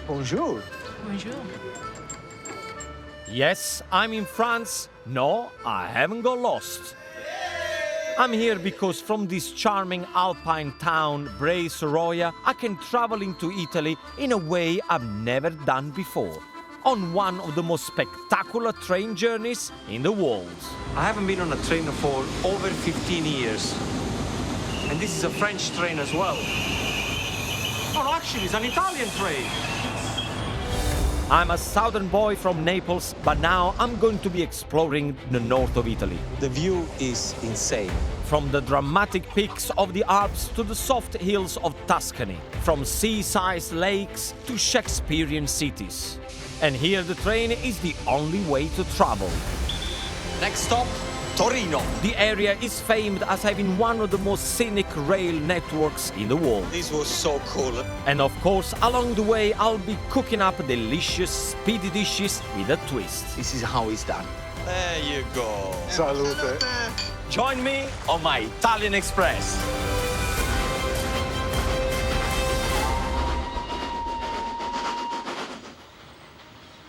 Bonjour. Bonjour. Yes, I'm in France. No, I haven't got lost. I'm here because from this charming Alpine town, Breis-Roya, I can travel into Italy in a way I've never done before. On one of the most spectacular train journeys in the world. I haven't been on a train for over 15 years. And this is a French train as well. Oh, no, actually, it's an Italian train. I'm a southern boy from Naples, but now I'm going to be exploring the north of Italy. The view is insane. From the dramatic peaks of the Alps to the soft hills of Tuscany, from sea-sized lakes to Shakespearean cities. And here the train is the only way to travel. Next stop, Torino. The area is famed as having one of the most scenic rail networks in the world. This was so cool. And of course, along the way, I'll be cooking up delicious, speedy dishes with a twist. This is how it's done. There you go. Salute. Join me on my Italian Express.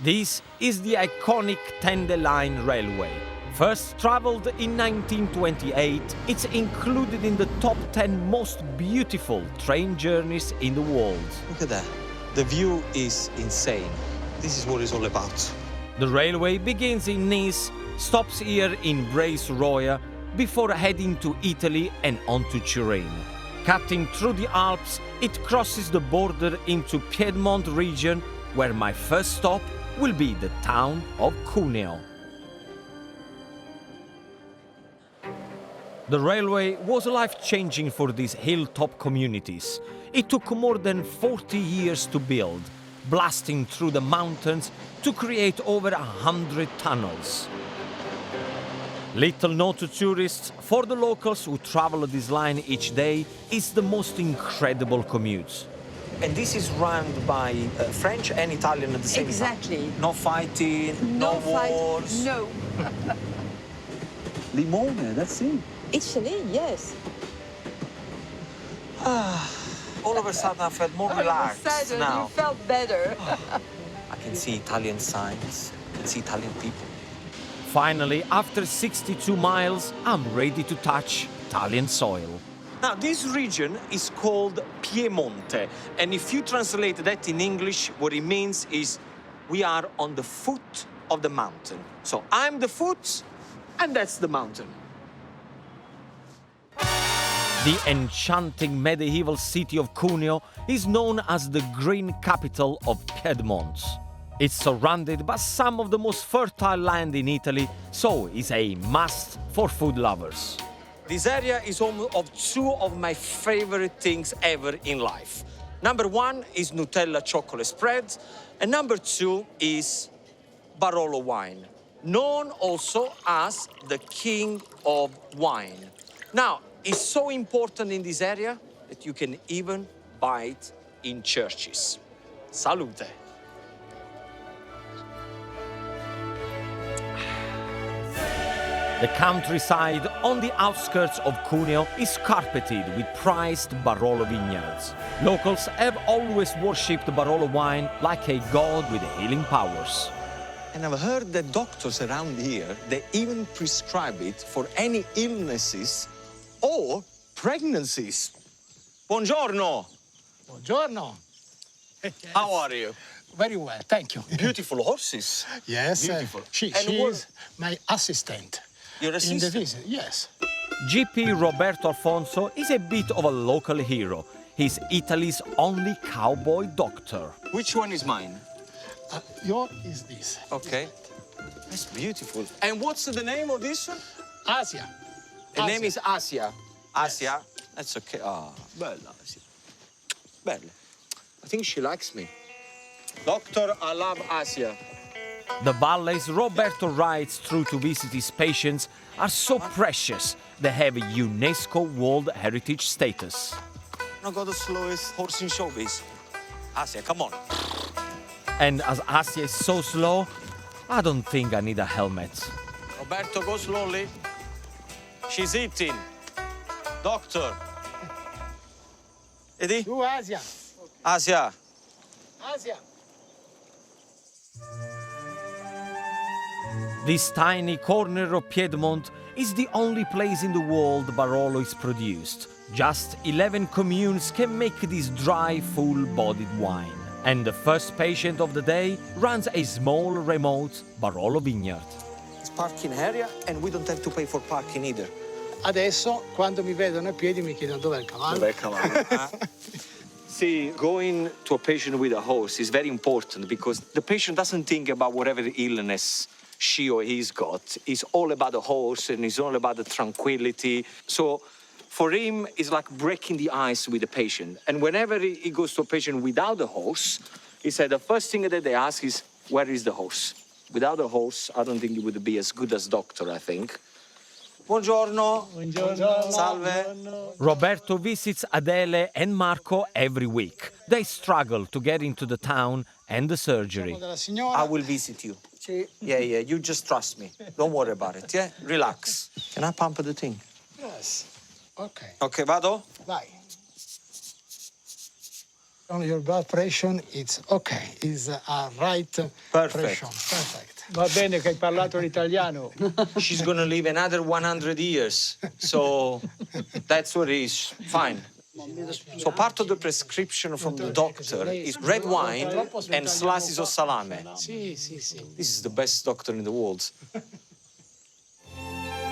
This is the iconic Tende Line Railway. First traveled in 1928, it's included in the top 10 most beautiful train journeys in the world. Look at that. The view is insane. This is what it's all about. The railway begins in Nice, stops here in Breis-Roya, before heading to Italy and on to Turin. Cutting through the Alps, it crosses the border into Piedmont region, where my first stop will be the town of Cuneo. The railway was life-changing for these hilltop communities. It took more than 40 years to build, blasting through the mountains to create over 100 tunnels. Little known to tourists, for the locals who travel this line each day, it's the most incredible commute. And this is run by French and Italian at the same time. Exactly. No fighting, no wars. No. Limone, that's it. Italy, yes. All of a sudden I felt more All of a relaxed sudden, now. you felt better. I can see Italian signs, I can see Italian people. Finally, after 62 miles, I'm ready to touch Italian soil. Now, this region is called Piemonte, and if you translate that in English, what it means is we are on the foot of the mountain. So I'm the foot, and that's the mountain. The enchanting medieval city of Cuneo is known as the green capital of Piedmont. It's surrounded by some of the most fertile land in Italy, so it's a must for food lovers. This area is home of two of my favorite things ever in life. Number one is Nutella chocolate spread, and number two is Barolo wine, known also as the king of wine. Now, it's so important in this area that you can even buy it in churches. Salute. The countryside on the outskirts of Cuneo is carpeted with prized Barolo vineyards. Locals have always worshipped Barolo wine like a god with healing powers. And I've heard that doctors around here, they even prescribe it for any illnesses or pregnancies. Buongiorno. Buongiorno. How are you? Very well, thank you. Beautiful horses. Yes, Beautiful. She And is my assistant. Your In the assistant? visit, yes. GP Roberto Alfonso is a bit of a local hero. He's Italy's only cowboy doctor. Which one is mine? Your is this. Okay. That's beautiful. And what's the name of this one? Asia. The name is Asia. Asia? That's okay. Ah, bella Asia. Bella. I think she likes me. Doctor, I love Asia. The valleys Roberto rides through to visit his patients are so precious they have a UNESCO World Heritage status. I got the slowest horse in showbiz. Asia, come on. And as Asia is so slow, I don't think I need a helmet. Roberto, go slowly. She's eating. Doctor. Eddie? To Asia. Asia. Asia. This tiny corner of Piedmont is the only place in the world Barolo is produced. Just 11 communes can make this dry, full-bodied wine. And the first patient of the day runs a small, remote Barolo vineyard. It's parking area, and we don't have to pay for parking either. Adesso, quando mi vedono a piedi, mi chiedono dov'è il cavallo. See, going to a patient with a horse is very important because the patient doesn't think about whatever illness she or he's got. It's all about the horse and it's all about the tranquility. So for him, it's like breaking the ice with the patient. And whenever he goes to a patient without the horse, he said the first thing that they ask is, where is the horse? Without the horse, I don't think he would be as good as doctor, I think. Buongiorno. Buongiorno. Salve. Roberto visits Adele and Marco every week. They struggle to get into the town and the surgery. Della signora. I will visit you. Sì. Yeah, you just trust me. Don't worry about it, yeah? Relax. Can I pump the thing? Yes. Ok, Okay, vado? vai. On your blood pressure, it's okay. It's a right Perfect. pressure. Perfect. Va bene che hai parlato l'italiano. She's gonna live another 100 years. So that's what it is. Fine. So part of the prescription from the doctor is red wine and slices of salame. Sì, sì, sì. This is the best doctor in the world.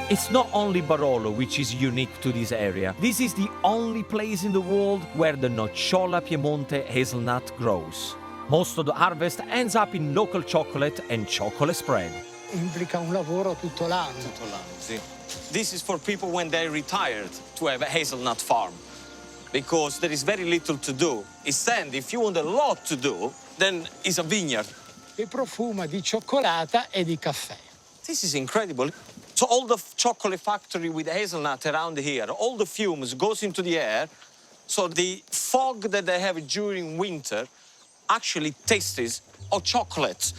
It's not only Barolo which is unique to this area. This is the only place in the world where the Nocciola Piemonte hazelnut grows. Most of the harvest ends up in local chocolate and chocolate spread. Implica un lavoro tutto l'anno. This is for people when they're retired to have a hazelnut farm because there is very little to do. Instead, if you want a lot to do, then it's a vineyard. E profuma di cioccolata e di caffè. This is incredible. So all the chocolate factory with hazelnut around here, all the fumes goes into the air. So the fog that they have during winter actually tastes of chocolate.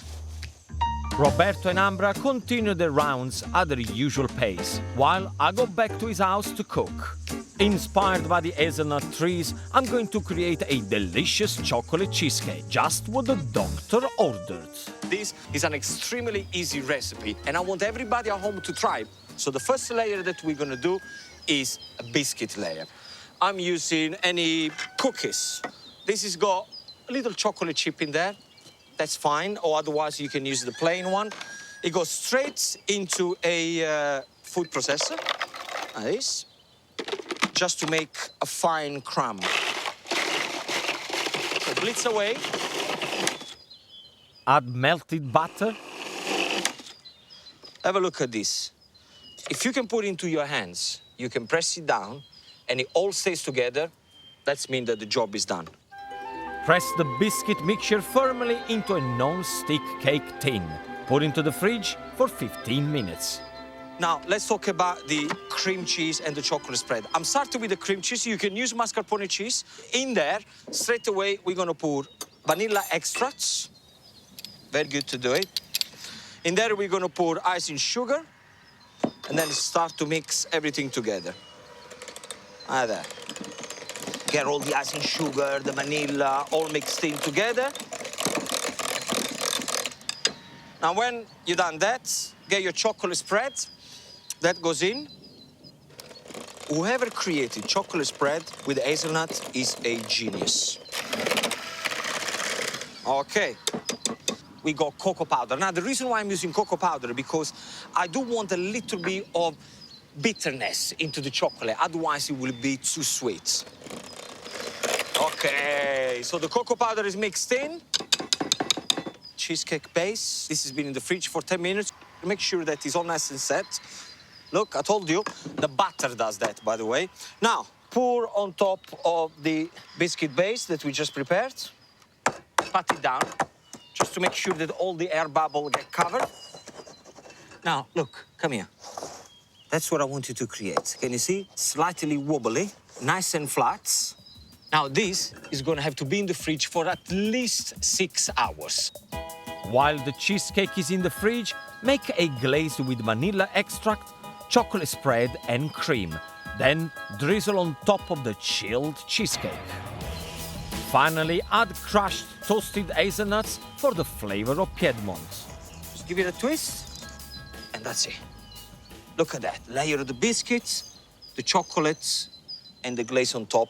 Roberto and Ambra continue their rounds at their usual pace, while I go back to his house to cook. Inspired by the hazelnut trees, I'm going to create a delicious chocolate cheesecake, just what the doctor ordered. This is an extremely easy recipe, and I want everybody at home to try it. So the first layer that we're gonna do is a biscuit layer. I'm using any cookies. This has got a little chocolate chip in there. That's fine, or otherwise you can use the plain one. It goes straight into a food processor, like this, just to make a fine crumb. So blitz away. Add melted butter. Have a look at this. If you can put it into your hands, you can press it down, and it all stays together, that means that the job is done. Press the biscuit mixture firmly into a non-stick cake tin. Put into the fridge for 15 minutes. Now, let's talk about the cream cheese and the chocolate spread. I'm starting with the cream cheese. You can use mascarpone cheese. In there, straight away, we're gonna pour vanilla extracts. Very good to do it. In there, we're gonna pour icing sugar, and then start to mix everything together. Like that. Get all the icing sugar, the vanilla, all mixed in together. Now, when you've done that, get your chocolate spread. That goes in. Whoever created chocolate spread with hazelnut is a genius. Okay. We got cocoa powder. Now, the reason why I'm using cocoa powder because I do want a little bit of bitterness into the chocolate. Otherwise, it will be too sweet. Okay, so the cocoa powder is mixed in. Cheesecake base. This has been in the fridge for 10 minutes. Make sure that it's all nice and set. Look, I told you, the butter does that, by the way. Now, pour on top of the biscuit base that we just prepared. Pat it down, just to make sure that all the air bubble get covered. Now, look, come here. That's what I want you to create. Can you see? Slightly wobbly, nice and flat. Now, this is gonna have to be in the fridge for at least 6 hours. While the cheesecake is in the fridge, make a glaze with vanilla extract, chocolate spread and cream. Then drizzle on top of the chilled cheesecake. finally, add crushed toasted hazelnuts for the flavor of Piedmont. Just give it a twist, and that's it. Look at that. Layer of the biscuits, the chocolates, and the glaze on top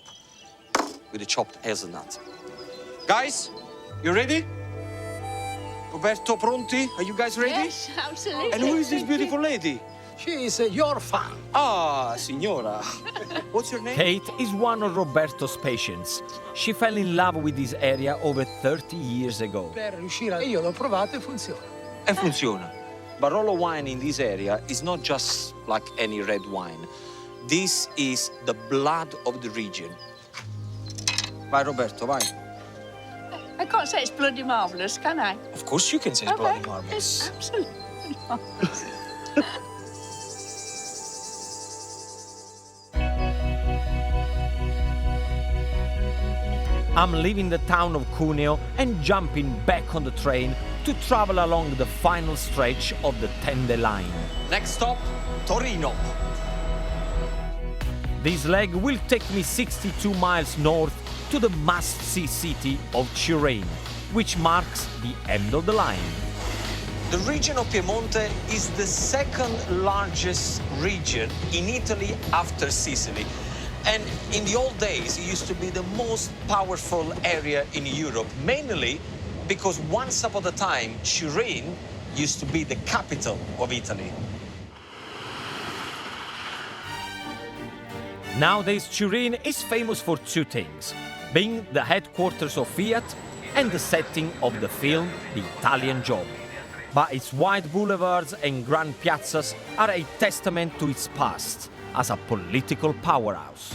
with the chopped hazelnut. Guys, you ready? Roberto, pronti? Are you guys ready? Yes, absolutely. And who is this beautiful lady? She is your fan. Ah, signora. What's your name? Kate is one of Roberto's patients. She fell in love with this area over 30 years ago. Per riuscire, io l'ho provato e funziona. E funziona. Barolo wine in this area is not just like any red wine. This is the blood of the region. Vai, Roberto, vai. I can't say it's bloody marvellous, can I? Of course you can say it's bloody marvelous. It's absolutely marvellous. I'm leaving the town of Cuneo and jumping back on the train to travel along the final stretch of the Tende line. Next stop, Torino. This leg will take me 62 miles north to the must-see city of Turin, which marks the end of the line. The region of Piemonte is the second largest region in Italy after Sicily. And in the old days, it used to be the most powerful area in Europe, mainly because once upon a time, Turin used to be the capital of Italy. Nowadays, Turin is famous for two things, being the headquarters of Fiat and the setting of the film The Italian Job. But its wide boulevards and grand piazzas are a testament to its past as a political powerhouse.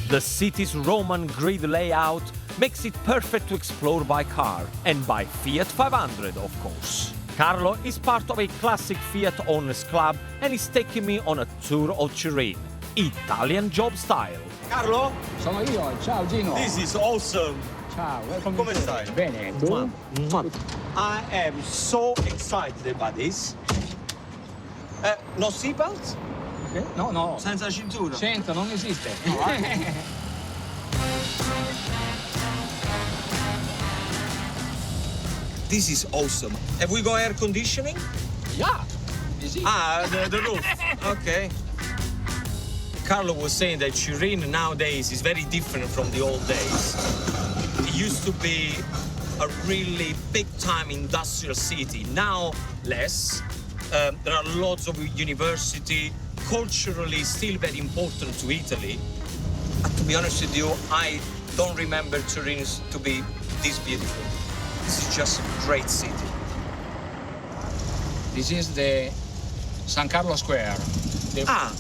The city's Roman grid layout makes it perfect to explore by car, and by Fiat 500, of course. Carlo is part of a classic Fiat owners club and is taking me on a tour of Turin, Italian job style. Carlo, Sono io, ciao Gino. this is awesome. Ciao, welcome. Come stai? Bene, tu? I am so excited about this. No seatbelt? No, no. Senza cintura? Sento, non esiste. This is awesome. Have we got air conditioning? Yeah. Esiste. Ah, the roof. Okay. Carlo was saying that Turin nowadays is very different from the old days. It used to be a really big-time industrial city. Now, less. There are lots of university. Culturally, still very important to Italy. To be honest with you, I don't remember Turin to be this beautiful. This is just a great city. This is the San Carlo Square.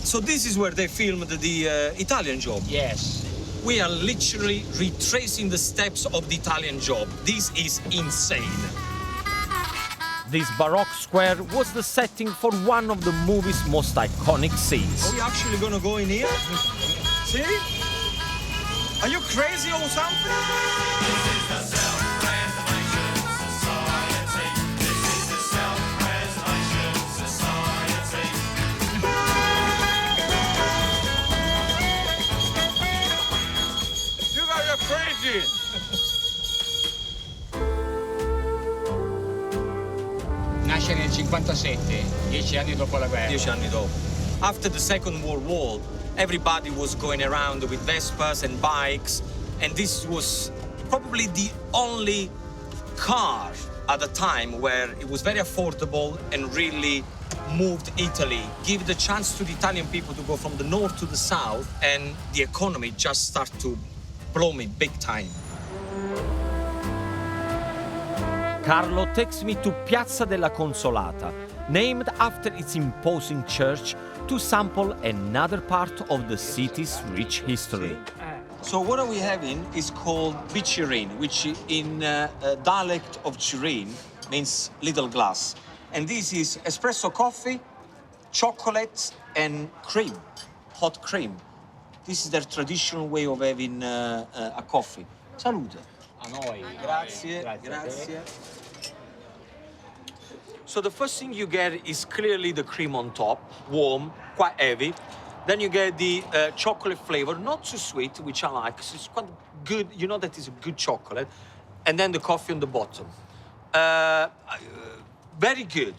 So this is where they filmed the Italian Job. Yes. We are literally retracing the steps of the Italian Job. This is insane. This Baroque square was the setting for one of the movie's most iconic scenes. Are we actually gonna go in here? See? Are you crazy or something? You guys are crazy! Nasce nel 57, 10 anni dopo la guerra. 10 anni dopo. After the Second World War, everybody was going around with Vespas and bikes, and this was probably the only car at the time where it was very affordable and really moved Italy, give the chance to the Italian people to go from the north to the south, and the economy just started to blow me big time. Carlo takes me to Piazza della Consolata, named after its imposing church, to sample another part of the city's rich history. So what are we having is called Bicerin, which in dialect of Turin means little glass. And this is espresso coffee, chocolate and cream, hot cream. This is their traditional way of having a coffee. Salute. A noi. Grazie, grazie. So the first thing you get is clearly the cream on top, warm, quite heavy. Then you get the chocolate flavor, not too sweet, which I like. So it's quite good. You know that it's a good chocolate. And then the coffee on the bottom. Very good.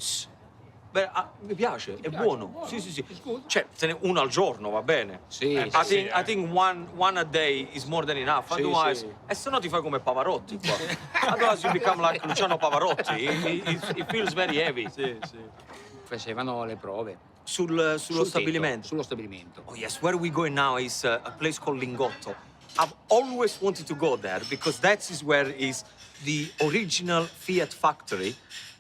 Mi piace, è buono. Sì, sì, sì. Cioè, te ne uno al giorno va bene. Sì, I think one a day is more than enough. Sì, Otherwise, sì. E se no ti fai come Pavarotti qua. Otherwise you become like Luciano Pavarotti. It feels very heavy. Sì, sì. Facevano le prove. Sullo Sul stabilimento. tetto, sullo stabilimento. Oh yes, where we're going now is a place called Lingotto. I've always wanted to go there because that is where is the original Fiat factory,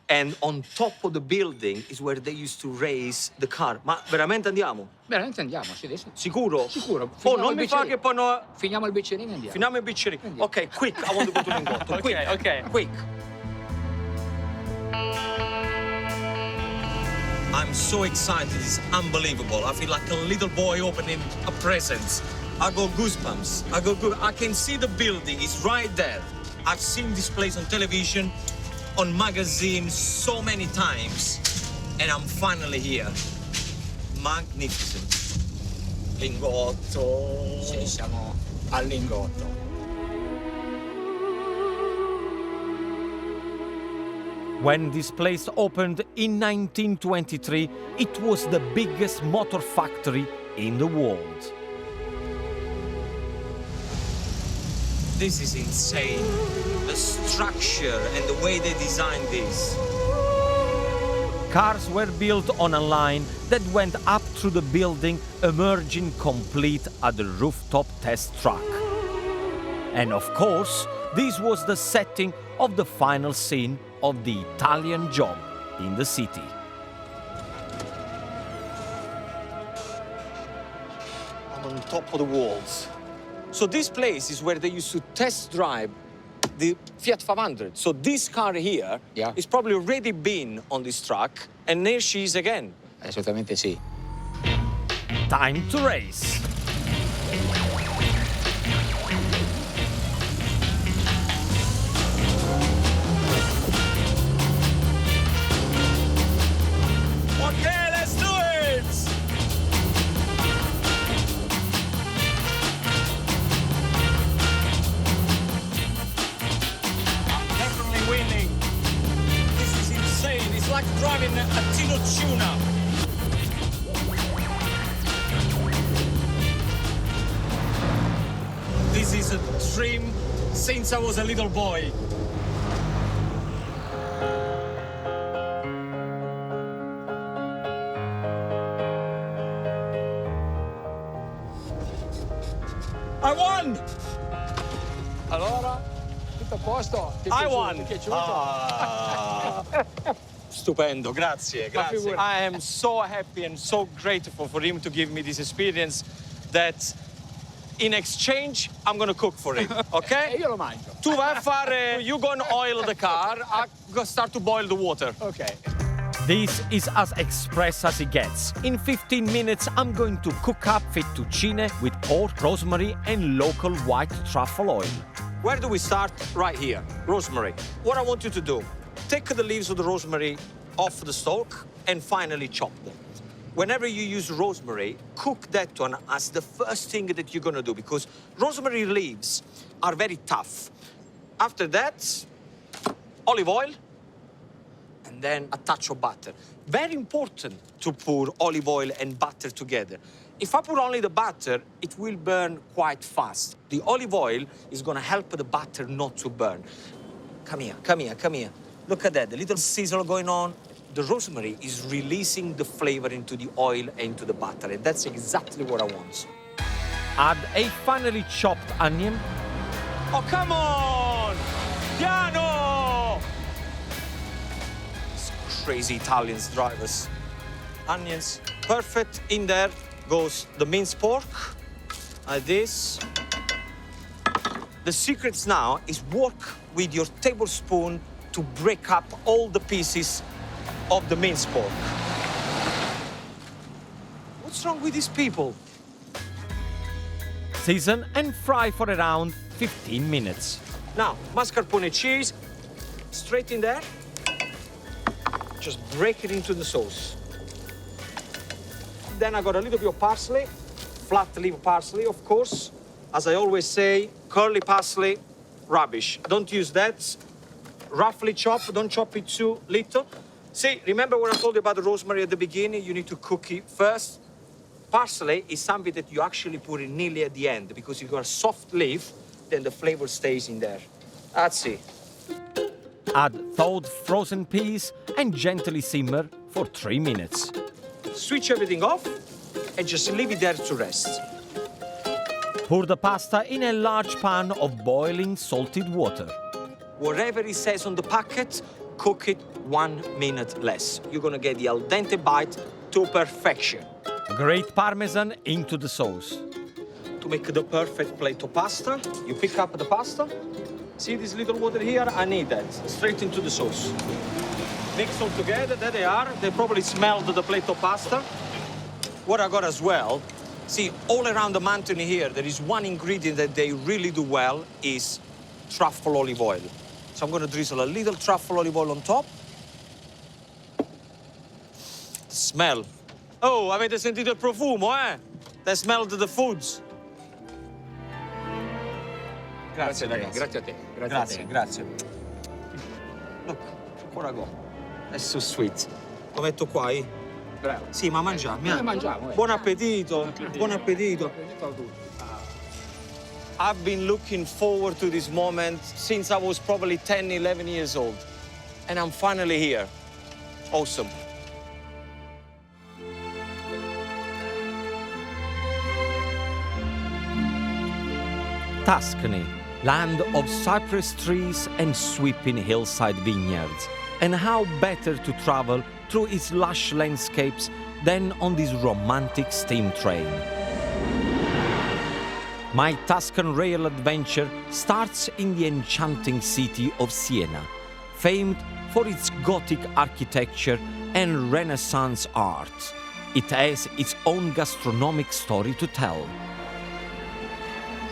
and on top of the building is where they used to race the car. Ma veramente andiamo? Veramente andiamo, sì, adesso. Sicuro? Sicuro. Oh, Finiamo non il mi fa bicchiere- che poi no... Finiamo il bicchierino e andiamo. Finiamo i bicchieri. Andiamo. Ok, quick, I want to go to Lingotto. Quick, okay. quick. I'm so excited, it's unbelievable. I feel like a little boy opening a present. I got goosebumps. I can see the building, it's right there. I've seen this place on television, on magazines so many times, and I'm finally here. Magnificent. Lingotto. Sì, siamo al Lingotto. When this place opened in 1923, it was the biggest motor factory in the world. This is insane. The structure and the way they designed this. Cars were built on a line that went up through the building, emerging complete at the rooftop test track. And of course, this was the setting of the final scene of the Italian job in the city. I'm on top of the walls. So this place is where they used to test drive the Fiat 500. So this car here is probably already been on this track, and there she is again. Assolutamente sì. Time to race. Okay, let's do it! I'm definitely winning. This is insane. It's like driving a Tino Tuna. This is a dream since I was a little boy. I won! Allora, tutto a posto? Ti è I piaciuto? won! Ti è piaciuto? Stupendo, grazie, grazie. figurati. I am so happy and so grateful for him to give me this experience that in exchange I'm gonna cook for him, E okay? io lo mangio. Tu vai a fare, you gonna oil the car, I go start to boil the water. Ok. This is as express as it gets. In 15 minutes, I'm going to cook up fettuccine with pork, rosemary, and local white truffle oil. Where do we start? Right here, rosemary. What I want you to do, take the leaves of the rosemary off the stalk and finally chop them. Whenever you use rosemary, cook that one as the first thing that you're gonna do because rosemary leaves are very tough. After that, olive oil, and then a touch of butter. Very important to pour olive oil and butter together. If I put only the butter, it will burn quite fast. The olive oil is gonna help the butter not to burn. Come here, come here, come here. Look at that, the little sizzle going on. The rosemary is releasing the flavor into the oil and into the butter, and that's exactly what I want. Add a finely chopped onion, Oh, come on! Piano! These crazy Italians drivers. Onions, perfect. In there goes the minced pork, like this. The secret now is work with your tablespoon to break up all the pieces of the minced pork. What's wrong with these people? season and fry for around 15 minutes. Now, mascarpone cheese, straight in there. Just break it into the sauce. Then I got a little bit of parsley, flat leaf parsley, of course. As I always say, curly parsley, rubbish. Don't use that. Roughly chop, don't chop it too little. See, remember when I told you about the rosemary at the beginning? You need to cook it first. Parsley is something that you actually put in nearly at the end because if you got a soft leaf, then the flavor stays in there. That's it. Add thawed frozen peas and gently simmer for 3 minutes. Switch everything off and just leave it there to rest. Pour the pasta in a large pan of boiling salted water. Whatever it says on the packet, cook it 1 minute less. You're gonna get the al dente bite to perfection. Grate parmesan into the sauce. To make the perfect plate of pasta, you pick up the pasta. See this little water here? I need that. Straight into the sauce. Mix all together. There they are. They probably smelled the plate of pasta. What I got as well, see, all around the mountain here, there is one ingredient that they really do well, is truffle olive oil. So I'm gonna drizzle a little truffle olive oil on top. The smell. Oh, avete sentito il profumo, eh? They smelled the foods. Grazie, ragazzi. Grazie a te. Grazie, grazie. Look, what I got. That's so sweet. Lo metto qua, eh? Bravo. Sì, ma mangiamo. Mangiamo. Buon appetito. Buon appetito. I've been looking forward to this moment since I was probably 10, 11 years old. And I'm finally here. Awesome. Tuscany, land of cypress trees and sweeping hillside vineyards. And how better to travel through its lush landscapes than on this romantic steam train. My Tuscan rail adventure starts in the enchanting city of Siena, famed for its Gothic architecture and Renaissance art. It has its own gastronomic story to tell.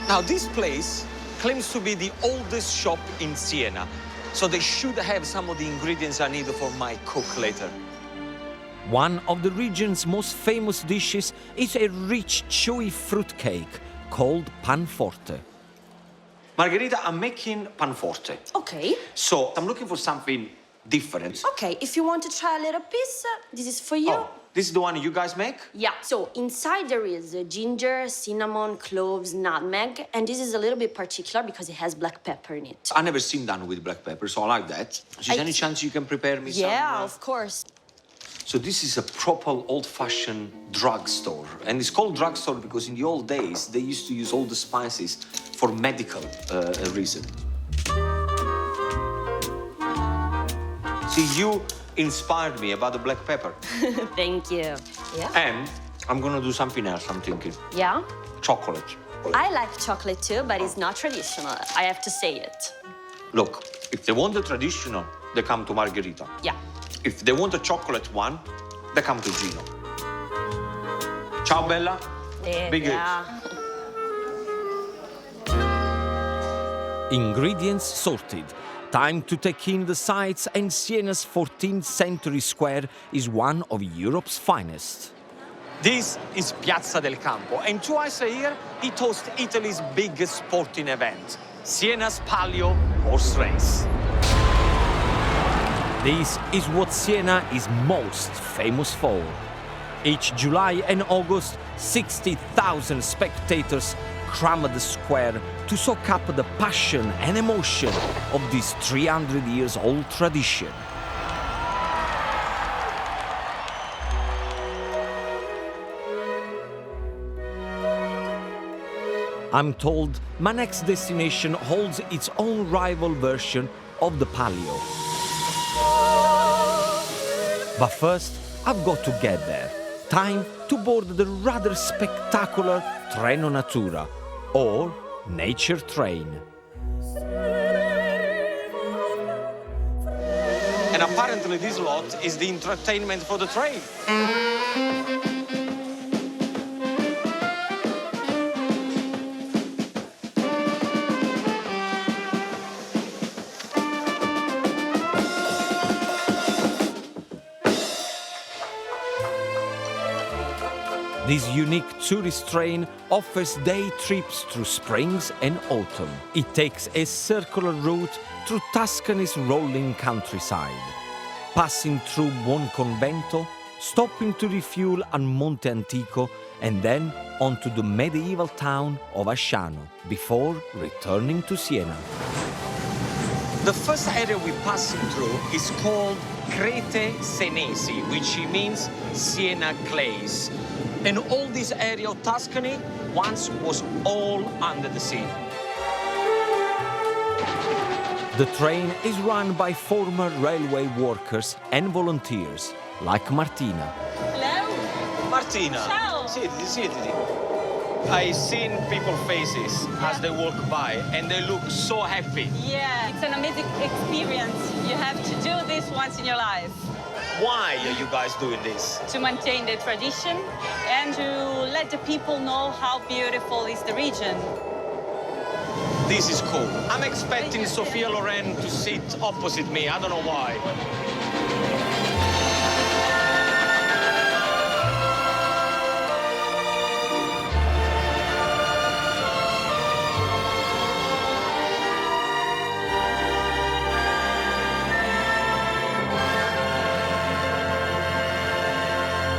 Now, this place claims to be the oldest shop in Siena, so they should have some of the ingredients I need for my cook later. One of the region's most famous dishes is a rich, chewy fruitcake called panforte. Margherita, I'm making panforte. Okay. So I'm looking for something different. Okay, if you want to try a little piece, this is for you. Oh, this is the one you guys make? Yeah, so inside there is ginger, cinnamon, cloves, nutmeg, and this is a little bit particular because it has black pepper in it. I've never seen done with black pepper, so I like that. Is there any chance you can prepare me some? Yeah, of course. So this is a proper old-fashioned drugstore. And it's called drugstore because in the old days, they used to use all the spices for medical reason. See, you inspired me about the black pepper. Thank you. Yeah? And I'm gonna do something else, I'm thinking. Yeah? Chocolate. I like chocolate too, but it's not traditional. I have to say it. Look, if they want the traditional, they come to Margherita. Yeah. If they want a chocolate one, they come to Gino. Ciao, Bella. Be good. Yeah. Ingredients sorted. Time to take in the sights, and Siena's 14th century square is one of Europe's finest. This is Piazza del Campo, and twice a year it hosts Italy's biggest sporting event, Siena's palio horse race. This is what Siena is most famous for. Each July and August, 60,000 spectators cram the square to soak up the passion and emotion of this 300 years old tradition. I'm told my next destination holds its own rival version of the palio. But first, I've got to get there. Time to board the rather spectacular Treno Natura, or nature train. And apparently this lot is the entertainment for the train. This unique tourist train offers day trips through springs and autumn. It takes a circular route through Tuscany's rolling countryside, passing through Buonconvento, stopping to refuel at Monte Antico, and then onto the medieval town of Asciano, before returning to Siena. The first area we're passing through is called Crete Senesi, which means Siena clays. And all this area of Tuscany once was all under the sea. The train is run by former railway workers and volunteers, like Martina. Hello. Martina, Ciao. siediti. I've seen people's faces as they walk by, and they look so happy. Yeah, it's an amazing experience. You have to do this once in your life Why are you guys doing this? to maintain the tradition and to let the people know how beautiful is the region. This is cool. I'm expecting Sophia Loren to sit opposite me. I don't know why.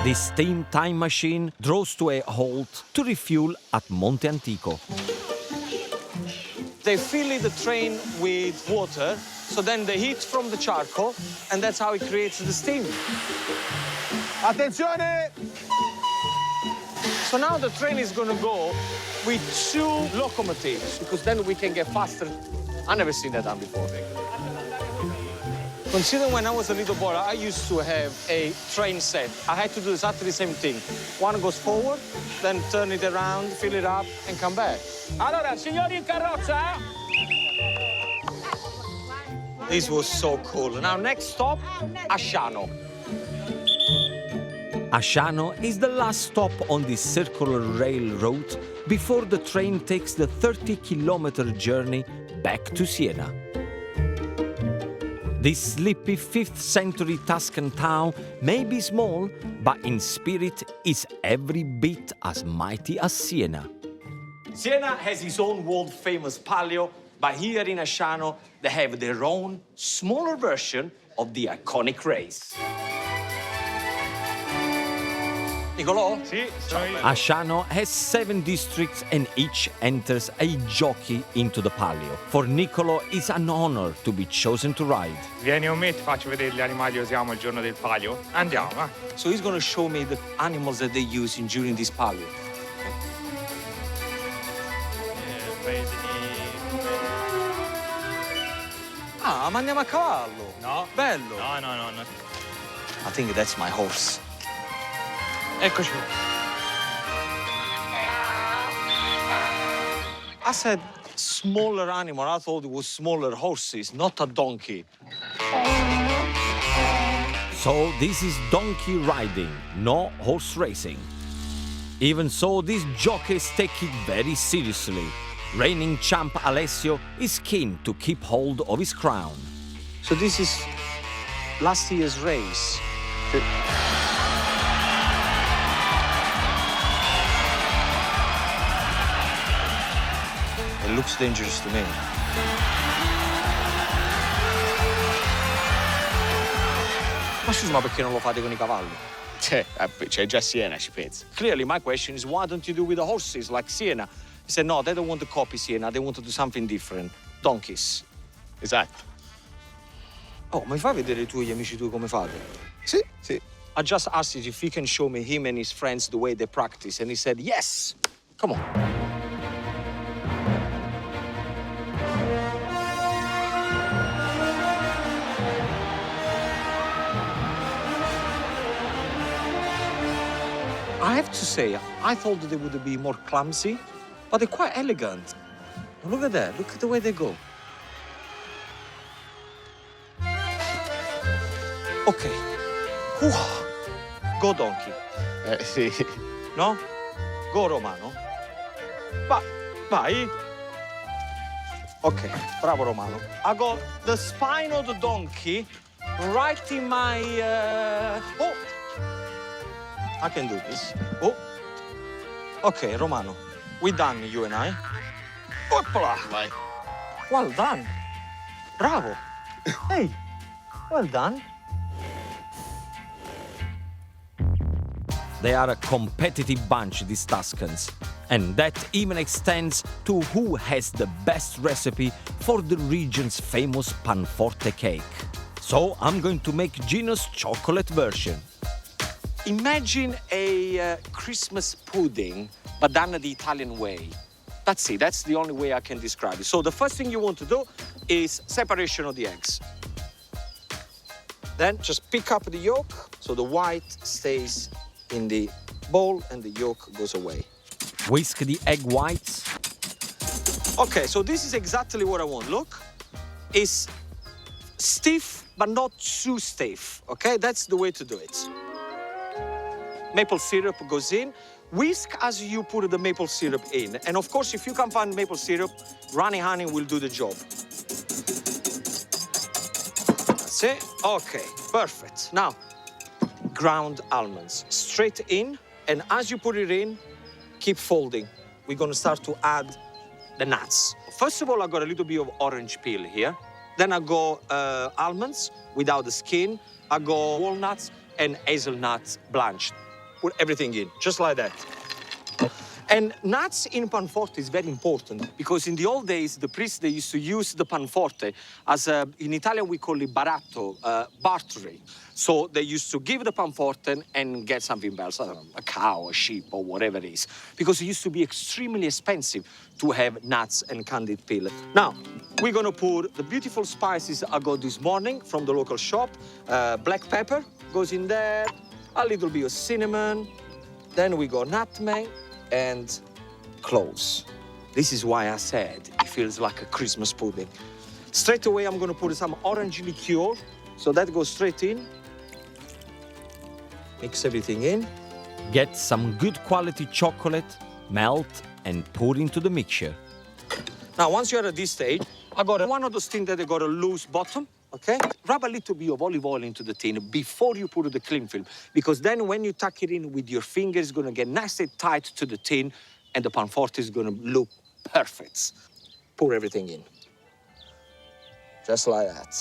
This steam time machine draws to a halt to refuel at Monte Antico. They fill the train with water, so then the heat from the charcoal, and that's how it creates the steam. Attenzione! So now the train is going to go with 2 locomotives, because then we can get faster. I've never seen that done before. Consider when I was a little boy, I used to have a train set. I had to do exactly the same thing. One goes forward, then turn it around, fill it up, and come back. Allora, signori in carrozza? This was so cool. Now, next stop, Asciano. Asciano is the last stop on this circular rail route before the train takes the 30-kilometer journey back to Siena. This sleepy 5th century Tuscan town may be small, but in spirit is every bit as mighty as Siena. Siena has its own world-famous palio, but here in Asciano, they have their own smaller version of the iconic race. Nicolò? Sì, sono io. Asciano has 7 districts and each enters a jockey into the palio. For Niccolo, it's an honor to be chosen to ride. Vieni con me, ti faccio vedere gli animali che usiamo il giorno del palio. Andiamo, va. So he's going to show me the animals that they use during this palio. Ah, ma andiamo a cavallo? No. Bello. No. I think that's my horse. Eccoci. I said smaller animal. I thought it was smaller horses, not a donkey. So this is donkey riding, no horse racing. Even so, these jockeys take it very seriously. Reigning champ Alessio is keen to keep hold of his crown. So this is last year's race. It looks dangerous to me. Ma scusa, ma perché non lo fate con I cavalli? C'è già Siena, ci pensi. Clearly, my question is, why don't you do with the horses like Siena? He said, no, they don't want to copy Siena. They want to do something different. Donkeys. Esatto. Oh, mi fai vedere tu e gli amici tuoi come fate? Sì. I just asked you if he can show me him and his friends the way they practice, and he said, yes. Come on. I have to say, I thought that they would be more clumsy, but they're quite elegant. Look at that. Look at the way they go. Okay. Go donkey. Sì. No? Go Romano. Vai. Okay, bravo Romano. I got the spine of the donkey right in my... Oh! I can do this. Oh, Okay, Romano, we're done, you and I. Opla! Vai. Well done. Bravo. Hey, well done. They are a competitive bunch, these Tuscans. And that even extends to who has the best recipe for the region's famous panforte cake. So I'm going to make Gino's chocolate version. Imagine a Christmas pudding, but done the Italian way. That's it, that's the only way I can describe it. So the first thing you want to do is separation of the eggs. Then just pick up the yolk, so the white stays in the bowl and the yolk goes away. Whisk the egg whites. Okay, so this is exactly what I want. Look, it's stiff, but not too stiff, okay? That's the way to do it. Maple syrup goes in. Whisk as you put the maple syrup in. And of course, if you can't find maple syrup, runny honey will do the job. That's it. Okay, perfect. Now, ground almonds. Straight in, and as you put it in, keep folding. We're gonna start to add the nuts. First of all, I got a little bit of orange peel here. Then I go almonds without the skin. I go walnuts and hazelnuts blanched. Put everything in, just like that. And nuts in panforte is very important because in the old days, the priests, they used to use the panforte as in Italian, we call it baratto, bartering. So they used to give the panforte and get something else, I don't know, a cow, a sheep, or whatever it is. Because it used to be extremely expensive to have nuts and candied peel. Now, we're gonna put the beautiful spices I got this morning from the local shop. Black pepper goes in there, a little bit of cinnamon, then we go nutmeg, and cloves. This is why I said it feels like a Christmas pudding. Straight away, I'm gonna put some orange liqueur, so that goes straight in. Mix everything in. Get some good quality chocolate, melt, and pour into the mixture. Now, once you're at this stage, I got one of those things that they got a loose bottom, okay? Rub a little bit of olive oil into the tin before you put the cling film, because then when you tuck it in with your fingers, it's gonna get nice and tight to the tin, and the panforte is gonna look perfect. Pour everything in. Just like that.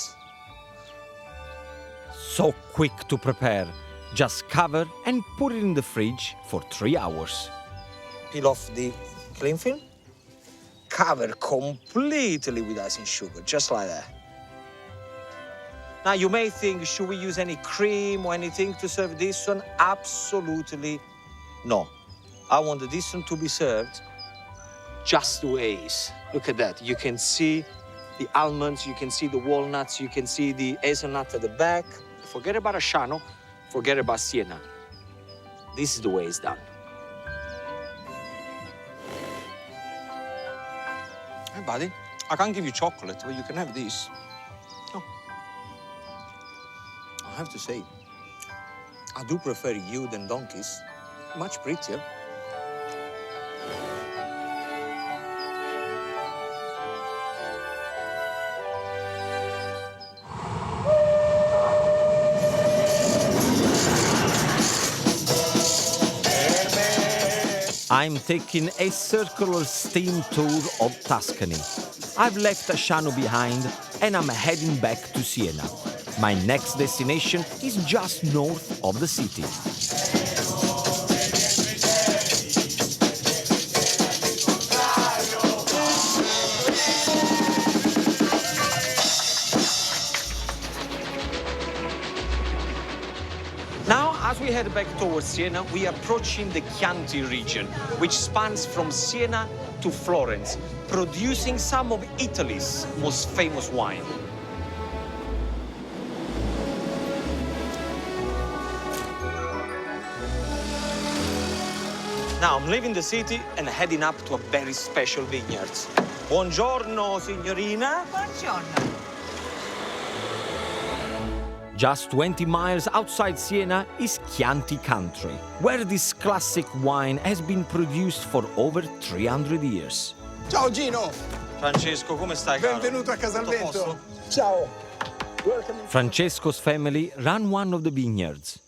So quick to prepare. Just cover and put it in the fridge for 3 hours. Peel off the cling film. Cover completely with icing sugar, just like that. Now, you may think, should we use any cream or anything to serve this one? Absolutely no. I want this one to be served just the way it is. Look at that. You can see the almonds, you can see the walnuts, you can see the hazelnut at the back. Forget about Asciano, forget about Siena. This is the way it's done. Hey, buddy, I can't give you chocolate, but you can have this. Oh. I have to say, I do prefer you than donkeys. Much prettier. I'm taking a circular steam tour of Tuscany. I've left Asciano behind and I'm heading back to Siena. My next destination is just north of the city. Now, as we head back towards Siena, we are approaching the Chianti region, which spans from Siena to Florence, producing some of Italy's most famous wine. Now, I'm leaving the city and heading up to a very special vineyard. Buongiorno, signorina. Buongiorno. Just 20 miles outside Siena is Chianti country, where this classic wine has been produced for over 300 years. Ciao Gino! Francesco, come stai, caro? Benvenuto a casa al Tutto a vento. posto? Ciao! Welcome. Francesco's family run one of the vineyards.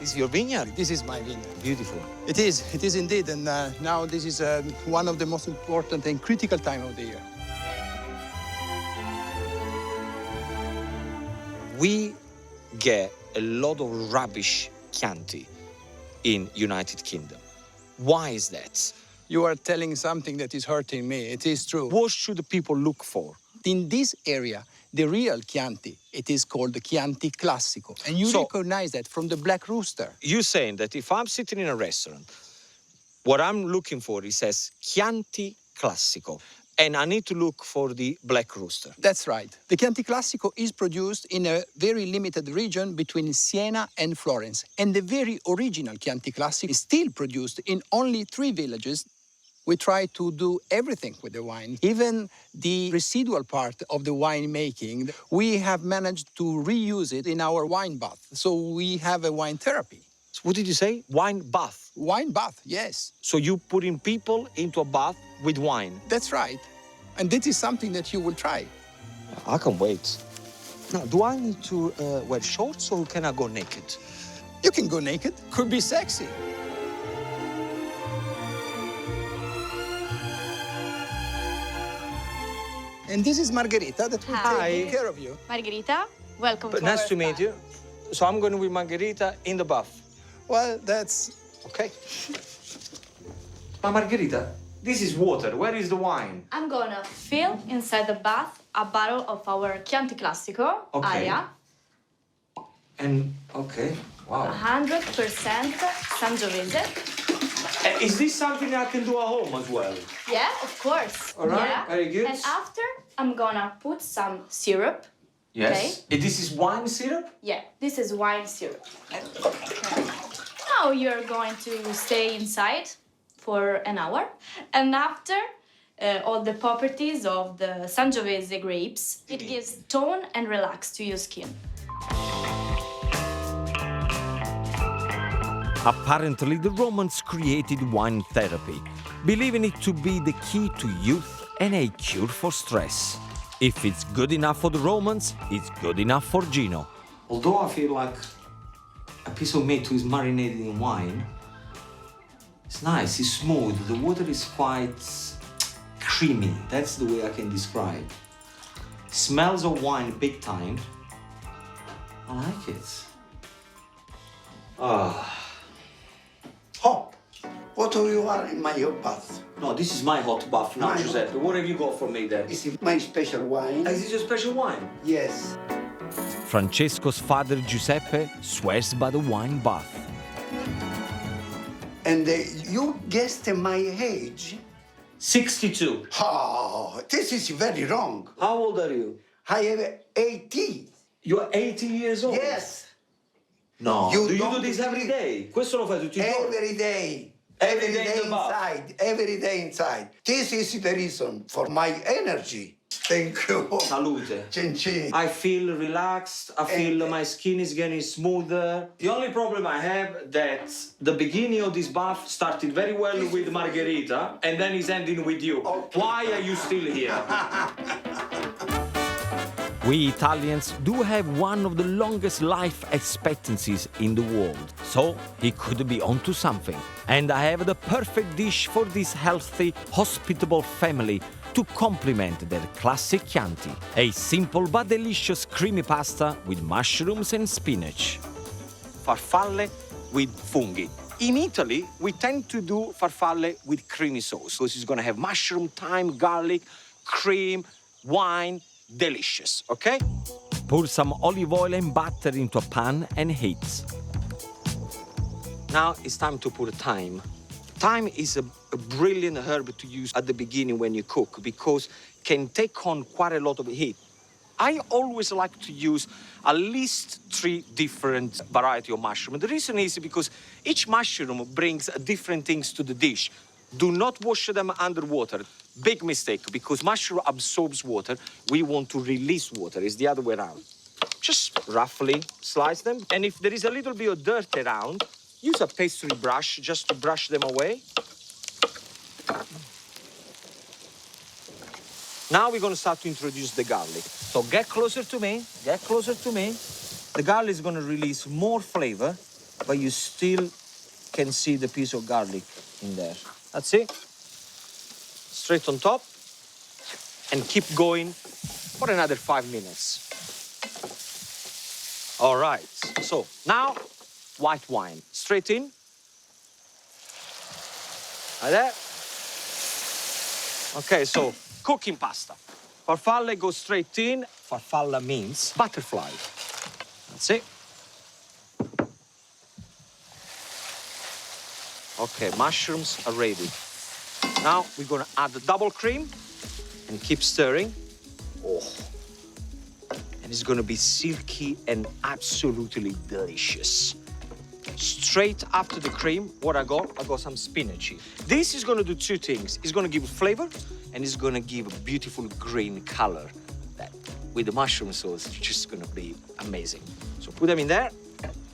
Is your vineyard? This is my vineyard. Beautiful. It is indeed. And now this is one of the most important and critical time of the year. We get a lot of rubbish Chianti in United Kingdom. Why is that? You are telling something that is hurting me. It is true. What should the people look for? In this area, the real Chianti, it is called the Chianti Classico. And you recognize that from the black rooster. You're saying that if I'm sitting in a restaurant, what I'm looking for, it says Chianti Classico, and I need to look for the black rooster. That's right. The Chianti Classico is produced in a very limited region between Siena and Florence. And the very original Chianti Classico is still produced in only 3 villages. We try to do everything with the wine, even the residual part of the wine making. We have managed to reuse it in our wine bath. So we have a wine therapy. What did you say? Wine bath? Wine bath, yes. So you putting people into a bath with wine? That's right. And this is something that you will try. I can't wait. Now, do I need to wear shorts or can I go naked? You can go naked. Could be sexy. And this is Margherita that will take care of you. Margherita, welcome to Nice our to meet spa. you. So I'm going with Margherita in the bath. Well, that's... Okay. Now, Margherita, this is water. Where is the wine? I'm gonna fill inside the bath a bottle of our Chianti Classico, Okay. Aria, And, okay, wow. 100% Sangiovese. Is this something I can do at home as well? Yeah, of course. All right, Yeah. very good. And after, I'm gonna put some syrup. Yes. And this is wine syrup? Yeah, this is wine syrup. Okay. Now you're going to stay inside for an hour. And after, all the properties of the Sangiovese grapes, it gives tone and relax to your skin. Apparently, the Romans created wine therapy, believing it to be the key to youth and a cure for stress. If it's good enough for the Romans, it's good enough for Gino. Although I feel like a piece of meat is marinated in wine, it's nice, it's smooth, the water is quite creamy. That's the way I can describe. Smells of wine big time. I like it. Hot. What do you want in my hot bath? No, this is my hot bath now, My Giuseppe. What have you got for me there? This is my special wine. Is this your special wine? Yes. Francesco's father Giuseppe swears by the wine bath. And you guessed my age? 62. Oh, this is very wrong. How old are you? I have 80. You're 80 years old? Yes. No. You do you do don't this every believe- day? Questo lo fai tutti i giorni? Every day. Every day in the bath. inside. Every day inside. This is the reason for my energy. Thank you. Salute. Cin-cin. I feel relaxed. I feel my skin is getting smoother. The only problem I have that the beginning of this bath started very well with Margherita and then it's ending with you. Why are you still here? We Italians do have one of the longest life expectancies in the world, so he could be onto something. And I have the perfect dish for this healthy, hospitable family to complement their classic Chianti. A simple but delicious creamy pasta with mushrooms and spinach. Farfalle with funghi. In Italy, we tend to do farfalle with creamy sauce. So it's going to have mushroom, thyme, garlic, cream, wine. Delicious, okay? Pour some olive oil and butter into a pan and heat. Now it's time to put thyme. Thyme is a brilliant herb to use at the beginning when you cook because it can take on quite a lot of heat. I always like to use at least 3 different varieties of mushroom. The reason is because each mushroom brings different things to the dish. Do not wash them underwater. Big mistake, because mushroom absorbs water. We want to release water. It's the other way around. Just roughly slice them. And if there is a little bit of dirt around, use a pastry brush just to brush them away. Now we're going to start to introduce the garlic. So get closer to me. Get closer to me. The garlic is going to release more flavor. but you still can see the piece of garlic in there. That's it. Straight on top. And keep going for another 5 minutes. All right, so now white wine. Straight in. Like that. Okay, so cooking pasta. Farfalle goes straight in. Farfalla means butterfly. That's it. Okay, mushrooms are ready. Now we're gonna add the double cream and keep stirring. Oh, and it's gonna be silky and absolutely delicious. Straight after the cream, what I got some spinach. This is gonna do two things. It's gonna give flavor and it's gonna give a beautiful green color that with the mushroom sauce, it's just gonna be amazing. So put them in there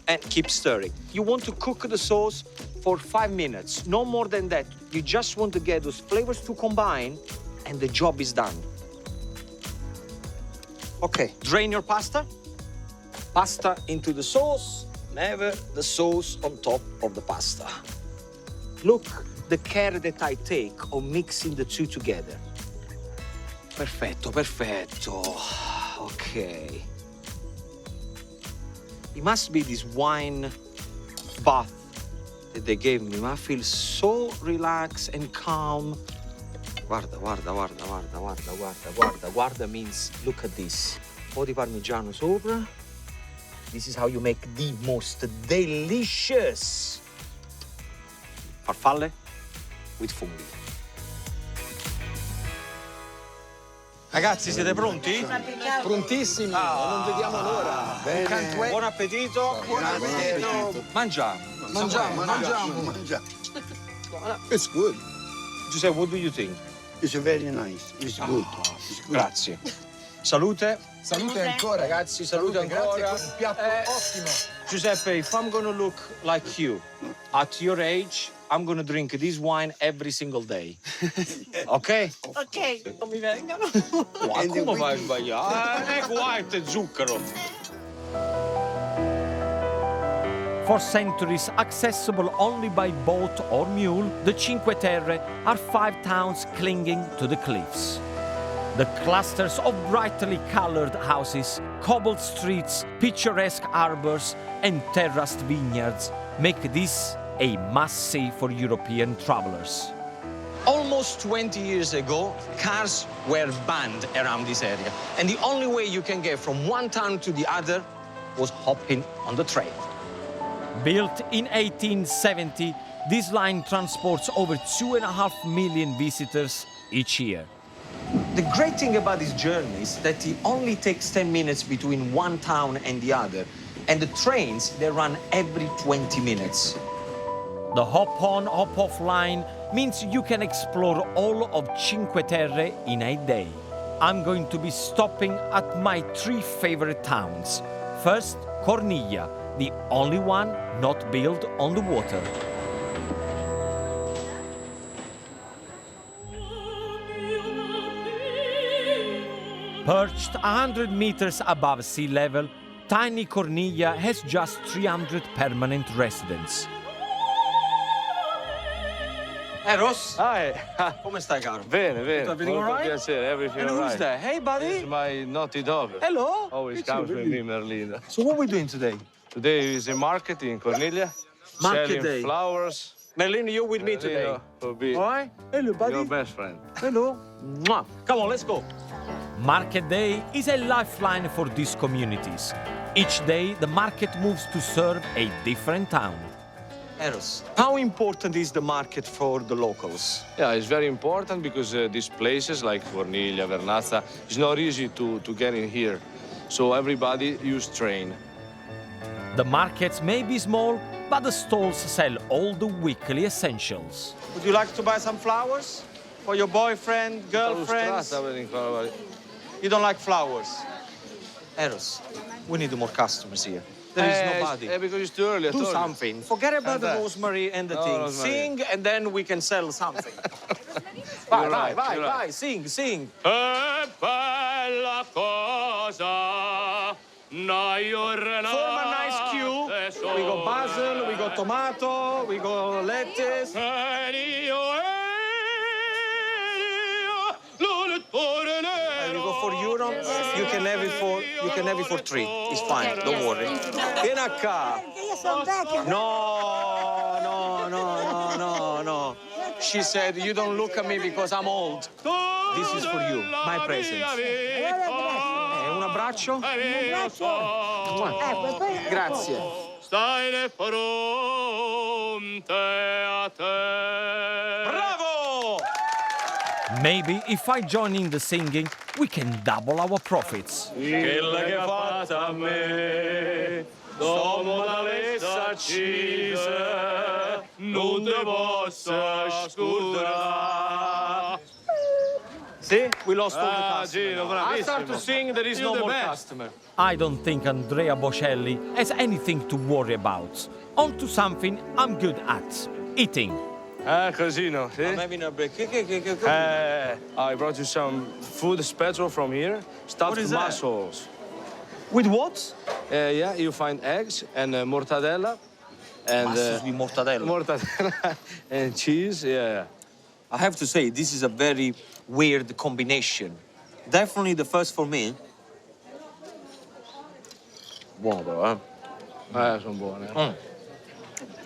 and keep stirring. You want to cook the sauce for 5 minutes, no more than that. You just want to get those flavors to combine and the job is done. Okay, drain your pasta. Pasta into the sauce, never the sauce on top of the pasta. Look the care that I take on mixing the two together. Perfetto, perfetto. Okay. It must be this wine bath that they gave me. I feel so relaxed and calm. Guarda, guarda, guarda, guarda, guarda, guarda, guarda. Guarda means look at this. Un po' di parmigiano sopra. This is how you make the most delicious farfalle with funghi. Ragazzi, siete pronti? Prontissimi, non vediamo l'ora. Bene. Buon appetito. Buon appetito. Mangiamo. Mangiamo. It's good. Giuseppe, what do you think? It's very nice. It's good. It's good. Grazie. Salute. Salute ancora. Ragazzi, salute ancora. Grazie, un piatto ottimo. Giuseppe, if I'm gonna look like you, at your age, I'm gonna drink this wine every single day. Ok? Ok. Non mi vengano. Come vai a sbagliare? Egg white e zucchero. For centuries accessible only by boat or mule, the Cinque Terre are 5 towns clinging to the cliffs. The clusters of brightly colored houses, cobbled streets, picturesque harbors, and terraced vineyards make this a must-see for European travelers. Almost 20 years ago, cars were banned around this area. And the only way you can get from one town to the other was hopping on the train. Built in 1870, this line transports over 2.5 million visitors each year. The great thing about this journey is that it only takes 10 minutes between one town and the other. And the trains, they run every 20 minutes. The hop-on, hop-off line means you can explore all of Cinque Terre in a day. I'm going to be stopping at my 3 favorite towns. First, Corniglia, the only one not built on the water. Perched 100 meters above sea level, tiny Corniglia has just 300 permanent residents. Ross? Hi. Come stai, caro? Bene, bene. Everything all Molto right? piacere, everything And all who's right. that? Hey, buddy. It's my naughty dog. Hello. Always It's comes you, with really. me, Merlina. So what are we doing today? Today is a market in Corniglia. Market selling day. flowers. Merlin, you're with me today. Merlino will be All right? Hello, buddy. your best friend. Hello. Mwah. Come on, let's go. Market Day is a lifeline for these communities. Each day, the market moves to serve a different town. Eros, how important is the market for the locals? Yeah, it's very important because these places like Corniglia, Vernazza, it's not easy to get in here. So everybody use train. The markets may be small, but the stalls sell all the weekly essentials. Would you like to buy some flowers for your boyfriend, girlfriends? You don't like flowers? Eros, we need more customers here. There is nobody. Because it's too early. I Do told you. something. Forget about the that. rosemary and the No, thing. rosemary. Sing, and then we can sell something. You're right, vai, you're vai, right. sing, sing. Che bella cosa, una giornata. Form a nice queue. We go got basil, we got tomato, we got lettuce. You go for euro, you can have it for 3. It's fine, don't worry. Vieni qua. Io sono vecchia. No. She said, you don't look at me because I'm old. This is for you, my present. Un abbraccio? Grazie. Stai fronte a te. Bravo! Maybe if I join in the singing, we can double our profits. Quella che ha fatto a me, dopo da lessa accisa, non te posso scordare. See, we lost all the customers. Gino, I start to bravissimo. sing, there is no You're the more best. customer. I don't think Andrea Bocelli has anything to worry about. On to something I'm good at, eating. Cosino, see? I'm having a break. I brought you some food special from here. Stuffed What is that? mussels. With what? Yeah, you find eggs and mortadella. And Mussels with mortadella. mortadella and cheese, yeah. I have to say, this is a very weird combination. Definitely the first for me. Buono però, Sono buone.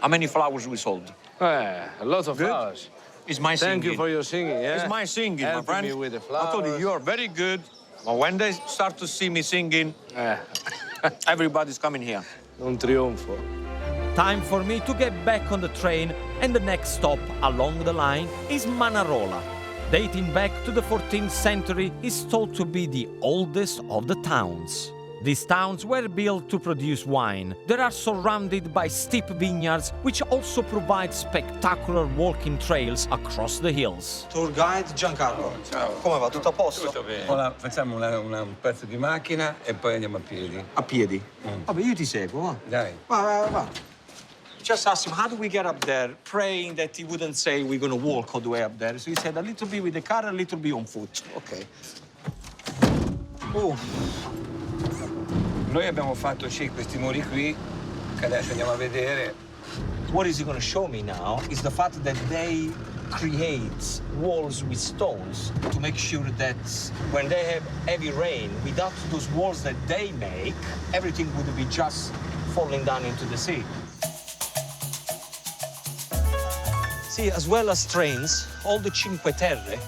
How many flowers we sold? A lot of Good. flowers. It's my Thank singing. you for your singing, yeah? It's my singing, my Helping friend. me with the I told you, flowers. you are very good. But when they start to see me singing, Eh, everybody's coming here. un trionfo. Time for me to get back on the train, and the next stop along the line is Manarola. Dating back to the 14th century, is thought to be the oldest of the towns. These towns were built to produce wine. They are surrounded by steep vineyards, which also provide spectacular walking trails across the hills. Tour guide Giancarlo. Ciao. Come va? Tutto a posto? Ora facciamo un pezzo di macchina e poi andiamo a piedi. A piedi? Vabbè, io ti seguo, va. Dai. Va. Just asked him, how do we get up there? Praying that he wouldn't say we're going to walk all the way up there. So he said, a little bit with the car, a little bit on foot. Okay. Oh. Noi abbiamo fatto sì questi muri qui, che adesso andiamo a vedere. What is he going to show me now is the fact that they create walls with stones to make sure that when they have heavy rain, without those walls that they make, everything would be just falling down into the sea. See, as well as trains, all the Cinque Terre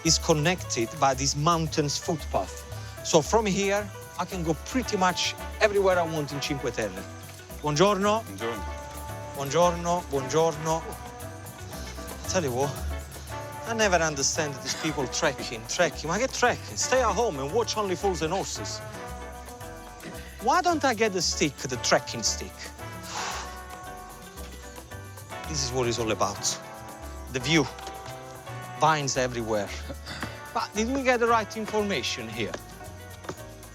is connected by this mountains footpath. So from here, I can go pretty much everywhere I want in Cinque Terre. Buongiorno. Buongiorno. Tell you what, I never understand these people trekking. Ma che trekking? Stay at home and watch only Fools and Horses. Why don't I get the stick, the trekking stick? This is what it's all about. The view. Vines everywhere. But did we get the right information here?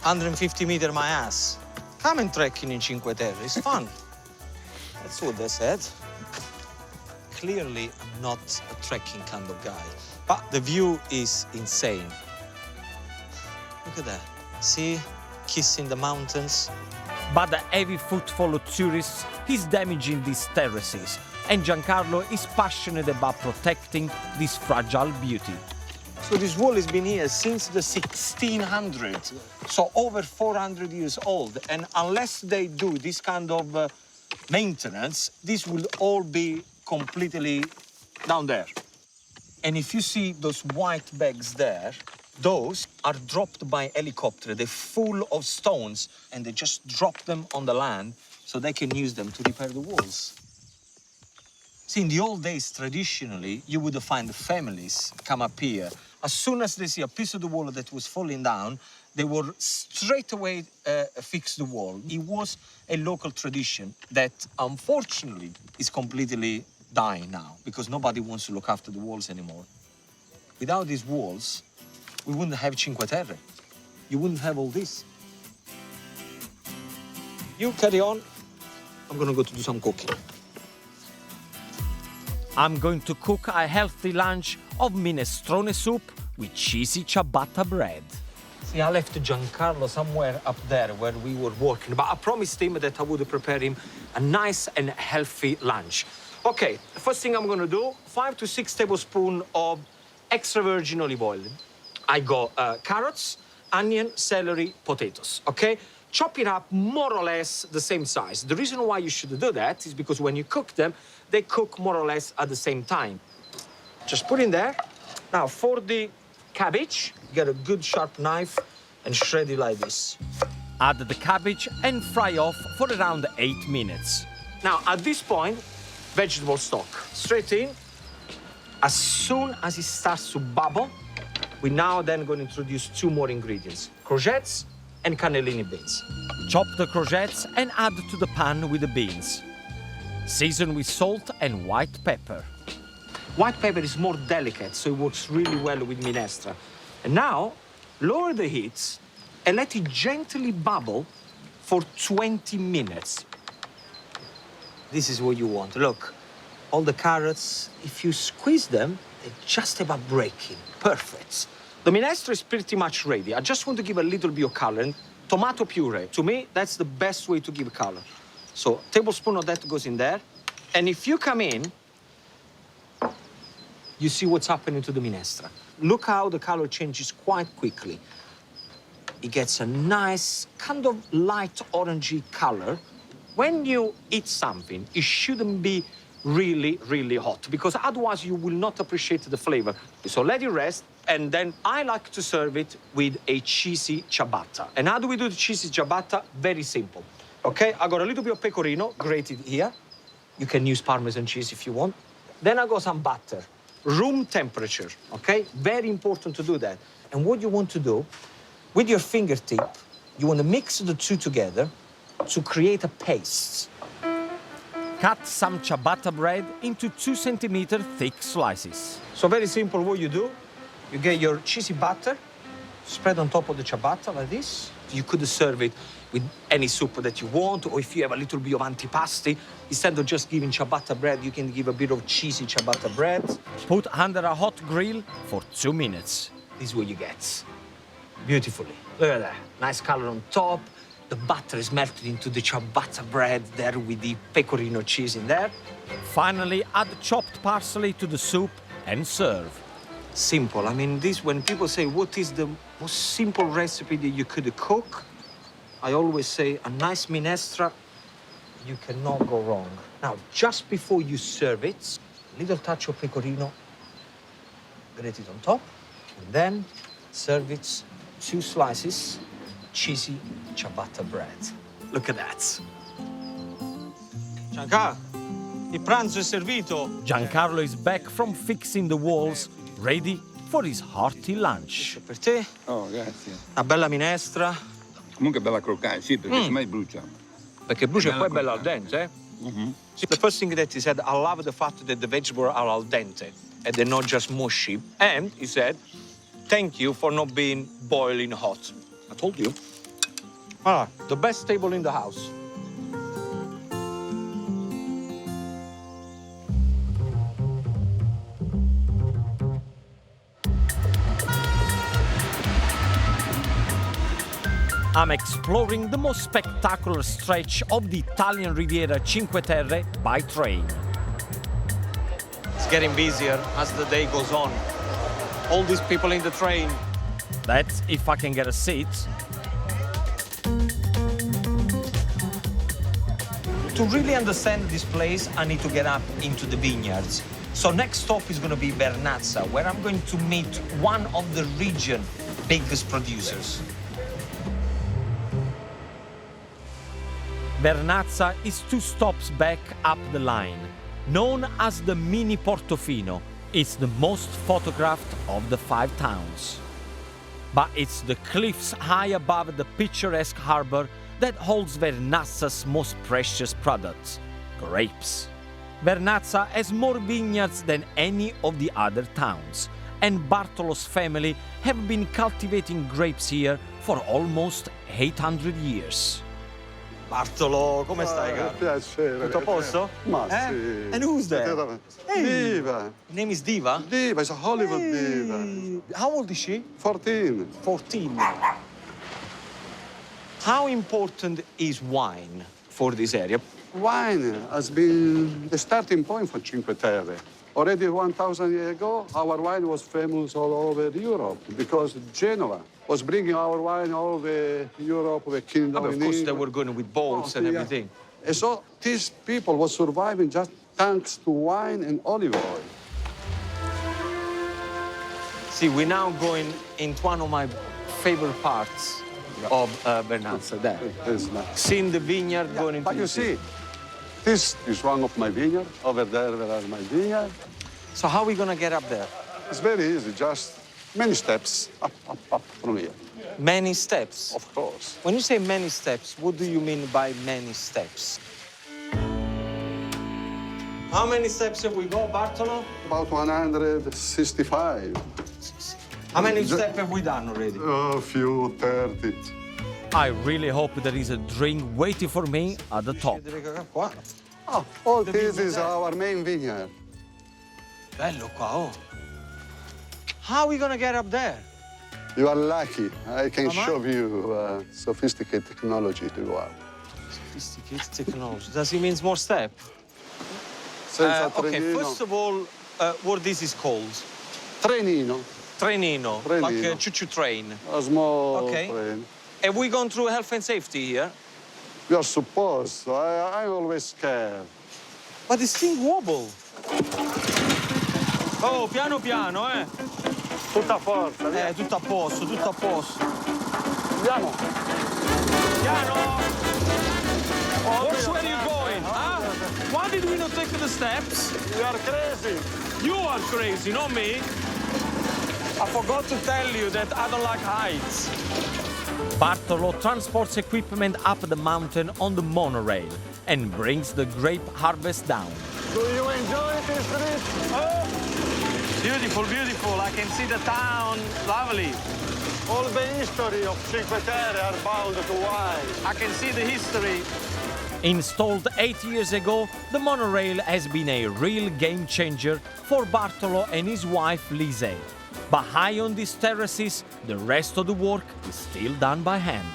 150 meters my ass. Come and trekking in Cinque Terre, it's fun. That's what they said. Clearly, I'm not a trekking kind of guy, but the view is insane. Look at that. See, kissing the mountains. But the heavy footfall of tourists is damaging these terraces, and Giancarlo is passionate about protecting this fragile beauty. So this wall has been here since the 1600s, so over 400 years old. And unless they do this kind of maintenance, this will all be completely down there. And if you see those white bags there, those are dropped by helicopter. They're full of stones, and they just drop them on the land so they can use them to repair the walls. See, in the old days, traditionally, you would find the families come up here. As soon as they see a piece of the wall that was falling down, they would straight away fix the wall. It was a local tradition that, unfortunately, is completely dying now because nobody wants to look after the walls anymore. Without these walls, we wouldn't have Cinque Terre. You wouldn't have all this. You carry on. I'm gonna go to do some cooking. I'm going to cook a healthy lunch of minestrone soup with cheesy ciabatta bread. See, I left Giancarlo somewhere up there where we were working, but I promised him that I would prepare him a nice and healthy lunch. Okay, the first thing I'm gonna do, 5 to 6 tablespoons of extra virgin olive oil. I got carrots, onion, celery, potatoes, okay? Chop it up more or less the same size. The reason why you should do that is because when you cook them, they cook more or less at the same time. Just put in there. Now, for the cabbage, get a good sharp knife and shred it like this. Add the cabbage and fry off for around 8 minutes. Now, at this point, vegetable stock. Straight in. As soon as it starts to bubble, we now then going to introduce 2 more ingredients. Courgettes and cannellini beans. Chop the courgettes and add to the pan with the beans. Season with salt and white pepper. White pepper is more delicate, so it works really well with minestra. And now, lower the heat and let it gently bubble for 20 minutes. This is what you want. Look, all the carrots, if you squeeze them, they're just about breaking. Perfect. The minestra is pretty much ready. I just want to give a little bit of color. And tomato puree, to me, that's the best way to give color. So, a tablespoon of that goes in there. And if you come in, you see what's happening to the minestra. Look how the color changes quite quickly. It gets a nice, kind of light orangey color. When you eat something, it shouldn't be really, really hot, because otherwise you will not appreciate the flavor. So let it rest, and then I like to serve it with a cheesy ciabatta. And how do we do the cheesy ciabatta? Very simple. Okay, I got a little bit of pecorino grated here. You can use Parmesan cheese if you want. Then I got some butter. Room temperature, okay? Very important to do that. And what you want to do, with your fingertip, you want to mix the two together to create a paste. Cut some ciabatta bread into 2 centimeter thick slices. So very simple what you do. You get your cheesy butter, spread on top of the ciabatta like this. You could serve it with any soup that you want, or if you have a little bit of antipasti, instead of just giving ciabatta bread, you can give a bit of cheesy ciabatta bread. Put under a hot grill for 2 minutes. This is what you get. Beautifully. Look at that. Nice color on top. The butter is melted into the ciabatta bread there with the pecorino cheese in there. Finally, add chopped parsley to the soup and serve. Simple. I mean, when people say, what is the most simple recipe that you could cook? I always say, a nice minestra, you cannot go wrong. Now, just before you serve it, a little touch of pecorino, grate it on top, and then serve it 2 slices, cheesy ciabatta bread. Look at that. Giancarlo, il pranzo è servito. Giancarlo is back from fixing the walls, ready for his hearty lunch. Per te, Oh, grazie. una bella minestra. Comunque è bella croccante, sì, perché semmai brucia. Perché brucia e Bella poi è bella al croccante. dente, eh? The first thing that he said, I love the fact that the vegetables are al dente and they're not just mushy. And he said, thank you for not being boiling hot. I told you. Ah, the best table in the house. I'm exploring the most spectacular stretch of the Italian Riviera Cinque Terre by train. It's getting busier as the day goes on. All these people in the train. That's if I can get a seat. To really understand this place, I need to get up into the vineyards. So next stop is going to be Vernazza, where I'm going to meet one of the region's biggest producers. Vernazza is 2 stops back up the line. Known as the Mini Portofino, it's the most photographed of the 5 towns. But it's the cliffs high above the picturesque harbor that holds Vernazza's most precious products, grapes. Vernazza has more vineyards than any of the other towns, and Bartolo's family have been cultivating grapes here for almost 800 years. Bartolo, come stai, caro? Piacere. Tutto a posto? Ma Eh? sì. And who's there? Hey. Diva. Her name is Diva? Diva, it's a Hollywood diva. How old is she? 14. 14. How important is wine for this area? Wine has been the starting point for Cinque Terre. Already 1,000 years ago, our wine was famous all over Europe because Genoa was bringing our wine all over Europe, the kingdom. Of course, they were going with boats and everything. And so these people were surviving just thanks to wine and olive oil. See, we're now going into one of my favorite parts of Vernazza, there. It's nice. Seeing the vineyard going into But you see, this is one of my vineyards. Over there are my vineyard. So how are we going to get up there? It's very easy, just many steps up from here. Many steps? Of course. When you say many steps, what do you mean by many steps? How many steps have we got, Bartolo? About 165. How many steps have we done already? A few 30. I really hope there is a drink waiting for me at the top. Oh, all this is our main vineyard. Bello qua, oh. How are we gonna get up there? You are lucky. I can show you sophisticated technology to go up. Sophisticated technology. Does it mean more step? Senza Okay, trenino. first of all, what this is called? Trenino. Trenino, Trenino. like a choo-choo train. A small Okay. train. Have we gone through health and safety here? You are supposed. I'm always scared. But this thing wobble. Oh, piano piano, eh. Tutta forza, via. Tutto a posto, tutto a posto. Andiamo. Piano! Which way are you going, huh? Why did we not take the steps? You are crazy. You are crazy, not me. I forgot to tell you that I don't like heights. Bartolo transports equipment up the mountain on the monorail and brings the grape harvest down. Do you enjoy this trip? Oh, beautiful, beautiful. I can see the town. Lovely. All the history of Cinque Terre are bound to wine. I can see the history. Installed 8 years ago, the monorail has been a real game changer for Bartolo and his wife Lise. But high on these terraces, the rest of the work is still done by hand.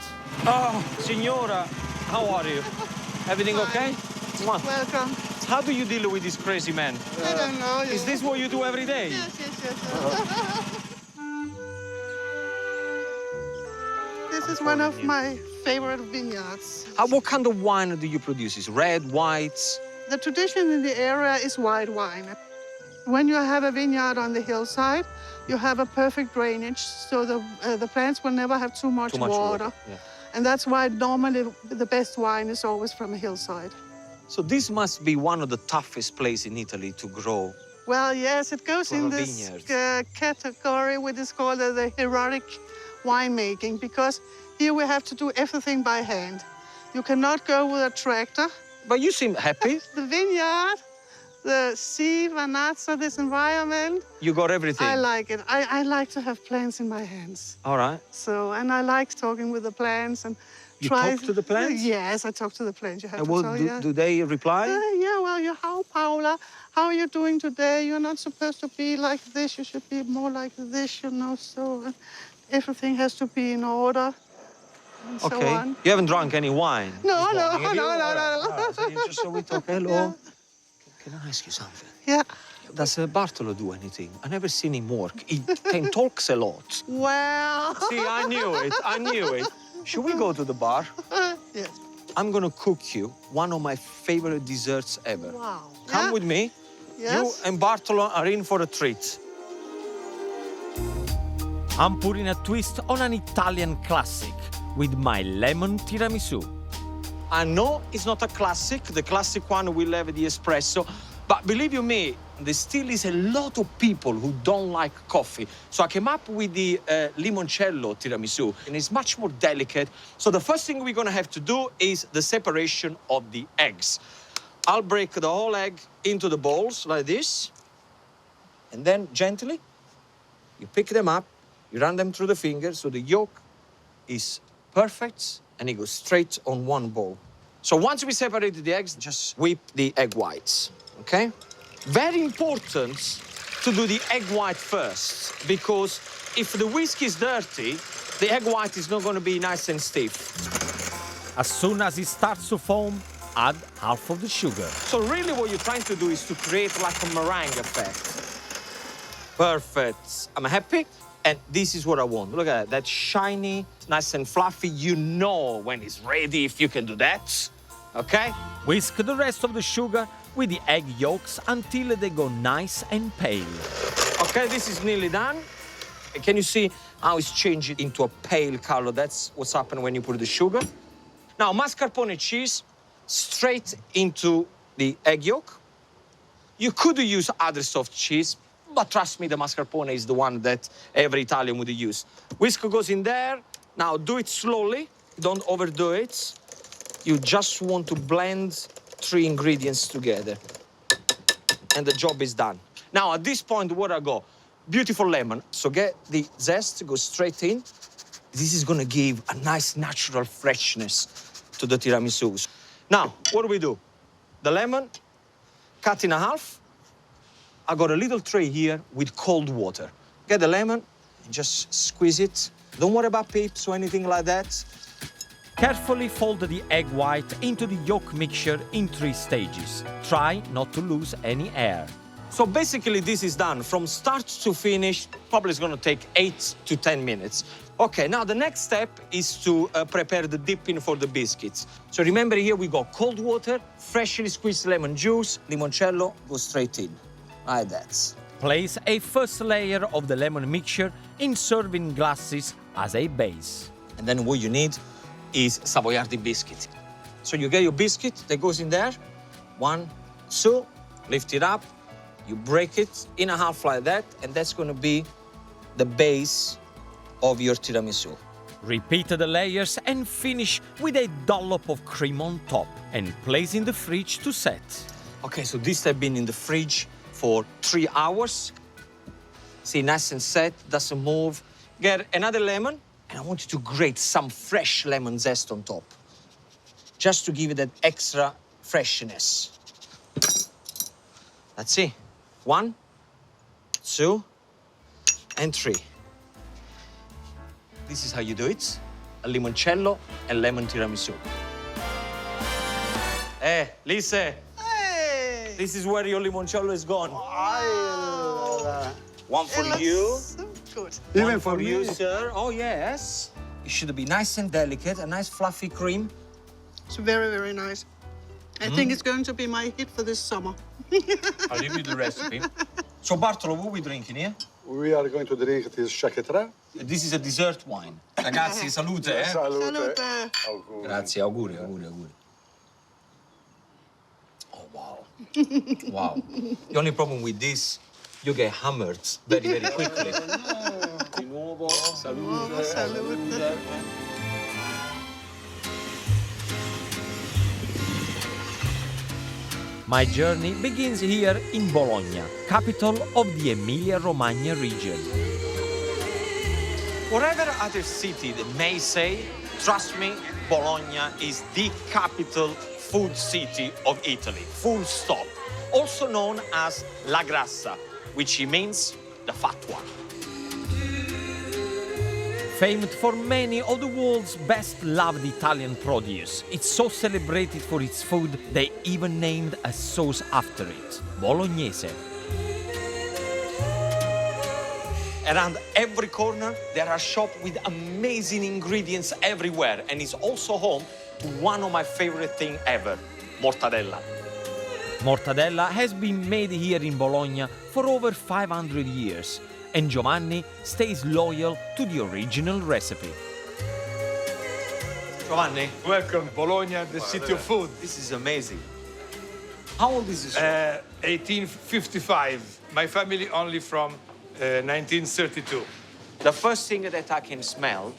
Oh, Signora, how are you? Everything okay? Welcome. How do you deal with this crazy man? I don't know. Is this what you do every day? Yes. This is one of my favorite vineyards. What kind of wine do you produce? Is red, whites? The tradition in the area is white wine. When you have a vineyard on the hillside, you have a perfect drainage, so the plants will never have too much water. Yeah. And that's why normally the best wine is always from a hillside. So this must be one of the toughest places in Italy to grow. Well, yes, it goes in this category which is called the heroic winemaking, because here we have to do everything by hand. You cannot go with a tractor. But you seem happy. The vineyard, the sea, Vernazza, this environment. You got everything. I like it. I like to have plants in my hands. All right. So, and I like talking with the plants and You try. talk to the plants? Yes, I talk to the plants. You have And to what tell, do they reply? Yeah, well, how, Paula? How are you doing today? You're not supposed to be like this. You should be more like this, you know. So everything has to be in order. And Okay. So on. You haven't drunk any wine? No. Just so we talk. Hello. Yeah. Can I ask you something? Yeah. Does Bartolo do anything? I never seen him work. He talks a lot. Well. See, I knew it. Should we go to the bar? Yes. I'm gonna cook you one of my favorite desserts ever. Wow. Come Yeah. with me. Yes. You and Bartolo are in for a treat. I'm putting a twist on an Italian classic with my lemon tiramisu. I know it's not a classic. The classic one will have the espresso. But believe you me, there still is a lot of people who don't like coffee. So I came up with the limoncello tiramisu, and it's much more delicate. So the first thing we're gonna have to do is the separation of the eggs. I'll break the whole egg into the bowls like this. And then gently, you pick them up, you run them through the fingers so the yolk is perfect and it goes straight on one bowl. So once we separated the eggs, just whip the egg whites, okay? Very important to do the egg white first, because if the whisk is dirty, the egg white is not going to be nice and stiff. As soon as it starts to foam, add half of the sugar. So really what you're trying to do is to create like a meringue effect. Perfect. I'm happy. And this is what I want. Look at that shiny, nice and fluffy. You know when it's ready if you can do that, okay? Whisk the rest of the sugar with the egg yolks until they go nice and pale. Okay, this is nearly done. Can you see how it's changing into a pale color? That's what's happening when you put the sugar. Now, mascarpone cheese straight into the egg yolk. You could use other soft cheese, but trust me, the mascarpone is the one that every Italian would use. Whisk goes in there. Now, do it slowly. Don't overdo it. You just want to blend 3 ingredients together. And the job is done. Now, at this point, where I go? Beautiful lemon. So get the zest, go straight in. This is gonna give a nice natural freshness to the tiramisu. Now, what do? The lemon, cut in half. I got a little tray here with cold water. Get the lemon, and just squeeze it. Don't worry about pips or anything like that. Carefully fold the egg white into the yolk mixture in 3 stages. Try not to lose any air. So basically this is done from start to finish. Probably it's gonna take 8 to 10 minutes. Okay, now the next step is to prepare the dipping for the biscuits. So remember here we got cold water, freshly squeezed lemon juice, limoncello, go straight in, like that. Place a first layer of the lemon mixture in serving glasses as a base. And then what you need is Savoiardi biscuit. So you get your biscuit that goes in there, 1, 2, lift it up, you break it in half like that, and that's gonna be the base of your tiramisu. Repeat the layers and finish with a dollop of cream on top and place in the fridge to set. Okay, so this has been in the fridge for 3 hours. See, nice and set, doesn't move. Get another lemon, and I want you to grate some fresh lemon zest on top, just to give it that extra freshness. Let's see. 1, 2, and 3. This is how you do it. A limoncello and lemon tiramisu. Hey, Lise. Hey! This is where your limoncello is gone. One for It you. looks so good. Even One for me. you, sir. Oh, yes. It should be nice and delicate, a nice fluffy cream. It's very, very nice. I think it's going to be my hit for this summer. I'll leave you the recipe. So, Bartolo, what are we drinking here? We are going to drink this Cinque Terre. This is a dessert wine. Ragazzi, salute, eh? Salute. Salute. Auguri. Grazie, auguri, auguri, auguri. Oh, wow. Wow. The only problem with this, you get hammered very, very quickly. Di nuovo, salute. Salute. My journey begins here in Bologna, capital of the Emilia-Romagna region. Whatever other city that may say, trust me, Bologna is the capital food city of Italy, full stop. Also known as La Grassa, which means the fat one. Famed for many of the world's best loved Italian produce, it's so celebrated for its food, they even named a sauce after it, Bolognese. Around every corner, there are shops with amazing ingredients everywhere, and it's also home to one of my favorite things ever, mortadella. Mortadella has been made here in Bologna for over 500 years, and Giovanni stays loyal to the original recipe. Giovanni, Welcome, Bologna, the city of food. this is amazing. How old is this? 1855. My family only from 1932. The first thing that I can smell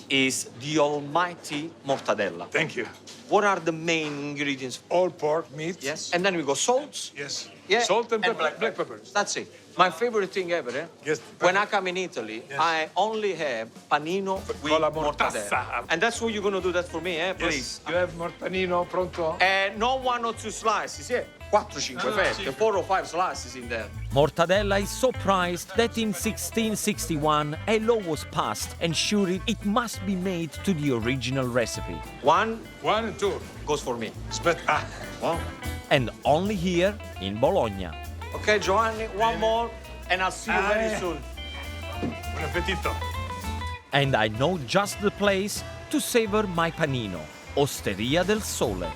is the almighty mortadella. Thank you. What are the main ingredients? All pork meat. Yes. And then we go salt. Yes. Yeah. Salt and pepper, black black peppers. That's it. My favorite thing ever, eh? Yes. When I come in Italy, I only have panino with Con la mortadella. mortazza. And that's why you're going to do that for me, eh? Please. Yes. You have mortanino pronto? No 1 or 2 slices, yeah. 4-5 fette, 4 or 5 slices in there. Mortadella is so prized that in 1661 a law was passed ensuring it must be made to the original recipe. 1 and 2 goes for me. Aspetta. Well, And only here in Bologna. okay, Giovanni, one more, and I'll see you very soon. Buon appetito. And I know just the place to savor my panino, Osteria del Sole.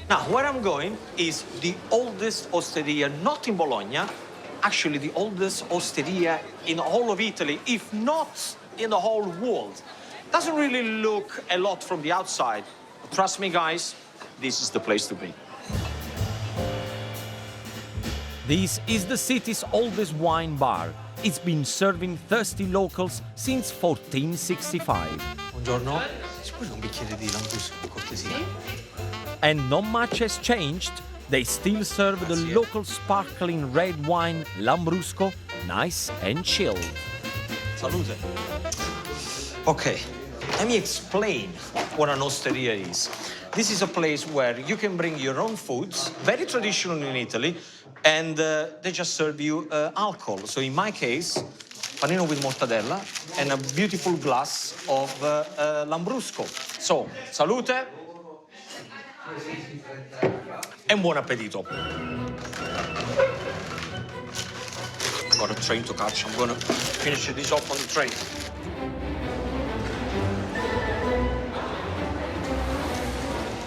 Now, where I'm going is the oldest osteria, not in Bologna, actually the oldest osteria in all of Italy, if not in the whole world. Doesn't really look a lot from the outside. But trust me, guys, this is the place to be. This is the city's oldest wine bar. It's been serving thirsty locals since 1465. Buongiorno. Ci puoi un bicchiere di lambrusco, per cortesia? And not much has changed. They still serve the local sparkling red wine Lambrusco, nice and chilled. Salute. Okay, let me explain what an osteria is. This is a place where you can bring your own foods, very traditional in Italy, and they just serve you alcohol. So in my case, panino with mortadella and a beautiful glass of Lambrusco. So, salute and buon appetito. I've got a train to catch. I'm gonna finish this off on the train.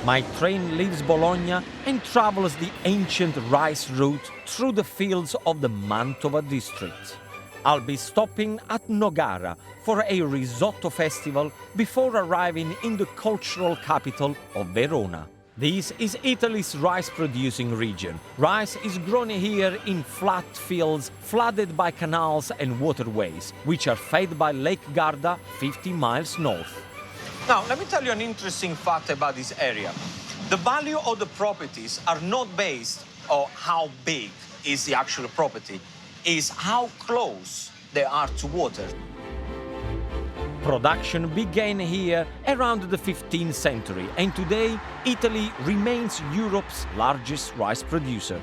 My train leaves Bologna and travels the ancient rice route through the fields of the Mantova district. I'll be stopping at Nogara for a risotto festival before arriving in the cultural capital of Verona. This is Italy's rice-producing region. Rice is grown here in flat fields flooded by canals and waterways, which are fed by Lake Garda 50 miles north. Now, let me tell you an interesting fact about this area. The value of the properties are not based on how big is the actual property, is how close they are to water. Production began here around the 15th century, and today Italy remains Europe's largest rice producer.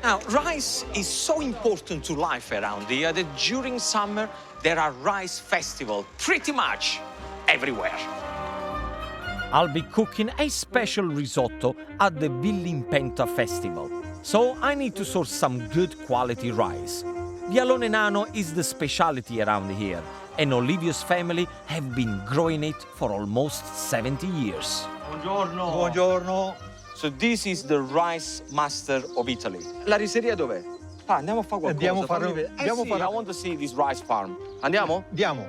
Now, rice is so important to life around here that during summer there are rice festivals pretty much everywhere. I'll be cooking a special risotto at the Villimpenta festival, so I need to source some good quality rice. The Alone Nano is the specialty around here, and Olivio's family have been growing it for almost 70 years. Buongiorno. Buongiorno. So this is the rice master of Italy. La riseria dov'è? Andiamo a fare qualcosa. Andiamo a fare- fammi vedere. andiamo a Sì, fare- I want to see this rice farm. Andiamo? Andiamo.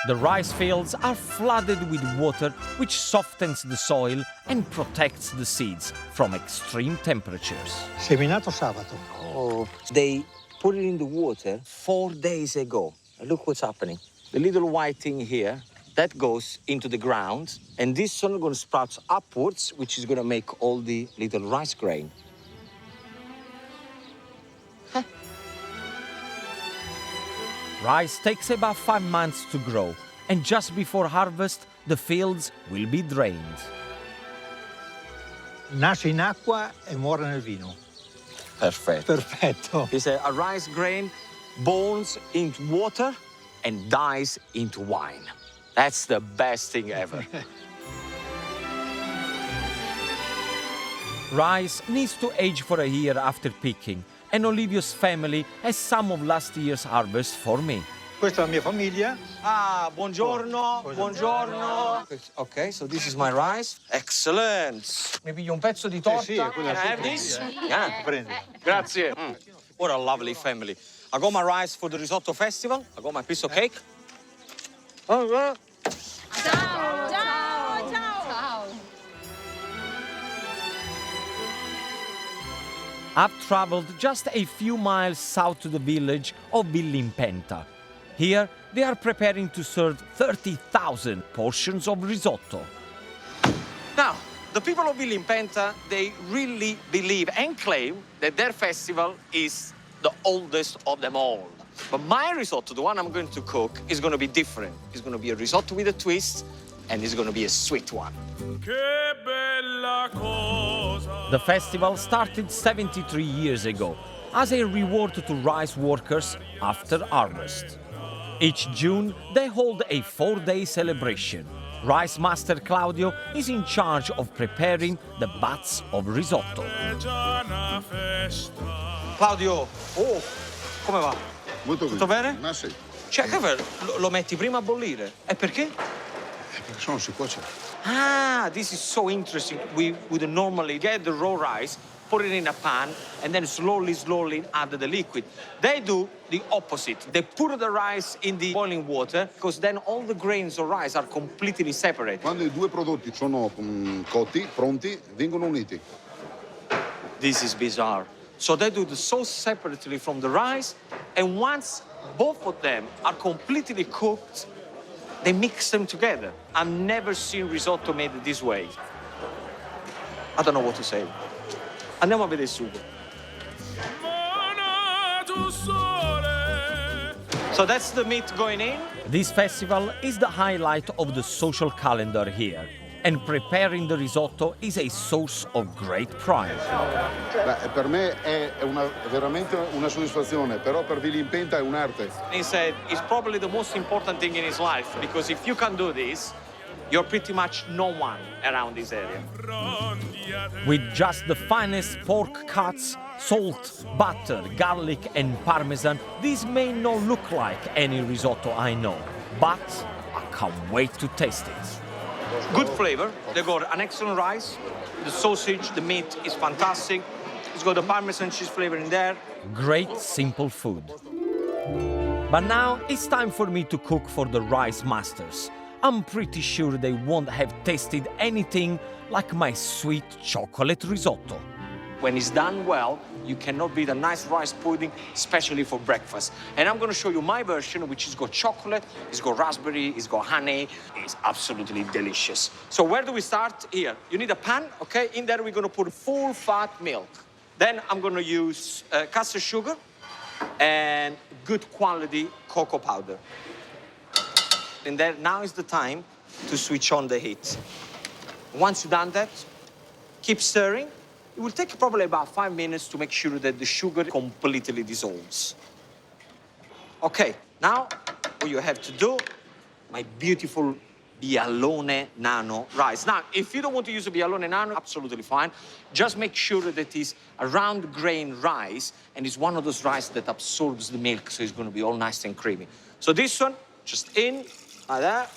The rice fields are flooded with water, which softens the soil and protects the seeds from extreme temperatures. Seminato sabato. Oh, they put it in the water 4 days ago. And look what's happening. The little white thing here, that goes into the ground, and this one is going to sprout upwards, which is going to make all the little rice grain. Rice takes about 5 months to grow, and just before harvest, the fields will be drained. Nasce in acqua e muore nel vino. Perfetto. Perfetto. It's a rice grain borns into water and dies into wine. That's the best thing ever. Rice needs to age for a year after picking, and Olivio's family has some of last year's harvest for me. Questa è la mia famiglia. Ah, buongiorno, buongiorno. Okay, so this is my rice. Excellent. Maybe un pezzo di torta. sì, quella Can I have sopra, this? sì. Yeah. Prendi. Grazie. What a lovely family. I got my rice for the risotto festival. I got my piece of cake. Ciao, ciao, ciao. I've traveled just a few miles south to the village of Villimpenta. Here, they are preparing to serve 30,000 portions of risotto. Now, The people of Vilimpenta, they really believe and claim that their festival is the oldest of them all. But my risotto, the one I'm going to cook, is going to be different. It's going to be a risotto with a twist, and it's going to be a sweet one. The festival started 73 years ago as a reward to rice workers after harvest. Each June, they hold a 4-day celebration. Rice master Claudio is in charge of preparing the bats of risotto. Claudio, oh, come va? Molto Tutto bene? Ma sì. Cioè, che lo metti prima a bollire? E perché? Perché se no si cuoce. Ah, this is so interesting. We would normally get the raw rice, put it in a pan, and then slowly add the liquid. They do the opposite. They put the rice in the boiling water, because then all the grains of rice are completely separate. Quando i due prodotti sono cotti, pronti, vengono uniti. This is bizarre. So they do the sauce separately from the rice, and once both of them are completely cooked, they mix them together. I've never seen risotto made this way. I don't know what to say. Andiamo a vedere il sugo. So that's the meat going in. This festival is the highlight of the social calendar here, and preparing the risotto is a source of great pride. Beh, per me è veramente una soddisfazione, però per Vilimpenta è un'arte. He said it's probably the most important thing in his life, because if you can do this, you're pretty much no one around this area. With just the finest pork cuts, salt, butter, garlic and parmesan, this may not look like any risotto I know, but I can't wait to taste it. Good flavor. They got an excellent rice. The sausage, the meat is fantastic. It's got the Parmesan cheese flavor in there. Great simple food. But now it's time for me to cook for the rice masters. I'm pretty sure they won't have tasted anything like my sweet chocolate risotto. When it's done well, you cannot beat a nice rice pudding, especially for breakfast. And I'm going to show you my version, which has got chocolate, it's got raspberry, it's got honey. It's absolutely delicious. So where do we start? Here. You need a pan, okay? In there, we're going to put full fat milk. Then I'm going to use caster sugar and good quality cocoa powder. And then now is the time to switch on the heat. Once you've done that, keep stirring. It will take probably about 5 minutes to make sure that the sugar completely dissolves. Okay, now what you have to do, my beautiful Bialone Nano rice. Now, if you don't want to use a Bialone Nano, absolutely fine. Just make sure that it's a round grain rice, and it's one of those rice that absorbs the milk, so it's going to be all nice and creamy. So this one, just in, like that,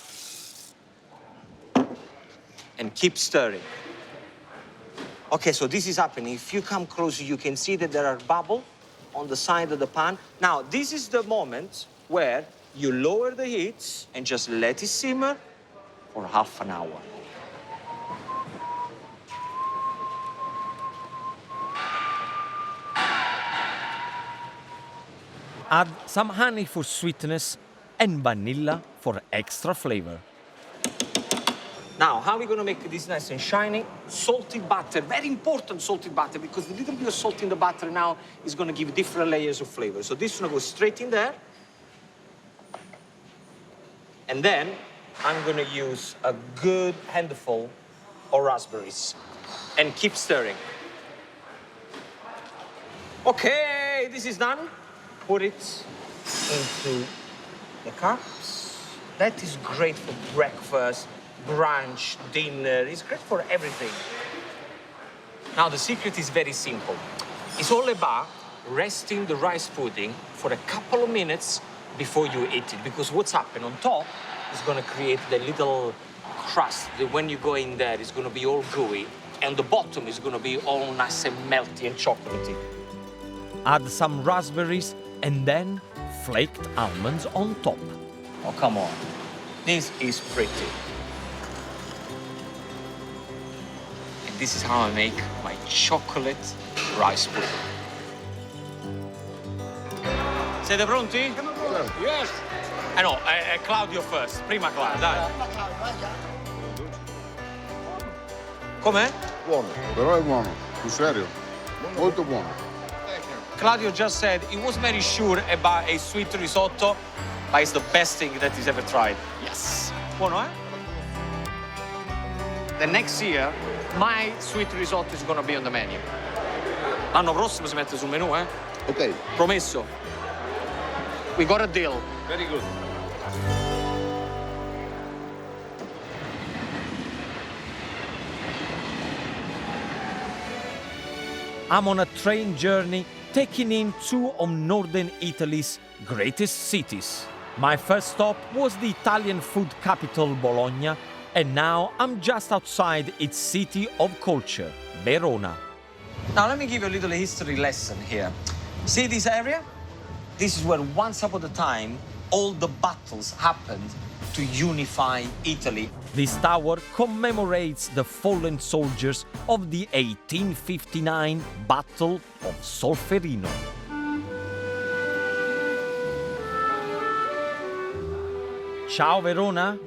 and keep stirring. Okay, so this is happening. If you come closer, you can see that there are bubbles on the side of the pan. Now, this is the moment where you lower the heat and just let it simmer for half an hour. Add some honey for sweetness and vanilla for extra flavor. Now, how are we going to make this nice and shiny? Salted butter, very important salted butter, because the little bit of salt in the butter now is going to give different layers of flavor. So this one goes straight in there. And then I'm going to use a good handful of raspberries and keep stirring. Okay, this is done. Put it into the cups. That is great for breakfast, brunch, dinner. It's great for everything. Now, the secret is very simple. It's all about resting the rice pudding for a couple of minutes before you eat it, because what's happened on top is going to create the little crust that when you go in there, it's going to be all gooey, and the bottom is going to be all nice and melty and chocolatey. Add some raspberries and then flaked almonds on top. Oh, come on. This is pretty. And this is how I make my chocolate rice pudding. Siete pronti? Yes. No, Claudio first. Prima Claudio, dai. Com'è? Buono, però è buono, sul serio. Molto buono. Claudio just said he was very sure about a sweet risotto, but it's the best thing that he's ever tried. Yes. Buono, eh? The next year, my sweet risotto is gonna be on the menu. L'anno prossimo si mette sul menù, eh? Ok. Promesso. We got a deal. Very good. I'm on a train journey taking in two of northern Italy's greatest cities. My first stop was the Italian food capital Bologna, and now I'm just outside its city of culture, Verona. Now let me give you a little history lesson here. See this area? This is where once upon a time all the battles happened to unify Italy. This tower commemorates the fallen soldiers of the 1859 Battle of Solferino. Ciao Verona!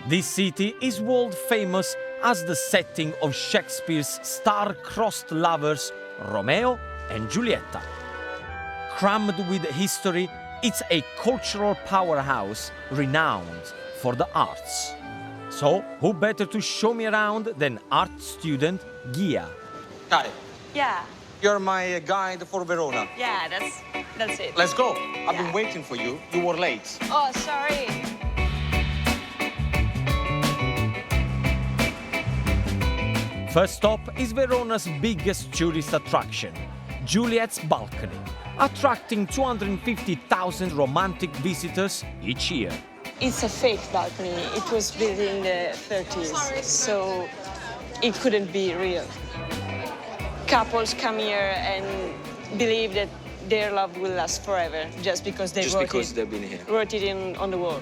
This city is world famous as the setting of Shakespeare's star-crossed lovers Romeo and Giulietta. Crammed with history, it's a cultural powerhouse renowned for the arts. So, who better to show me around than art student Gia? Hi, Yeah, you're my guide for Verona. yeah, that's it. Let's go. I've been waiting for you. You were late. Oh, sorry. First stop is Verona's biggest tourist attraction, Juliet's Balcony, attracting 250,000 romantic visitors each year. It's a fake balcony. It was built in the 30s, so it couldn't be real. Couples come here and believe that their love will last forever just because they Just because they've been here. wrote it on the wall.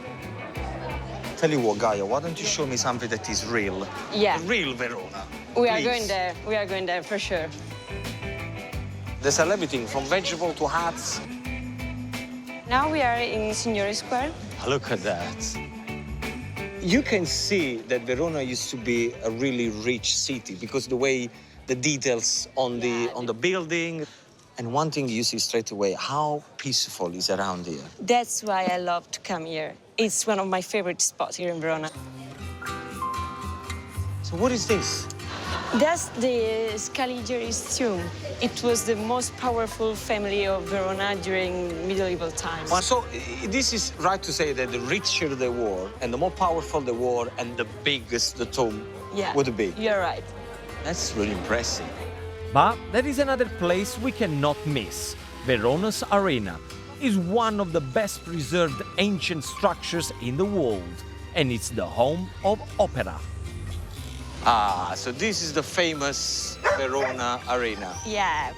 Tell you what, Gaia, why don't you show me something that is real? Yeah. Real Verona. We are Please. going there. We are going there for sure. They sell everything from vegetable to hats. Now we are in Signori Square. Look at that. You can see that Verona used to be a really rich city because the way the details on the building. And one thing you see straight away, how peaceful is around here. That's why I love to come here. It's one of my favorite spots here in Verona. So what is this? That's the Scaligeri's tomb. It was the most powerful family of Verona during medieval times. So this is right to say that the richer they were and the more powerful they were and the biggest the tomb would be. You're right. That's really impressive. But there is another place we cannot miss. Verona's Arena is one of the best preserved ancient structures in the world, and it's the home of opera. Ah, so this is the famous Verona Arena. Yeah.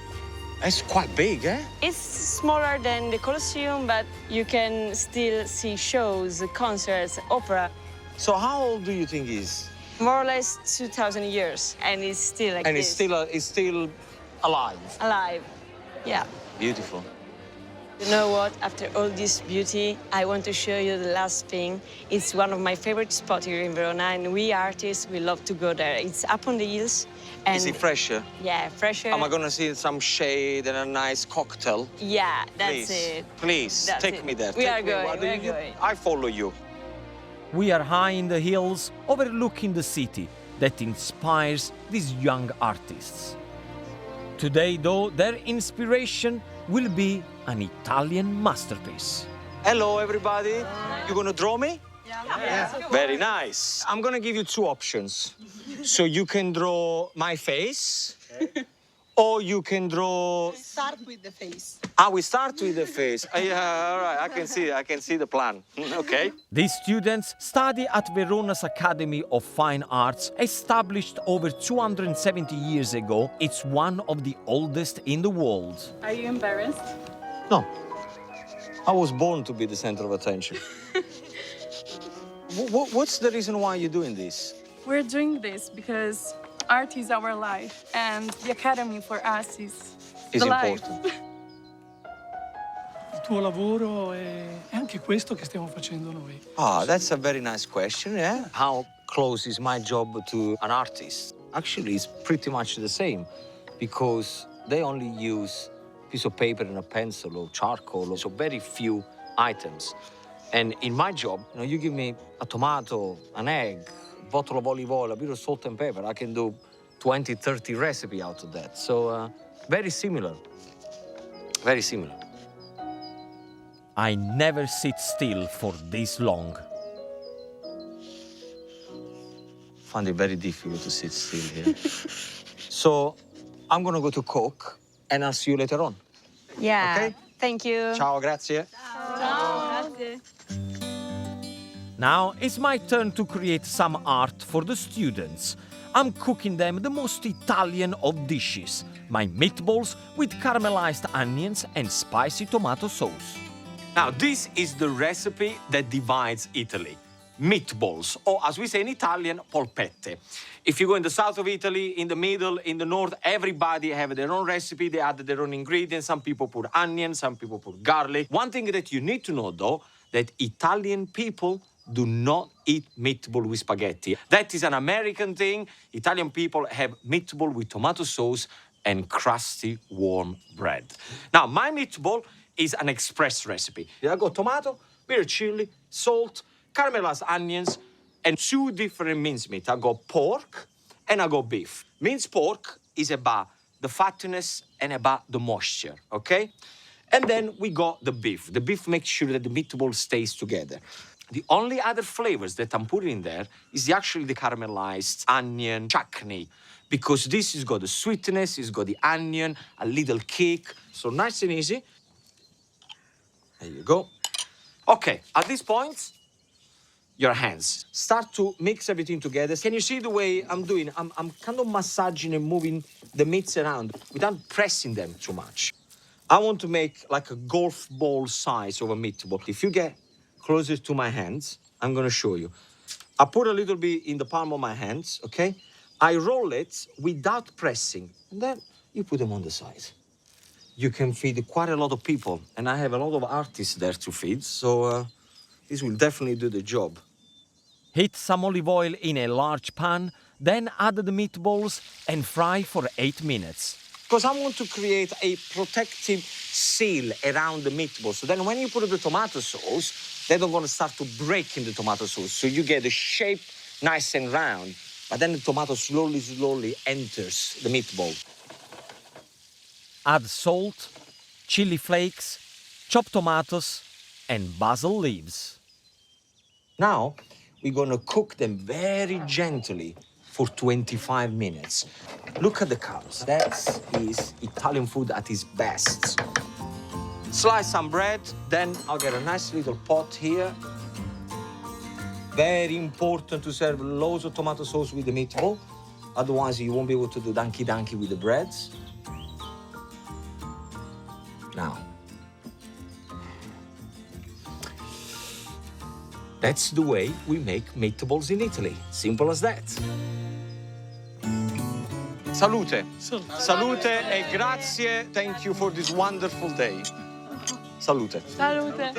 It's quite big, eh? It's smaller than the Colosseum, but you can still see shows, concerts, opera. So how old do you think it is? More or less 2,000 years, and it's still like And this. it's still alive. Alive. Yeah. Beautiful. You know what? After all this beauty, I want to show you the last thing. It's one of my favorite spots here in Verona, and we artists, we love to go there. It's up on the hills. And Is it fresher? Yeah, fresher. Am I gonna see some shade and a nice cocktail? Yeah, that's Please, it. please, That's take it. me there. We Take are me. going, we are You- going. I follow you. We are high in the hills overlooking the city that inspires these young artists. Today, though, their inspiration will be an Italian masterpiece. Hello, everybody. You gonna draw me? Yeah. Very nice. I'm gonna give you two options. So you can draw my face, or you can draw. Start with the face. We start with the face. Yeah, all right. I can see the plan. Okay. These students study at Verona's Academy of Fine Arts, established over 270 years ago. It's one of the oldest in the world. Are you embarrassed? No. I was born to be the center of attention. What's the reason why you're doing this? We're doing this because art is our life, and the academy for us is the life. Il tuo lavoro è anche questo che stiamo facendo noi. Ah, that's a very nice question, yeah? How close is my job to an artist? actually is pretty much the same because they only use a piece of paper and a pencil or charcoal, so very few items. And in my job, you give me a tomato, an egg, a bottle of olive oil, a bit of salt and pepper, I can do 20, 30 recipes out of that. So very similar, very similar. I never sit still for this long. I find it very difficult to sit still here. So I'm gonna go to cook and I'll see you later on. Yeah. Okay? Thank you. Ciao, grazie. Ciao. Grazie. Now it's my turn to create some art for the students. I'm cooking them the most Italian of dishes, my meatballs with caramelized onions and spicy tomato sauce. Now, this is the recipe that divides Italy. Meatballs, or as we say in Italian, polpette. If you go in the south of Italy, in the middle, in the north, everybody have their own recipe, they add their own ingredients. Some people put onions, some people put garlic. One thing that you need to know, though, that Italian people do not eat meatball with spaghetti. That is an American thing. Italian people have meatball with tomato sauce and crusty, warm bread. Now, my meatball is an express recipe. I got tomato, bit of chili, salt, caramelized onions, and 2 different mincemeat. I got pork and I got beef. Minced pork is about the fattiness and about the moisture, okay? And then we got the beef. The beef makes sure that the meatball stays together. The only other flavors that I'm putting in there is actually the caramelized onion chutney, because this has got the sweetness, it's got the onion, a little kick, so nice and easy. There you go. Okay, at this point, your hands. Start to mix everything together. Can you see the way I'm doing? I'm kind of massaging and moving the meats around without pressing them too much. I want to make like a golf ball size of a meatball. If you get closer to my hands, I'm gonna show you. I put a little bit in the palm of my hands, okay? I roll it without pressing, and then you put them on the side. You can feed quite a lot of people, and I have a lot of artists there to feed, so this will definitely do the job. Heat some olive oil in a large pan, then add the meatballs and fry for 8 minutes. Because I want to create a protective seal around the meatball, so then when you put the tomato sauce, they're not gonna start to break in the tomato sauce, so you get the shape nice and round, but then the tomato slowly enters the meatball. Add salt, chili flakes, chopped tomatoes, and basil leaves. Now, we're gonna cook them very gently for 25 minutes. Look at the colors. That is Italian food at its best. Slice some bread, then I'll get a nice little pot here. Very important to serve loads of tomato sauce with the meatball. Otherwise, you won't be able to do danky with the breads. Now, that's the way we make meatballs in Italy. Simple as that. Salute. Salute e grazie. Thank you for this wonderful day. Salute. Salute.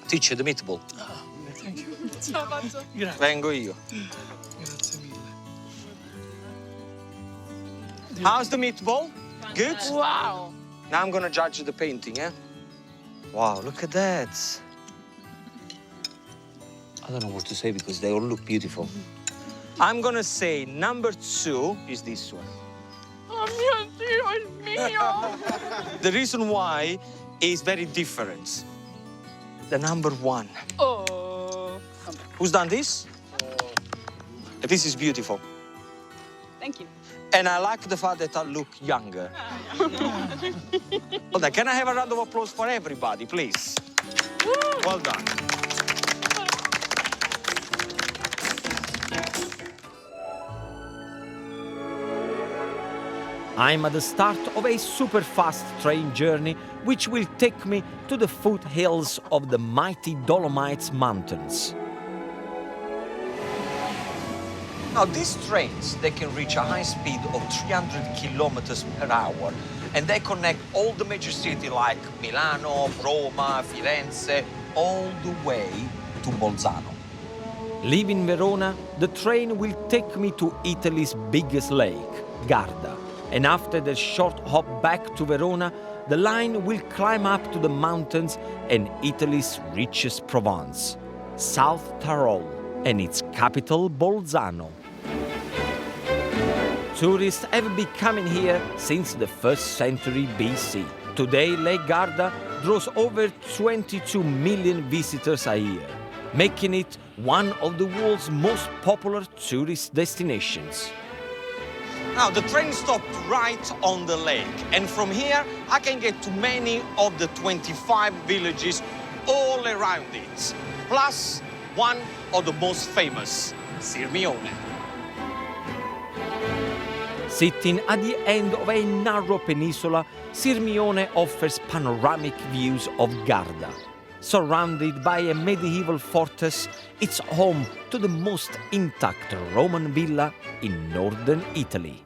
Teach the meatball. Thank you. Ciao, faccio. Grazie. Vengo io. Grazie mille. How's the meatball? Good? Wow. Now I'm gonna judge the painting, eh? Wow, look at that. I don't know what to say because they all look beautiful. I'm gonna say number 2 is this one. Oh mio Dio, è mio! The reason why is very different. The number 1. Oh. Who's done this? This is beautiful. Thank you. And I like the fact that I look younger. Well, can I have a round of applause for everybody, please? Well done. I'm at the start of a super fast train journey which will take me to the foothills of the mighty Dolomites Mountains. Now, these trains, they can reach a high speed of 300 kilometers per hour, and they connect all the major cities like Milano, Roma, Firenze, all the way to Bolzano. Leaving Verona, the train will take me to Italy's biggest lake, Garda. And after the short hop back to Verona, the line will climb up to the mountains and Italy's richest Provence, South Tyrol, and its capital, Bolzano. Tourists have been coming here since the 1st century BC. Today, Lake Garda draws over 22 million visitors a year, making it one of the world's most popular tourist destinations. Now, the train stopped right on the lake, and from here I can get to many of the 25 villages all around it, plus one of the most famous, Sirmione. Sitting at the end of a narrow peninsula, Sirmione offers panoramic views of Garda. Surrounded by a medieval fortress, it's home to the most intact Roman villa in northern Italy.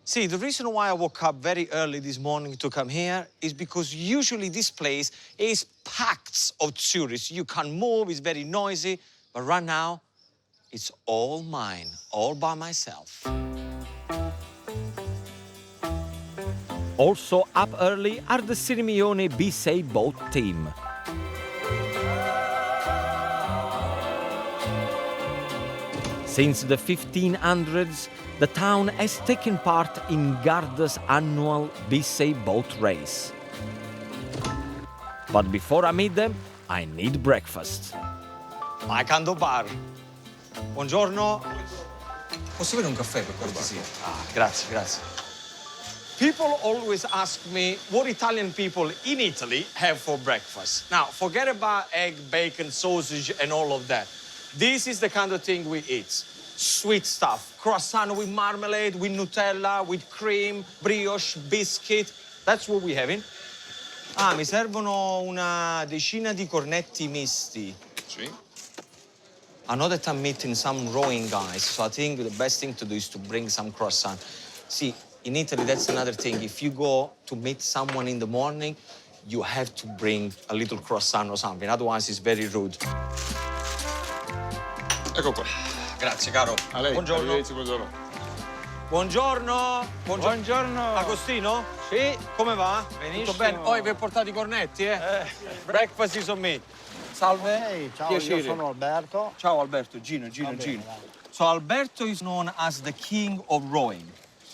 See, the reason why I woke up very early this morning to come here is because usually this place is packed of tourists. You can't move, it's very noisy, but right now, it's all mine, all by myself. Also up early are the Sirmione Bisei boat team. Since the 1500s, the town has taken part in Garda's annual Bisei boat race. But before I meet them, I need breakfast. My Cando Bar. Buongiorno. Posso avere un caffè per cortesia? Ah, grazie, grazie. People always ask me what Italian people in Italy have for breakfast. Now, forget about egg, bacon, sausage, and all of that. This is the kind of thing we eat. Sweet stuff. Croissant with marmalade, with Nutella, with cream, brioche, biscuit. That's what we're having. Ah, mi servono una decina di cornetti misti. Sì. I know that I'm meeting some rowing guys, so I think the best thing to do is to bring some croissant. See, in Italy, that's another thing. If you go to meet someone in the morning, you have to bring a little croissant or something. Otherwise, it's very rude. Ecco qua. Grazie, caro. A lei. Buongiorno. Buongiorno. Buongiorno. Buongiorno. Agostino? Sì. Come va? Benissimo. Tutto bene? Oh, vi ho portato i cornetti, eh? Breakfast is on me. Salve. Hey, ciao, Piacere. io sono Alberto. Ciao, Alberto. Gino. So Alberto is known as the king of rowing,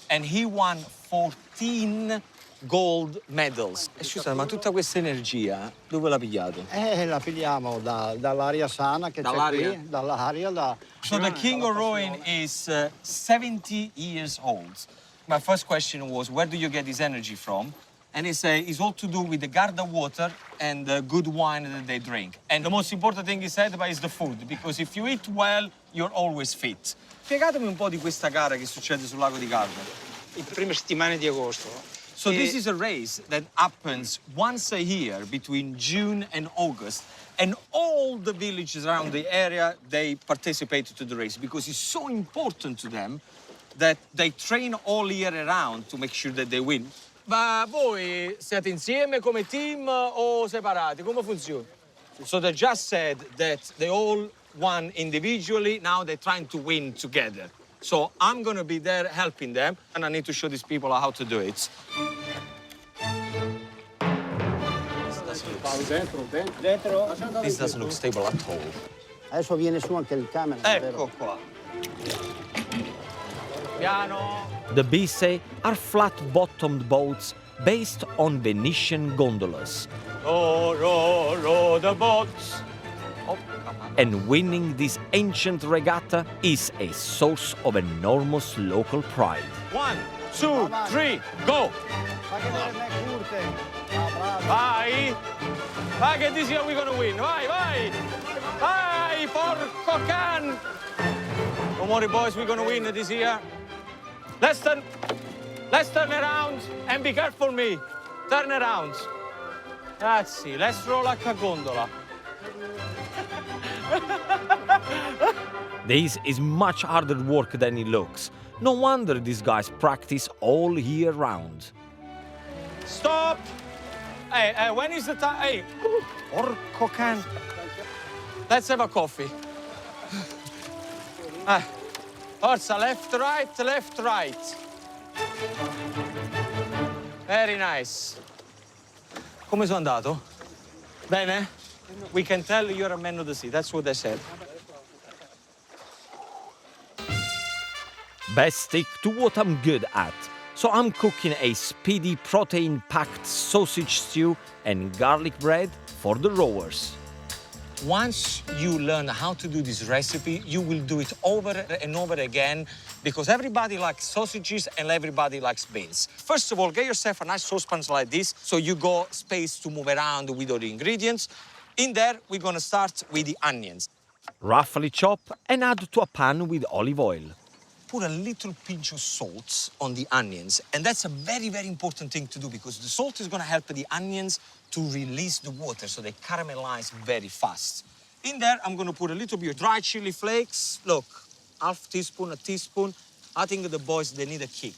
and he won 14 gold medals. Scusa, ma tutta questa energia dove l'ha pigliato? La pigliamo dall'aria sana che c'è qui, dall'aria. So the king of rowing is 70 years old. My first question was, where do you get this energy from? And he said, it's all to do with the Garda water and the good wine that they drink. And the most important thing he said is the food, because if you eat well, you're always fit. Spiegatemi un po' di questa gara che succede sul lago di Garda. Le prime settimane di agosto. So this is a race that happens once a year between June and August, and all the villages around the area, they participate to the race because it's so important to them that they train all year around to make sure that they win. Ma voi siete insieme come team o separati? Come funziona? So they just said that they all won individually, now they're trying to win together. So I'm going to be there helping them, and I need to show these people how to do it. This doesn't look stable at all. Adesso viene su anche il camera. Ecco qua. Piano. The Bisei are flat-bottomed boats based on Venetian gondolas. Row the boats. Oh, come on. And winning this ancient regatta is a source of enormous local pride. 1, 2, 3, go! Vai! Vai che this year we're gonna win! Vai, vai! Vai, porco can! Don't worry, boys, we're gonna win this year. Let's turn around and be careful me. Turn around. Grazie, let's roll like a gondola. This is much harder work than it looks. No wonder these guys practice all year round. Stop! Hey, when is the time? Hey, porco can. Let's have a coffee. Forza, left, right, left, right. Very nice. Come sono andato? Bene? We can tell you're a man of the sea. That's what they said. Best stick to what I'm good at. So I'm cooking a speedy protein-packed sausage stew and garlic bread for the rowers. Once you learn how to do this recipe, you will do it over and over again because everybody likes sausages and everybody likes beans. First of all, get yourself a nice saucepan like this so you got space to move around with all the ingredients. In there, we're gonna start with the onions. Roughly chop and add to a pan with olive oil. Put a little pinch of salt on the onions. And that's a very, very important thing to do because the salt is gonna help the onions to release the water so they caramelize very fast. In there, I'm gonna put a little bit of dry chili flakes. Look, half teaspoon, a teaspoon. I think the boys, they need a kick.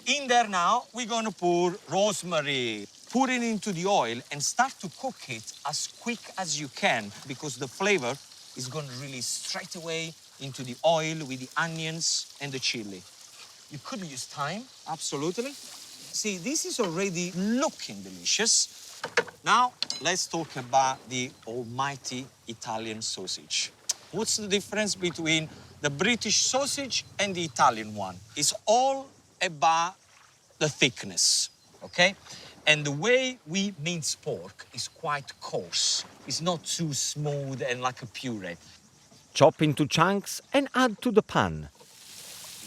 In there now, we're gonna put rosemary. Put it into the oil and start to cook it as quick as you can because the flavor is gonna release straight away into the oil with the onions and the chili. You could use thyme, absolutely. See, this is already looking delicious. Now, let's talk about the almighty Italian sausage. What's the difference between the British sausage and the Italian one? It's all about the thickness, okay? And the way we mince pork is quite coarse. It's not too smooth and like a puree. Chop into chunks and add to the pan.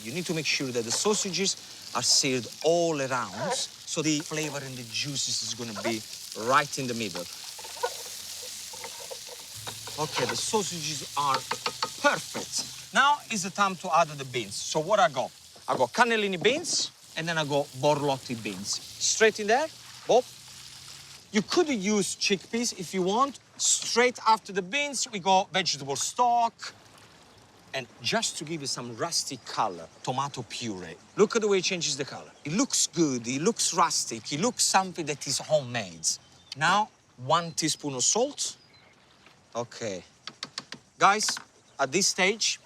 You need to make sure that the sausages are seared all around so the flavor and the juices is gonna be right in the middle. Okay, the sausages are perfect. Now is the time to add the beans. So what I got cannellini beans and then I got borlotti beans. Straight in there, both. You could use chickpeas if you want. Straight after the beans, we got vegetable stock. And just to give you some rustic color, tomato puree. Look at the way it changes the color. It looks good, it looks rustic, it looks something that is homemade. Now, 1 teaspoon of salt. Okay. Guys, at this stage,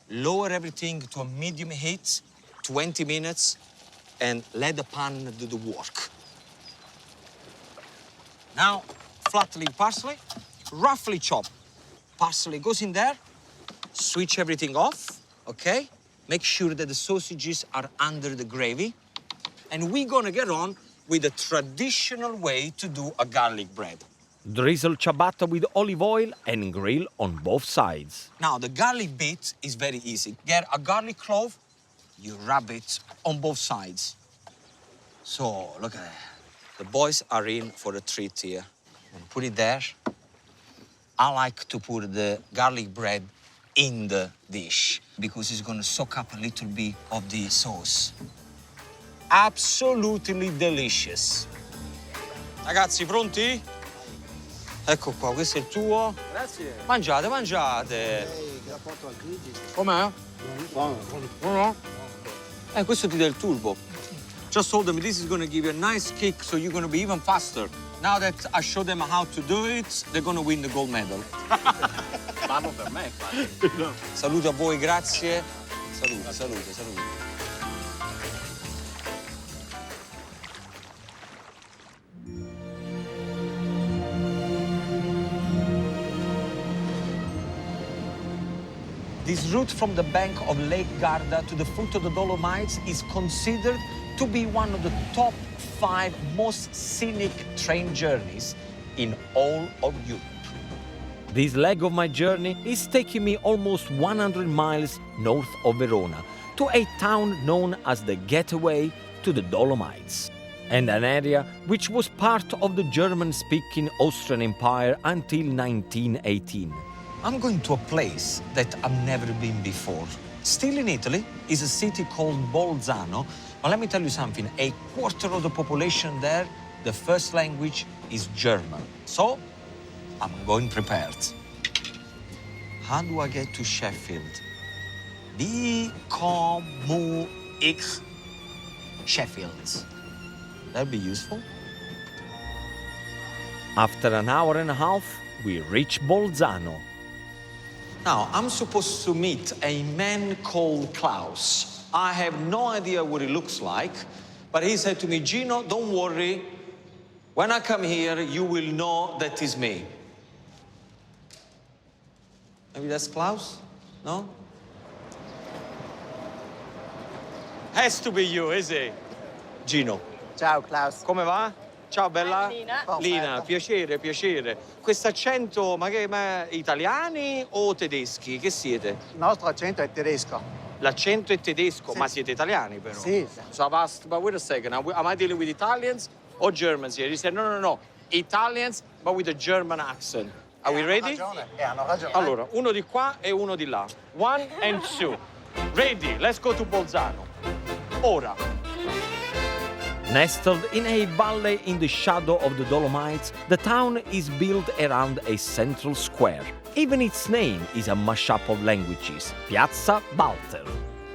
lower everything to a medium heat, 20 minutes, and let the pan do the work. Now, flat leaf parsley, roughly chopped. Parsley goes in there. Switch everything off, okay? Make sure that the sausages are under the gravy. And we're gonna get on with the traditional way to do a garlic bread. Drizzle ciabatta with olive oil and grill on both sides. Now, the garlic bit is very easy. Get a garlic clove, you rub it on both sides. So, look at that. The boys are in for a treat here. And put it there. I like to put the garlic bread in the dish because it's gonna soak up a little bit of the sauce. Absolutely delicious. Ragazzi, pronti? Ecco qua, questo è il tuo. Grazie. Mangiate, mangiate. Com'è? Buono. Questo ti dà il turbo. Just told them this is gonna give you a nice kick so you're gonna be even faster. Now that I show them how to do it, they're gonna win the gold medal. Vamo per me, Saluto a voi, grazie. Salute, salute, salute. This route from the bank of Lake Garda to the foot of the Dolomites is considered to be one of the top 5 most scenic train journeys in all of Europe. This leg of my journey is taking me almost 100 miles north of Verona to a town known as the Gateway to the Dolomites, and an area which was part of the German-speaking Austrian Empire until 1918. I'm going to a place that I've never been before. Still in Italy, is a city called Bolzano. But let me tell you something, a quarter of the population there, the first language is German. So, I'm going prepared. How do I get to Sheffield? B-com-mu-x Sheffield. That'd be useful. After an hour and a half, we reach Bolzano. Now, I'm supposed to meet a man called Klaus. I have no idea what he looks like, but he said to me, Gino, don't worry. When I come here, you will know that is me. Maybe that's Klaus? No? Has to be you, is it? Gino. Ciao Klaus. Come va? Ciao bella. Lina. Lina, piacere, piacere. Questo accento, ma italiani o tedeschi? Che siete? Il nostro accento è tedesco. L'accento è tedesco, Sì. ma siete italiani però? Sì. So I've asked, but wait a second, am I dealing with Italians or Germans here? He said, no, Italians, but with a German accent. Are we ready? Hanno ragione. Allora, uno di qua e uno di là. 1 and 2. Ready, let's go to Bolzano. Ora. Nestled in a valley in the shadow of the Dolomites, the town is built around a central square. Even its name is a mashup of languages, Piazza Walter.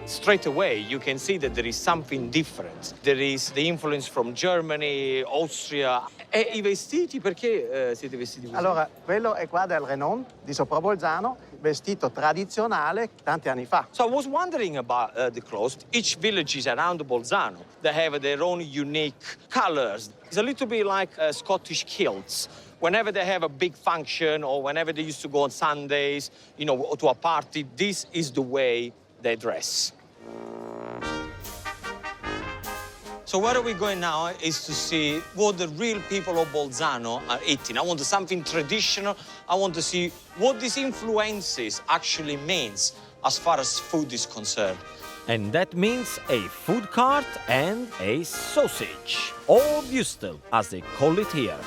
Straight away, you can see that there is something different. There is the influence from Germany, Austria. E i vestiti, perché siete vestiti così? Allora, quello è qua del Renon, di Soprabolzano, vestito tradizionale tanti anni fa. So I was wondering about the clothes. Each village is around Bolzano. They have their own unique colors. It's a little bit like Scottish kilts. Whenever they have a big function or whenever they used to go on Sundays, you know, to a party, this is the way they dress. So where we're going now is to see what the real people of Bolzano are eating. I want something traditional. I want to see what these influences actually means as far as food is concerned. And that means a food cart and a sausage, or Würstel, as they call it here.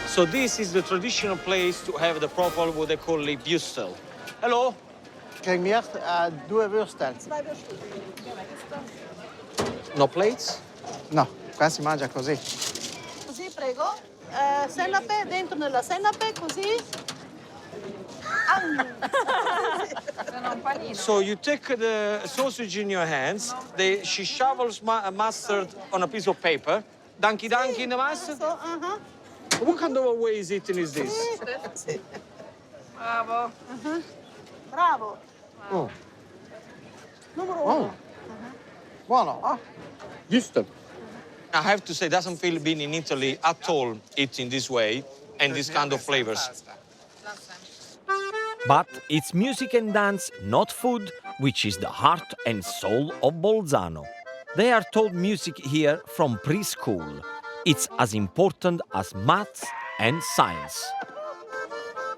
So this is the traditional place to have the proper, what they call a Würstel. Hello? Krijg meer 2 Würstel. No plates? No, qua si mangia così. Così, prego. Senape, dentro nella senape, così. So you take the sausage in your hands, she shovels mustard on a piece of paper, danky in the mustard. What kind of a way is eating is this? Bravo. Bravo. Oh. Numero Oh. uno. Buono. Ah. Giusto. I have to say, it doesn't feel being in Italy at all eating this way and this kind of flavors. But it's music and dance, not food, which is the heart and soul of Bolzano. They are taught music here from preschool. It's as important as maths and science.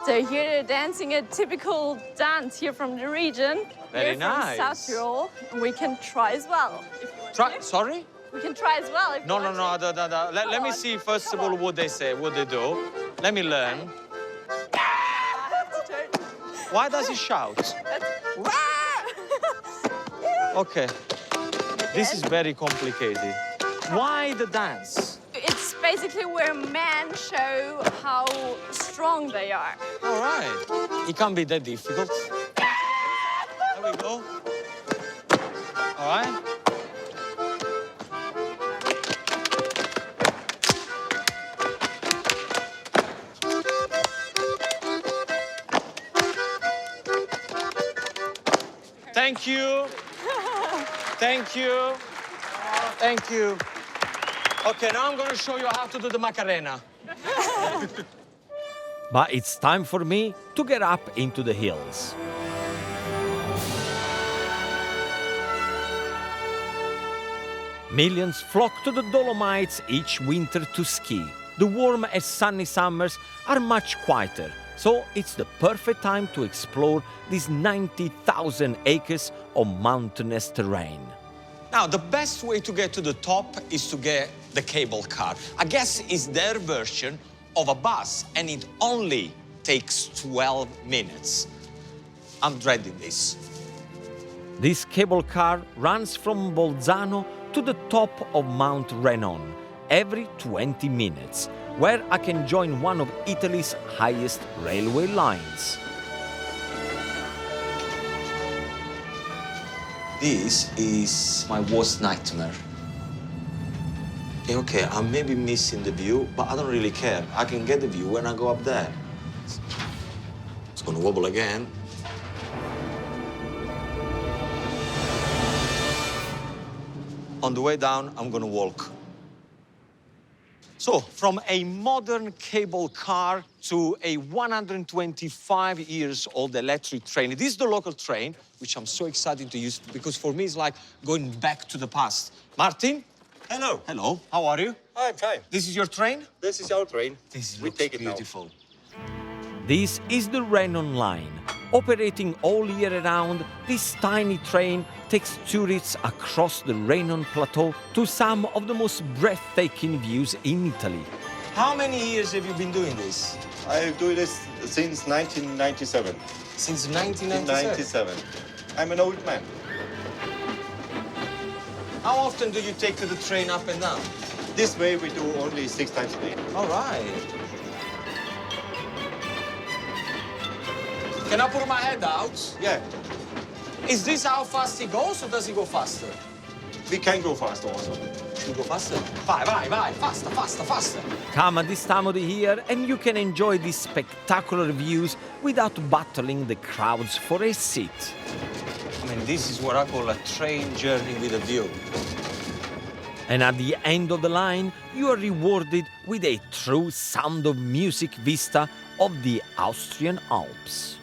So here they're dancing a typical dance here from the region. Very here nice. From South Tyrol. And we can try as well. If you want Try, to. sorry? We can try as well. If No. you want to. Let me see first of all what they say, what they do. Let me learn. Why does he shout? Okay. This is very complicated. Why the dance? It's basically where men show how strong they are. All right. It can't be that difficult. There we go. All right. Thank you. Thank you. Thank you. Okay, now I'm going to show you how to do the Macarena. But it's time for me to get up into the hills. Millions flock to the Dolomites each winter to ski. The warm and sunny summers are much quieter, so it's the perfect time to explore these 90,000 acres of mountainous terrain. Now, the best way to get to the top is to get the cable car. I guess it's their version of a bus, and it only takes 12 minutes. I'm dreading this. This cable car runs from Bolzano to the top of Mount Renon every 20 minutes, where I can join one of Italy's highest railway lines. This is my worst nightmare. Okay, I may be missing the view, but I don't really care. I can get the view when I go up there. It's gonna wobble again. On the way down, I'm gonna walk. So, from a modern cable car to a 125 years old electric train. This is the local train, which I'm so excited to use because for me it's like going back to the past. Martin? Hello. Hello, how are you? I'm fine. This is your train? This is our train. This we looks take it beautiful. This is the Renon line. Operating all year round, this tiny train takes tourists across the Renon Plateau to some of the most breathtaking views in Italy. How many years have you been doing this? I do this since 1997. Since 1997? I'm an old man. How often do you take the train up and down? This way we do only 6 times a day. All right. Can I put my head out? Yeah. Is this how fast it goes, or does it go faster? We can go faster also. You go faster? Vai, faster, faster, faster. Come at this time of the year and you can enjoy these spectacular views without battling the crowds for a seat. I mean, this is what I call a train journey with a view. And at the end of the line, you are rewarded with a true sound of music vista of the Austrian Alps.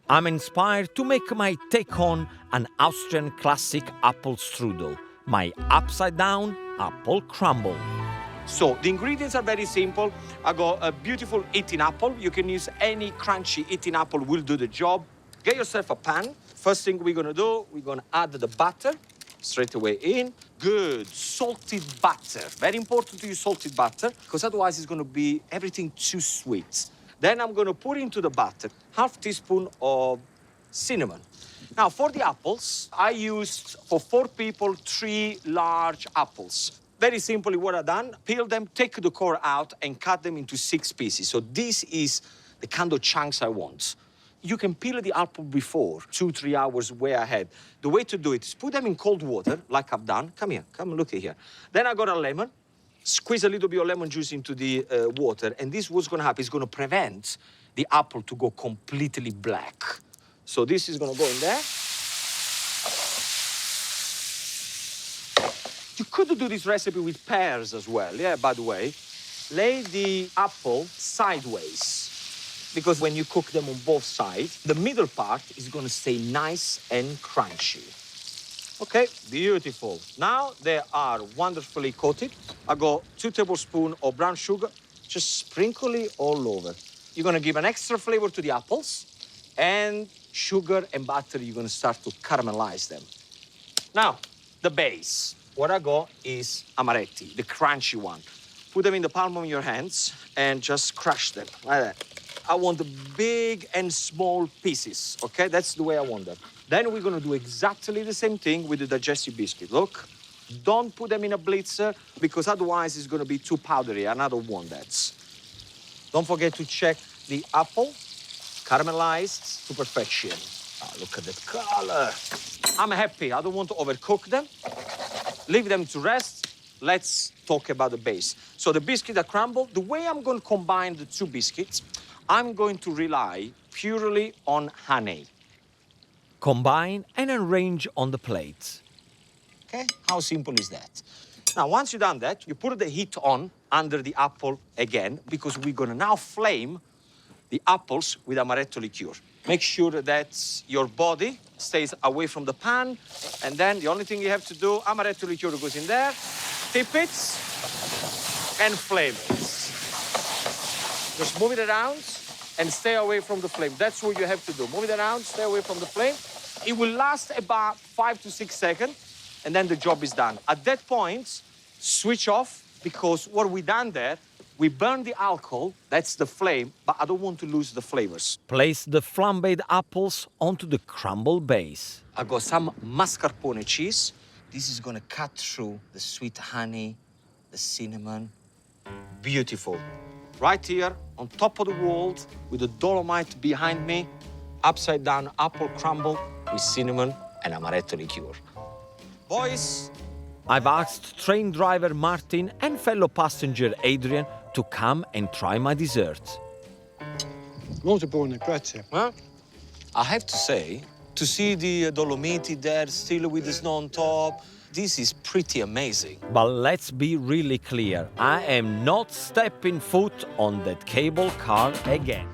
I'm inspired to make my take on an Austrian classic apple strudel, my upside-down apple crumble. So, the ingredients are very simple. I got a beautiful eating apple. You can use any crunchy eating apple, will do the job. Get yourself a pan. First thing we're gonna do, we're gonna add the butter straight away in. Good, salted butter. Very important to use salted butter, because otherwise it's gonna be everything too sweet. Then I'm gonna put into the butter half teaspoon of cinnamon. Now, for the apples, I used, for 4 people, 3 large apples. Very simply what I've done, peel them, take the core out, and cut them into 6 pieces. So this is the kind of chunks I want. You can peel the apple before, 2-3 hours way ahead. The way to do it is put them in cold water, like I've done. Come here, come look here. Then I got a lemon, squeeze a little bit of lemon juice into the water, and this what's gonna happen is gonna prevent the apple to go completely black. So this is gonna go in there. You could do this recipe with pears as well, yeah, by the way. Lay the apple sideways, because when you cook them on both sides, the middle part is gonna stay nice and crunchy. Okay, beautiful. Now they are wonderfully coated. I got 2 tablespoons of brown sugar, just sprinkle it all over. You're gonna give an extra flavor to the apples, and sugar and butter, you're gonna start to caramelize them. Now, the base. What I got is amaretti, the crunchy one. Put them in the palm of your hands and just crush them, like that. I want the big and small pieces, okay? That's the way I want them. Then we're gonna do exactly the same thing with the digestive biscuit. Look, don't put them in a blitzer, because otherwise it's gonna be too powdery, and I don't want that. Don't forget to check the apple, caramelized to perfection. Oh, look at that color. I'm happy, I don't want to overcook them. Leave them to rest. Let's talk about the base. So the biscuit are crumbled. The way I'm going to combine the 2 biscuits, I'm going to rely purely on honey. Combine and arrange on the plate. Okay, how simple is that? Now, once you've done that, you put the heat on under the apple again, because we're gonna now flame the apples with amaretto liqueur. Make sure that your body stays away from the pan, and then the only thing you have to do, amaretto liqueur goes in there, tip it, and flame it. Just move it around and stay away from the flame. That's what you have to do. Move it around, stay away from the flame. It will last about 5 to 6 seconds, and then the job is done. At that point, switch off, because what we done there, we burn the alcohol, that's the flame, but I don't want to lose the flavors. Place the flambéed apples onto the crumbled base. I got some mascarpone cheese. This is gonna cut through the sweet honey, the cinnamon. Beautiful. Right here, on top of the world, with the Dolomite behind me, upside down apple crumble with cinnamon and amaretto liqueur. Boys, I've asked train driver Martin and fellow passenger Adrian to come and try my dessert. Molto buono, grazie. Well, I have to say, To see the Dolomiti there, still with the snow on top, this is pretty amazing. But let's be really clear, I am not stepping foot on that cable car again.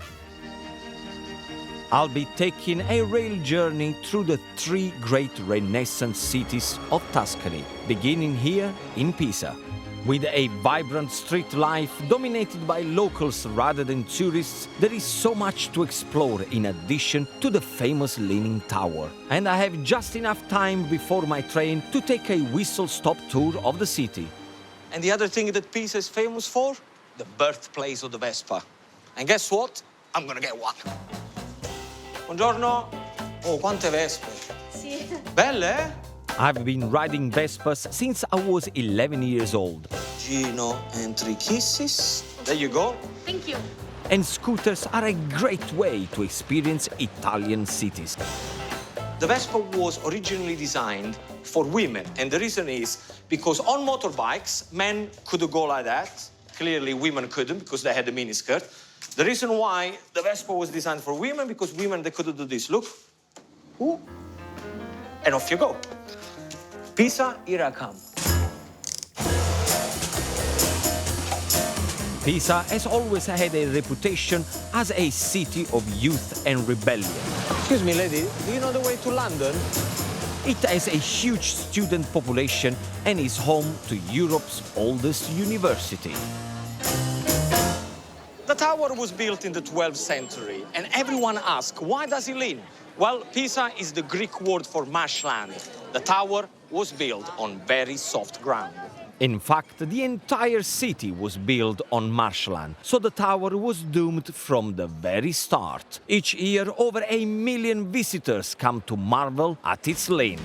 I'll be taking a rail journey through the three great Renaissance cities of Tuscany, beginning here in Pisa. With a vibrant street life dominated by locals rather than tourists, there is so much to explore in addition to the famous Leaning Tower. And I have just enough time before my train to take a whistle-stop tour of the city. And the other thing that Pisa is famous for? The birthplace of the Vespa. And guess what? I'm gonna get one. Buongiorno. Oh, quante Vespe. Sì. Belle, eh? I've been riding Vespas since I was 11 years old. Gino and 3 kisses. There you go. Thank you. And scooters are a great way to experience Italian cities. The Vespa was originally designed for women, and the reason is because on motorbikes, men could go like that. Clearly, women couldn't because they had a miniskirt. The reason why the Vespa was designed for women, because women, they couldn't do this. Look. Ooh. And off you go. Pisa, here I come. Pisa has always had a reputation as a city of youth and rebellion. Excuse me, lady, do you know the way to London? It has a huge student population and is home to Europe's oldest university. The tower was built in the 12th century, and everyone asks, why does it lean? Well, Pisa is the Greek word for marshland. The tower was built on very soft ground. In fact, the entire city was built on marshland, so the tower was doomed from the very start. Each year, over 1 million visitors come to marvel at its lean.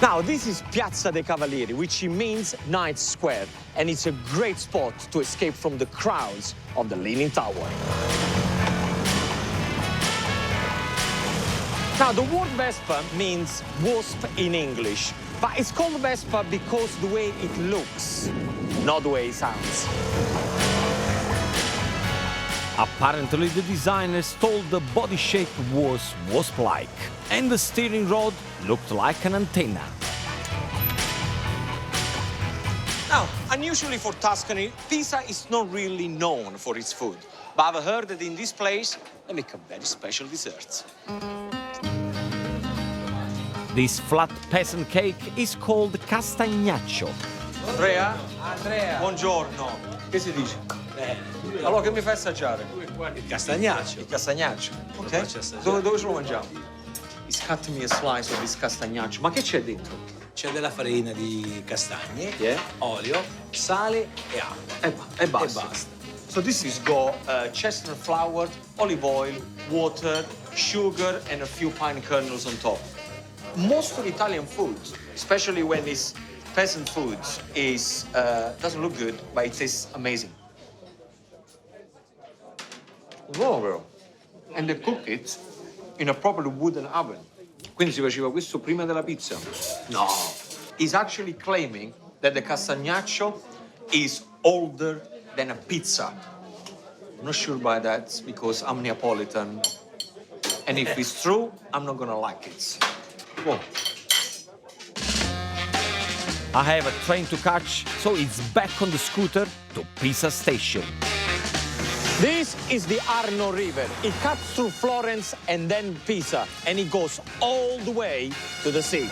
Now, this is Piazza dei Cavalieri, which means Knight's Square, and it's a great spot to escape from the crowds of the Leaning Tower. Now, the word Vespa means wasp in English, but it's called Vespa because the way it looks, not the way it sounds. Apparently, the designers thought the body shape was wasp-like, and the steering rod looked like an antenna. Now, unusually for Tuscany, Pisa is not really known for its food, but I've heard that in this place, they make a very special desserts. This flat peasant cake is called castagnaccio. Andrea? Buongiorno. Che si dice? Allora, che mi fai assaggiare? Il castagnaccio. Il castagnaccio. Ok. Dove ce lo mangiamo? He's cutting me a slice of this castagnaccio. Ma che c'è dentro? C'è della farina di castagne, olio, sale e acqua. E basta. So this is got chestnut flour, olive oil, water, sugar, and a few pine kernels on top. Most of Italian food, especially when it's peasant food, doesn't look good, but it tastes amazing. Romeo. And they cook it in a proper wooden oven. Quindi si faceva questo prima della pizza? No. He's actually claiming that the castagnaccio is older than a pizza. I'm not sure about that because I'm Neapolitan. And if it's true, I'm not gonna like it. Whoa. I have a train to catch, so it's back on the scooter to Pisa station. This is the Arno River. It cuts through Florence and then Pisa, and it goes all the way to the sea.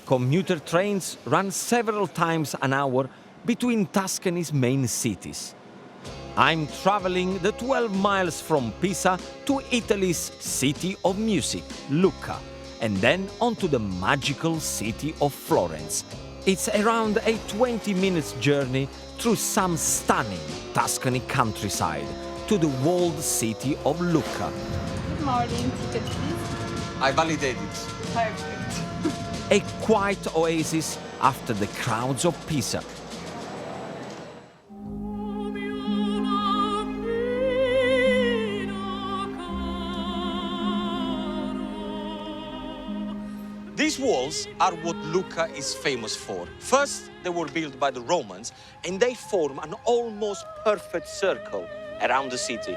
Commuter trains run several times an hour between Tuscany's main cities. I'm traveling the 12 miles from Pisa to Italy's city of music, Lucca, and then onto the magical city of Florence. It's around a 20 minutes journey through some stunning Tuscany countryside to the walled city of Lucca. Good morning, ticket please. I validate it. Perfect. A quiet oasis after the crowds of Pisa. These walls are what Lucca is famous for. First, they were built by the Romans, and they form an almost perfect circle around the city.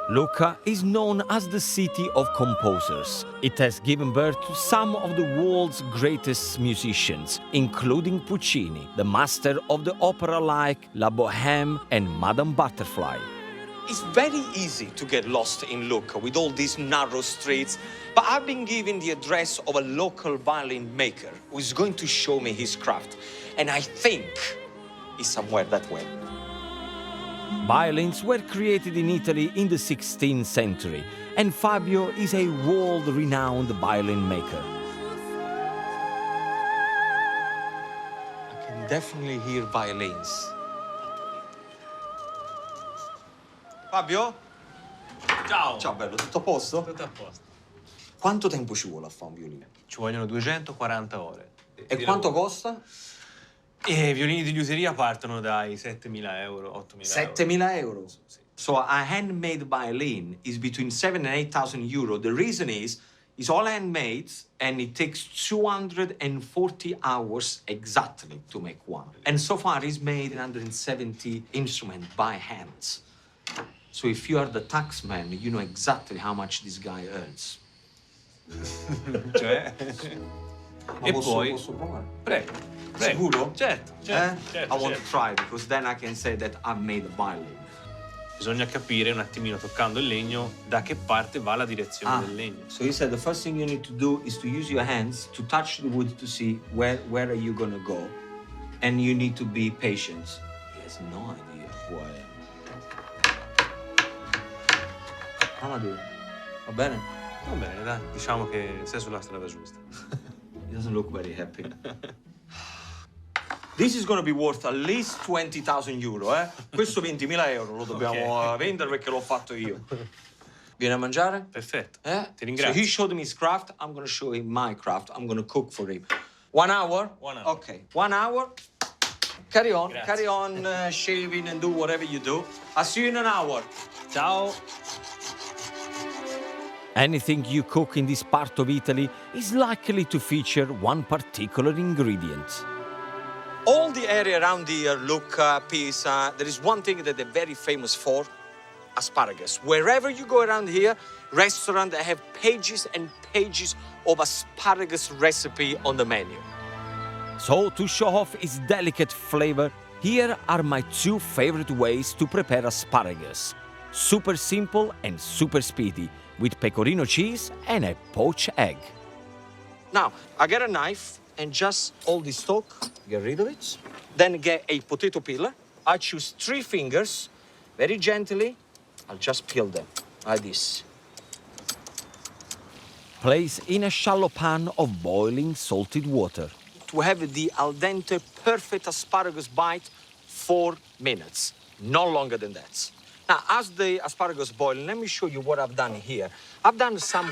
Lucca is known as the city of composers. It has given birth to some of the world's greatest musicians, including Puccini, the master of the opera like La Bohème and Madame Butterfly. It's very easy to get lost in Lucca with all these narrow streets, but I've been given the address of a local violin maker who is going to show me his craft, and I think he's somewhere that way. Violins were created in Italy in the 16th century, and Fabio is a world-renowned violin maker. I can definitely hear violins. Fabio? Ciao! Ciao bello, tutto a posto? Tutto a posto. Quanto tempo ci vuole a fare un violino? Ci vogliono 240 ore. E quanto costa? E i violini di liuteria partono dai 7.000 euro, 8.000 euro. 7.000 euro? Sì. So a handmade violin is between 7,000 and 8,000 euro. The reason is, it's all handmade and it takes 240 hours exactly to make one. And so far it's made 170 instruments by hands. So if you are the taxman, you know exactly how much this guy earns. Cioè? E poi... Posso provare? Prego. Sicuro? Certo. I want to try because then I can say that I've made a violin. Bisogna capire un attimino, toccando il legno, da che parte va la direzione del legno. So he said the first thing you need to do is to use your hands to touch the wood to see where are you going to go. And you need to be patient. He has no idea who I am. How am I doing? Va bene? Va bene, dai. Diciamo che sei sulla strada giusta. He doesn't look very happy. This is going to be worth at least 20,000 euro, eh? Questo 20.000 euro lo dobbiamo vendere perché l'ho fatto io. Vieni a mangiare? Perfetto. Ti ringrazio. So he showed me his craft, I'm going to show him my craft. I'm going to cook for him. 1 hour? 1 hour. Okay, 1 hour. Carry on shaving and do whatever you do. I'll see you in an hour. Ciao. Anything you cook in this part of Italy is likely to feature one particular ingredient. All the area around here, Lucca, Pisa, there is one thing that they're very famous for, asparagus. Wherever you go around here, restaurants, they have pages and pages of asparagus recipe on the menu. So, to show off its delicate flavor, here are my 2 favorite ways to prepare asparagus. Super simple and super speedy, with pecorino cheese and a poached egg. Now, I get a knife and just all the stalk, get rid of it. Then get a potato peeler. I choose 3 fingers, very gently. I'll just peel them, like this. Place in a shallow pan of boiling salted water. To have the al dente perfect asparagus bite, 4 minutes, no longer than that. Now, as the asparagus boil, let me show you what I've done here. I've done some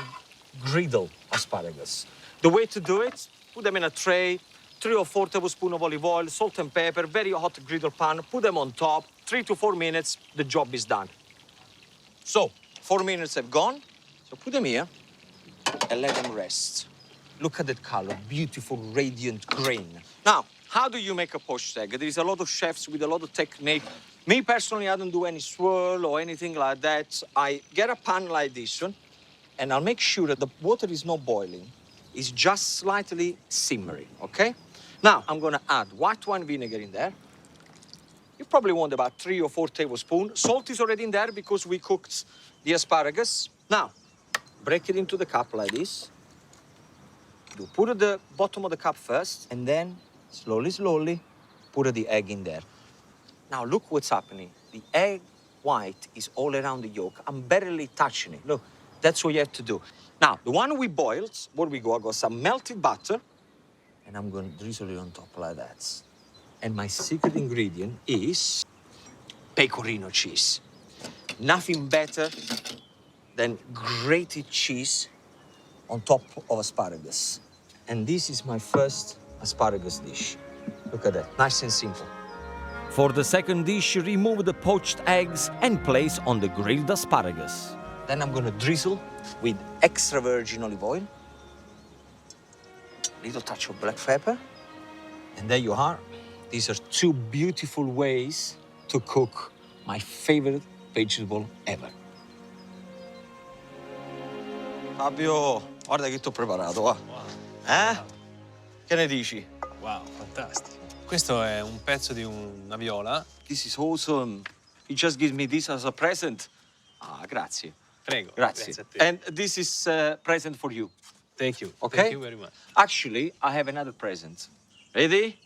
griddle asparagus. The way to do it, put them in a tray, 3 or 4 tablespoons of olive oil, salt and pepper, very hot griddle pan, put them on top, 3 to 4 minutes, the job is done. So, 4 minutes have gone, so put them here and let them rest. Look at that color, beautiful, radiant green. Now, how do you make a poached egg? There is a lot of chefs with a lot of technique. Me, personally, I don't do any swirl or anything like that. I get a pan like this one, and I'll make sure that the water is not boiling. It's just slightly simmering, okay? Now, I'm gonna add white wine vinegar in there. You probably want about 3 or 4 tablespoons. Salt is already in there because we cooked the asparagus. Now, break it into the cup like this. You put at the bottom of the cup first, and then slowly, slowly, put the egg in there. Now, look what's happening. The egg white is all around the yolk. I'm barely touching it. Look, that's what you have to do. Now, the one we boiled, where we go, I got some melted butter, and I'm going to drizzle it on top like that. And my secret ingredient is pecorino cheese. Nothing better than grated cheese on top of asparagus. And this is my first asparagus dish. Look at that, nice and simple. For the second dish, remove the poached eggs and place on the grilled asparagus. Then I'm gonna drizzle with extra virgin olive oil. little touch of black pepper. And there you are. These are two beautiful ways to cook my favorite vegetable ever. Fabio, guarda che ti ho preparato, va. Che ne dici? Wow, fantastico. Questo è un pezzo di una viola. This is awesome. He just gives me this as a present. Ah, grazie. Prego. Grazie. A te. And this is a present for you. Thank you. Okay? Thank you very much. Actually, I have another present. Ready?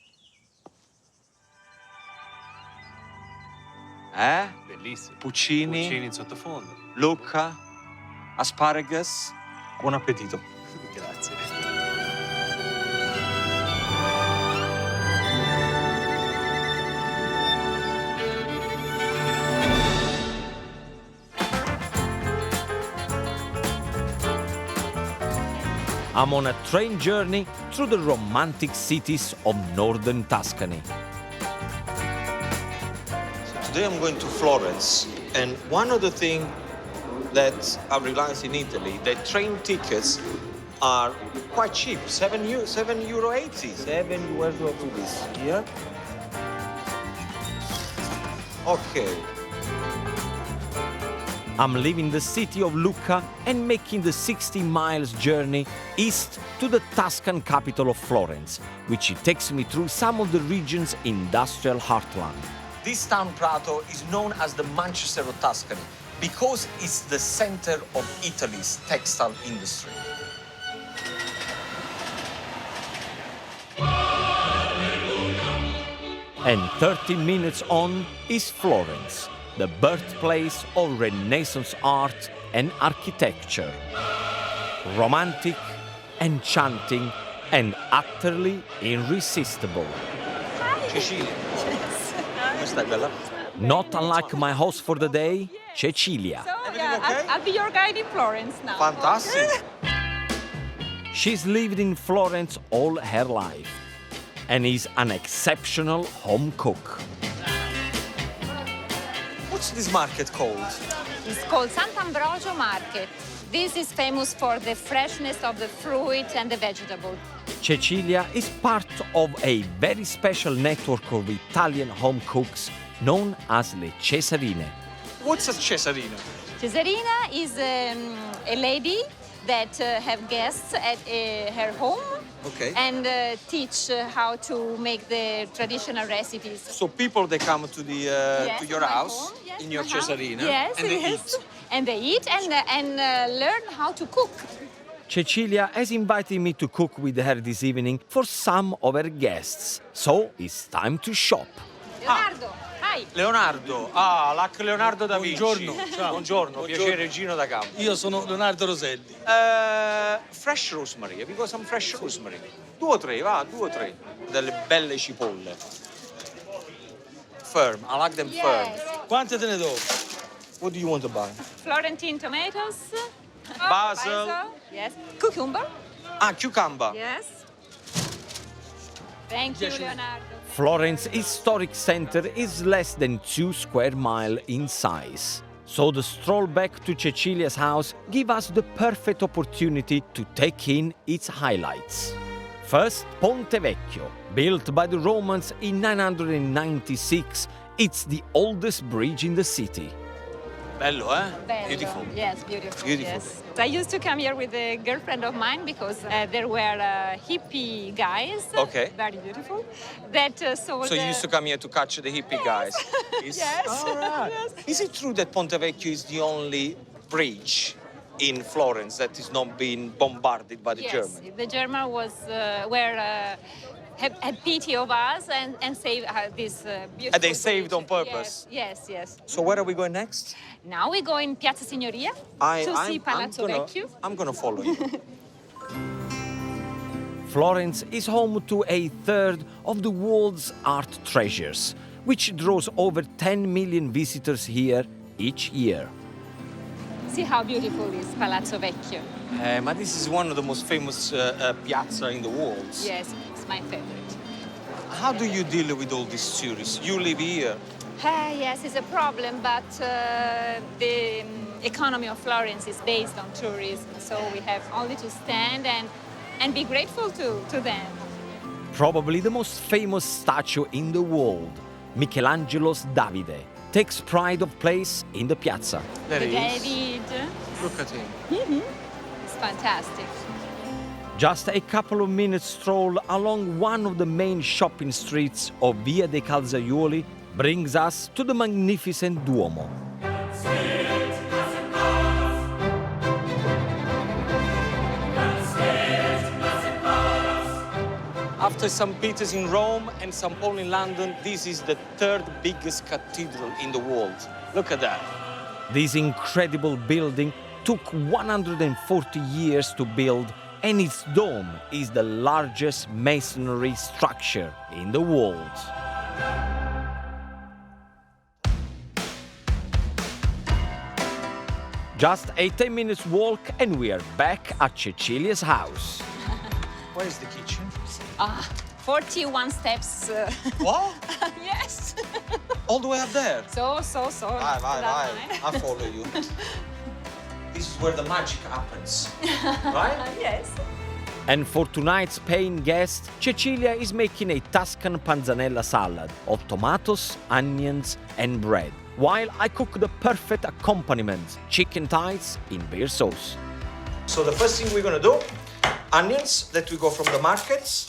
Bellissimo. Puccini. Puccini in sottofondo. Lucca. Asparagus. Buon appetito. Grazie. I'm on a train journey through the romantic cities of northern Tuscany. Today I'm going to Florence, and one of the things that I realized in Italy, that train tickets are quite cheap, €7.80. Where do I do this? Here? Okay. I'm leaving the city of Lucca and making the 60 miles journey east to the Tuscan capital of Florence, which takes me through some of the region's industrial heartland. This town, Prato, is known as the Manchester of Tuscany because it's the center of Italy's textile industry. And 30 minutes on is Florence, the birthplace of Renaissance art and architecture. Romantic, enchanting, and utterly irresistible. Cecilia. Come stai, bella? Not unlike my host for the day, Cecilia. I'll be your guide in Florence now. Fantastic. She's lived in Florence all her life and is an exceptional home cook. What's this market called? It's called Sant'Ambrogio Market. This is famous for the freshness of the fruit and the vegetable. Cecilia is part of a very special network of Italian home cooks known as le Cesarine. What's a Cesarina? Cesarina is a lady that have guests at her home and teach how to make the traditional recipes. So people, they come to the Yes, to your my house home, yes, in your my house. Cesarina, Yes, and they yes. eat. And they eat and learn how to cook. Cecilia has invited me to cook with her this evening for some of her guests. So it's time to shop. Leonardo, hi. Leonardo, like Leonardo da Vinci. Buongiorno, ciao. Buongiorno, piacere, Gino D'Acampo. Io sono Leonardo Roselli. Fresh rosemary, have you got some fresh rosemary? 2 o 3, va, 2 o 3. Delle belle cipolle. Firm, I like them firm. Quante te ne do? What do you want to buy? Florentine tomatoes. Basil. Yes. Cucumber. Cucumber. Yes. Thank you, Leonardo. Florence's historic center is less than 2 square miles in size. So the stroll back to Cecilia's house gives us the perfect opportunity to take in its highlights. First, Ponte Vecchio. Built by the Romans in 996, it's the oldest bridge in the city. Bello, eh? Bello. Beautiful. Yes, beautiful. Beautiful. Yes. I used to come here with a girlfriend of mine because there were hippie guys. Okay. Very beautiful. That sold. So you used to come here to catch the hippie guys? Yes. All right. Yes. Is it true that Ponte Vecchio is the only bridge in Florence that is not being bombarded by the Germans? The German had pity of us and saved this beautiful. And they saved bridge. on purpose? Yes. So where are we going next? Now we go in Piazza Signoria to see Palazzo Vecchio. I'm gonna follow you. Florence is home to a third of the world's art treasures, which draws over 10 million visitors here each year. See how beautiful is Palazzo Vecchio. But this is one of the most famous piazza in the world. Yes, it's my favorite. How do you deal with all these tourists? You live here. Yes, it's a problem, but the economy of Florence is based on tourism, so we have only to stand and and be grateful to them. Probably the most famous statue in the world, Michelangelo's Davide, takes pride of place in the piazza. There he is. David. Look at him. It's fantastic. Just a couple of minutes stroll along one of the main shopping streets of Via dei Calzaioli brings us to the magnificent Duomo. After St. Peter's in Rome and St. Paul in London, this is the third biggest cathedral in the world. Look at that. This incredible building took 140 years to build, and its dome is the largest masonry structure in the world. Just a 10 minutes walk and we are back at Cecilia's house. Where is the kitchen? 41 steps. What? Yes. All the way up there? So. Vai. I follow you. This is where the magic happens, right? Yes. And for tonight's paying guest, Cecilia is making a Tuscan panzanella salad of tomatoes, onions and bread, while I cook the perfect accompaniment, chicken thighs in beer sauce. So the first thing we're gonna do, onions that we got from the markets.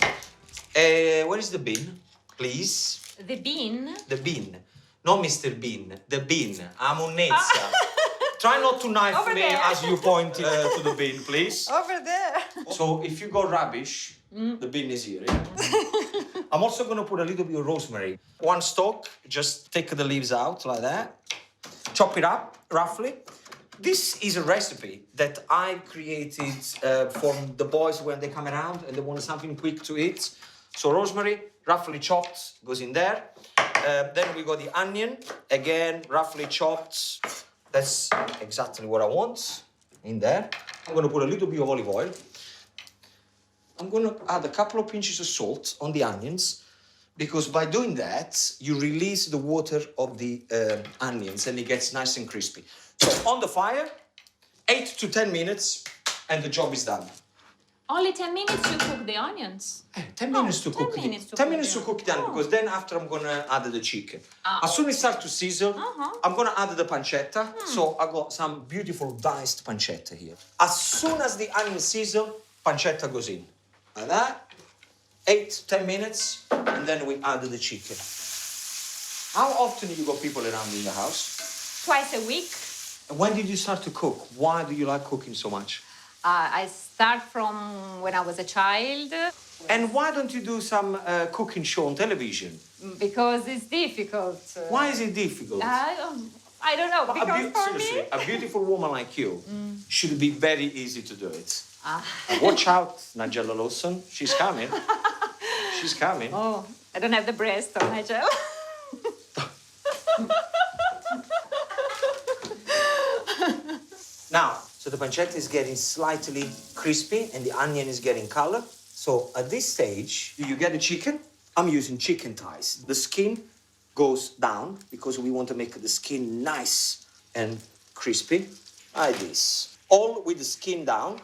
Where is the bean, please? The bean. The bean. No, Mr. Bean. The bean. Amunezza. Try not to knife Over me there. as you point to the bean, please. Over there. So if you got rubbish, the bean is here. Yeah? I'm also gonna put a little bit of rosemary. One stalk, just take the leaves out like that. Chop it up roughly. This is a recipe that I created for the boys when they come around and they want something quick to eat. So rosemary, roughly chopped, goes in there. Then we got the onion, again, roughly chopped. That's exactly what I want in there. I'm gonna put a little bit of olive oil. I'm gonna add a couple of pinches of salt on the onions because by doing that, you release the water of the onions and it gets nice and crispy. So on the fire, 8 to 10 minutes and the job is done. Only 10 minutes you cook the onions. 10 minutes to cook 10 minutes it. to 10 cook minutes to it. cook it down because then after I'm gonna add the chicken. As soon as it starts to sizzle, I'm gonna add the pancetta. So I got some beautiful diced pancetta here. As soon as the onion sizzle, pancetta goes in. Like that. 8, 10 minutes, and then we add the chicken. How often you got people around in the house? Twice a week. And when did you start to cook? Why do you like cooking so much? I start from when I was a child. And why don't you do some cooking show on television? Because it's difficult. Why is it difficult? I don't know, But because for seriously, me... a beautiful woman like you should be very easy to do it. Watch out, Nigella Lawson. She's coming. She's coming. Oh, I don't have the breast on, Nigel. Now, so the pancetta is getting slightly crispy and the onion is getting color. So at this stage, you get the chicken. I'm using chicken thighs. The skin goes down because we want to make the skin nice and crispy, like this. All with the skin down.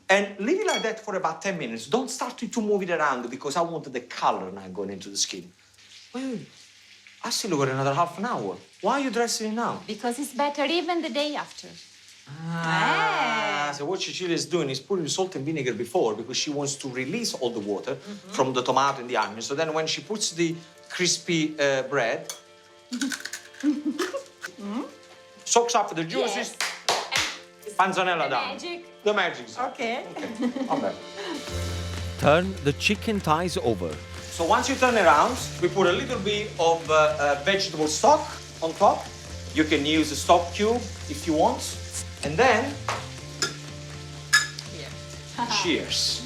And leave it like that for about 10 minutes. Don't start to move it around because I want the color now going into the skin. Wait. I still got another half an hour. Why are you dressing it now? Because it's better even the day after. So what Cecilia is doing is putting salt and vinegar before because she wants to release all the water from the tomato and the onion. So then when she puts the crispy bread, soaks up the juices, panzanella down. Magic. The magic. Okay. Okay. Turn the chicken thighs over. So once you turn around, we put a little bit of vegetable stock on top. You can use a stock cube if you want. And then, cheers.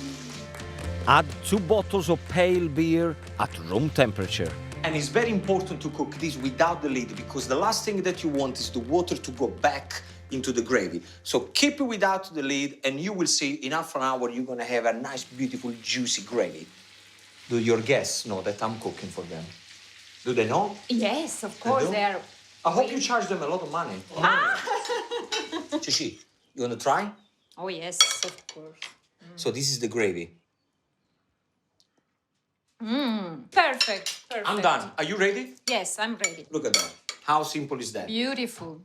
Add 2 bottles of pale beer at room temperature. And it's very important to cook this without the lid because the last thing that you want is the water to go back into the gravy. So keep it without the lid and you will see in half an hour you're gonna have a nice, beautiful, juicy gravy. Do your guests know that I'm cooking for them? Do they know? Yes, of course, do? they're... I hope you charge them a lot of money. Chichi, you wanna try? Oh, yes, of course. So this is the gravy. Perfect. I'm done. Are you ready? Yes, I'm ready. Look at that. How simple is that? Beautiful.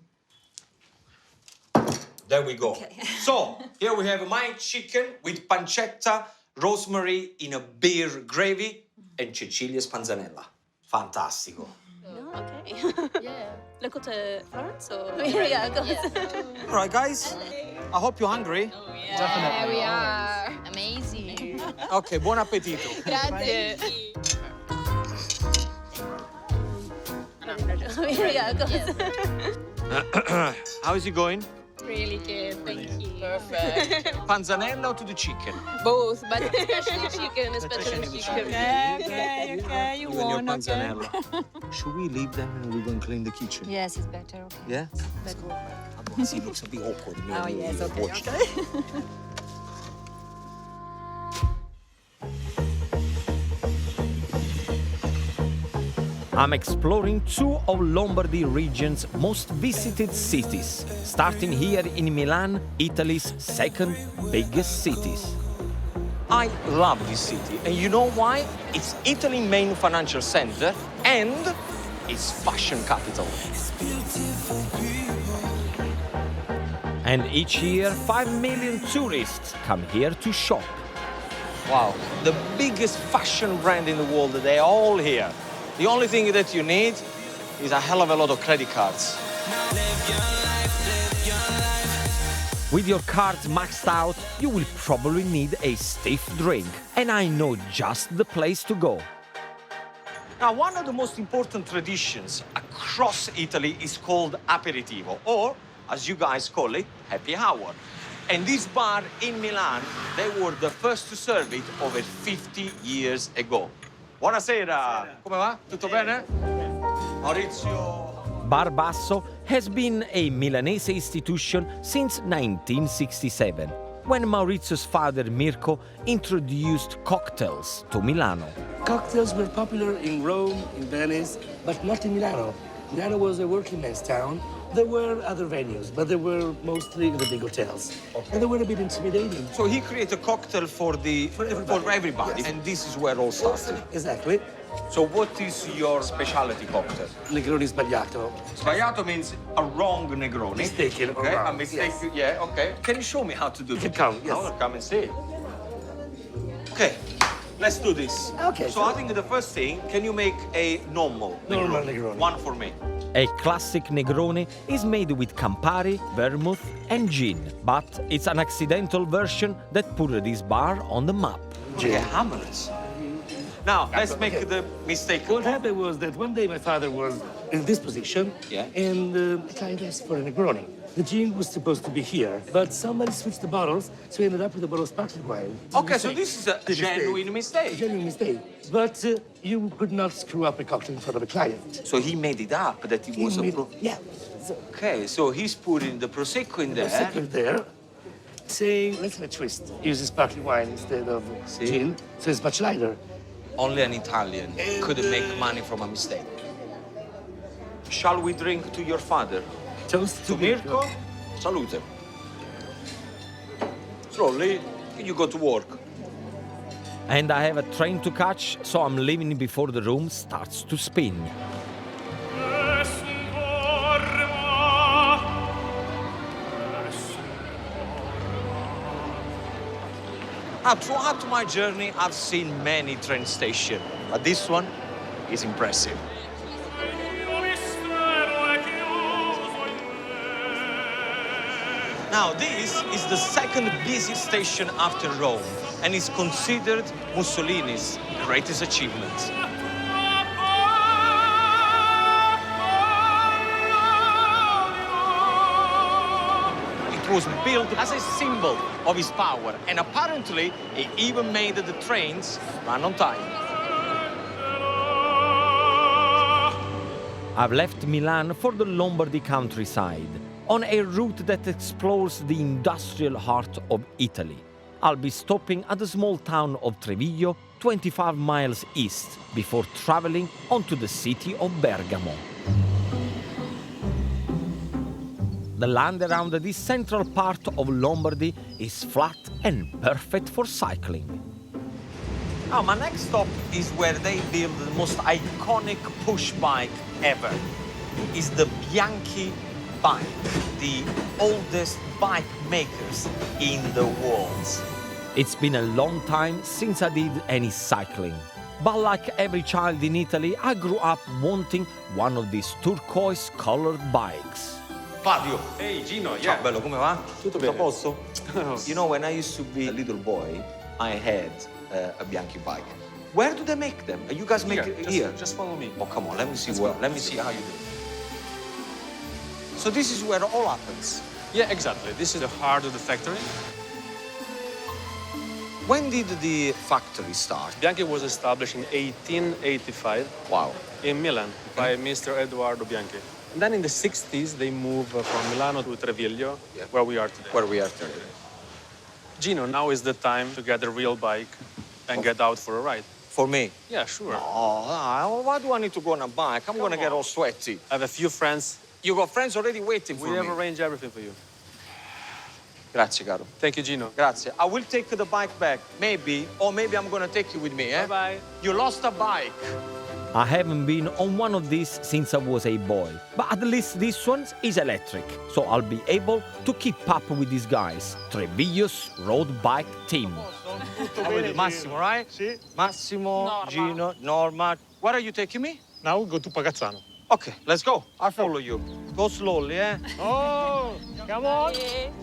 There we go. So, here we have my chicken with pancetta, rosemary in a beer gravy, and Cecilia's panzanella. Fantastico. Oh, okay. Yeah. Look at Florence or... yeah, of course. All right, guys. I hope you're hungry. Yeah, we are. Amazing. Ok, buon appetito. Grazie. yeah, of course. How is it going? Really good, thank you. Perfect. Panzanella or to the chicken? Both, but especially chicken, especially chicken. Okay, you You and your won, okay. panzanella. Should we leave them and we go and clean the kitchen? Yes, it's better. Okay. Yeah? Let's go. Otherwise it looks a bit awkward. Me Oh, and you yes, okay, watching. okay. I'm exploring two of Lombardy region's most visited cities, starting here in Milan, Italy's second biggest cities. I love this city, and you know why? It's Italy's main financial center and its fashion capital. And each year, 5 million tourists come here to shop. Wow, the biggest fashion brand in the world, they're all here. The only thing that you need is a hell of a lot of credit cards. With your cards maxed out, you will probably need a stiff drink. And I know just the place to go. Now, one of the most important traditions across Italy is called aperitivo, or, as you guys call it, happy hour. And this bar in Milan, they were the first to serve it over 50 years ago. Buonasera. Come va? Tutto bene? Maurizio. Bar Basso has been a Milanese institution since 1967, when Maurizio's father Mirko introduced cocktails to Milano. Cocktails were popular in Rome, in Venice, but not in Milano. Milano was a working man's town. There were other venues, but they were mostly the big hotels. And they were a bit intimidating. So he created a cocktail for everybody. Yes. And this is where it all started. Exactly. So what is your specialty cocktail? Negroni sbagliato. Sbagliato means a wrong Negroni. Mistaken or Okay, wrong, a mistake. yes. Yeah, okay. Can you show me how to do this? Come, yes. I want to come and see. Okay, let's do this. Okay, So I think the first thing, can you make a normal Negroni. One for me. A classic Negroni is made with Campari, vermouth and gin, but it's an accidental version that put this bar on the map. Okay, hammerless. Now, let's make the mistake. What happened was that one day my father was in this position, and the client asked for a Negroni. The gin was supposed to be here, but somebody switched the bottles, so we ended up with a bottle of sparkling wine. Okay, so this is a genuine mistake. A genuine mistake. But you could not screw up a cocktail in front of a client. So he made it up that it was a... Yeah. Okay, so he's putting the Prosecco in there. Prosecco there, saying, let's have a twist. Use the sparkling wine instead of gin, so it's much lighter. Only an Italian could make money from a mistake. Shall we drink to your father? Toast to Mirko. Salute. Slowly, you go to work. And I have a train to catch, so I'm leaving before the room starts to spin. Now, throughout my journey, I've seen many train stations, but this one is impressive. Now, this is the second busiest station after Rome, and is considered Mussolini's greatest achievement. It was built as a symbol of his power, and apparently, it even made the trains run on time. I've left Milan for the Lombardy countryside, on a route that explores the industrial heart of Italy. I'll be stopping at the small town of Treviglio, 25 miles east, before traveling onto the city of Bergamo. The land around this central part of Lombardy is flat and perfect for cycling. Now, my next stop is where they build the most iconic push bike ever. It's the Bianchi bike, the oldest bike makers in the world. It's been a long time since I did any cycling. But like every child in Italy, I grew up wanting one of these turquoise-colored bikes. Fabio. Ehi Gino, Ciao bello, come va? Tutto bene. a posto? You know, when I used to be a little boy, I had a Bianchi bike. Where do they make them? You guys make it here? Just follow me. Oh, come on, let me see let me see how you do. So this is where all happens. Yeah, exactly. This is the heart of the factory. When did the factory start? Bianchi was established in 1885. Wow. In Milan by Mr. Edoardo Bianchi. And then in the 60s, they moved from Milano to Treviglio, where we are today. Where we are today. Gino, now is the time to get a real bike and get out for a ride. For me? Yeah, sure. Oh, why do I need to go on a bike? I'm going to get all sweaty. I have a few friends. You got friends already waiting for me? We have arranged everything for you. Grazie, caro. Thank you, Gino. Grazie. I will take the bike back, maybe, or maybe I'm going to take you with me, eh? Bye-bye. You lost a bike. I haven't been on one of these since I was a boy, but at least this one is electric, so I'll be able to keep up with these guys, Treviglio's road bike team. Massimo, right? Sì. Massimo, Norma. Gino, Norma. Where are you taking me? Now we go to Pagazzano. Okay, let's go. I'll follow you. Go slowly, eh? Oh, come on.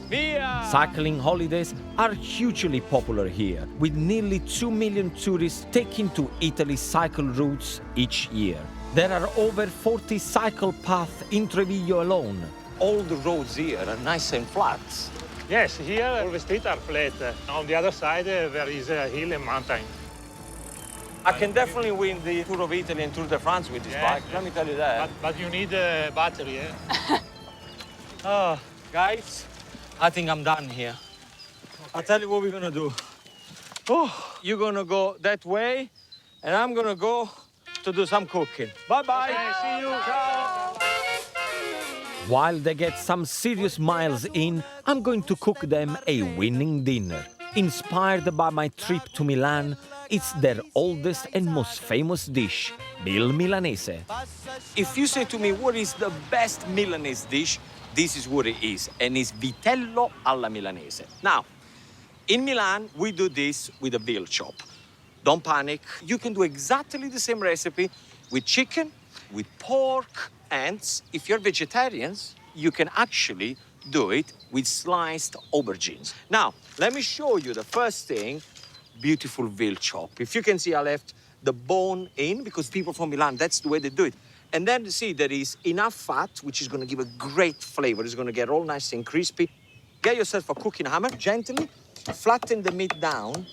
Via. Cycling holidays are hugely popular here, with nearly 2 million tourists taking to Italy's cycle routes each year. There are over 40 cycle paths in Treviglio alone. All the roads here are nice and flat. Yes, here all the streets are flat. On the other side, there is a hill and mountain. I can definitely win the Tour of Italy and Tour de France with this bike. Let me tell you that. But you need a battery, eh? Oh, guys, I think I'm done here. I'll tell you what we're gonna do. Oh, you're gonna go that way, and I'm gonna go to do some cooking. Bye-bye. Okay, see you. Ciao. While they get some serious miles in, I'm going to cook them a winning dinner. Inspired by my trip to Milan, it's their oldest and most famous dish, Bil Milanese. If you say to me, what is the best Milanese dish? This is what it is, and it's vitello alla Milanese. Now, in Milan, we do this with a veal chop. Don't panic. You can do exactly the same recipe with chicken, with pork, and if you're vegetarians, you can actually do it with sliced aubergines. Now, let me show you the first thing, beautiful veal chop. If you can see, I left the bone in because people from Milan, that's the way they do it. And then see there is enough fat, which is going to give a great flavor. It's going to get all nice and crispy. Get yourself a cooking hammer, gently flatten the meat down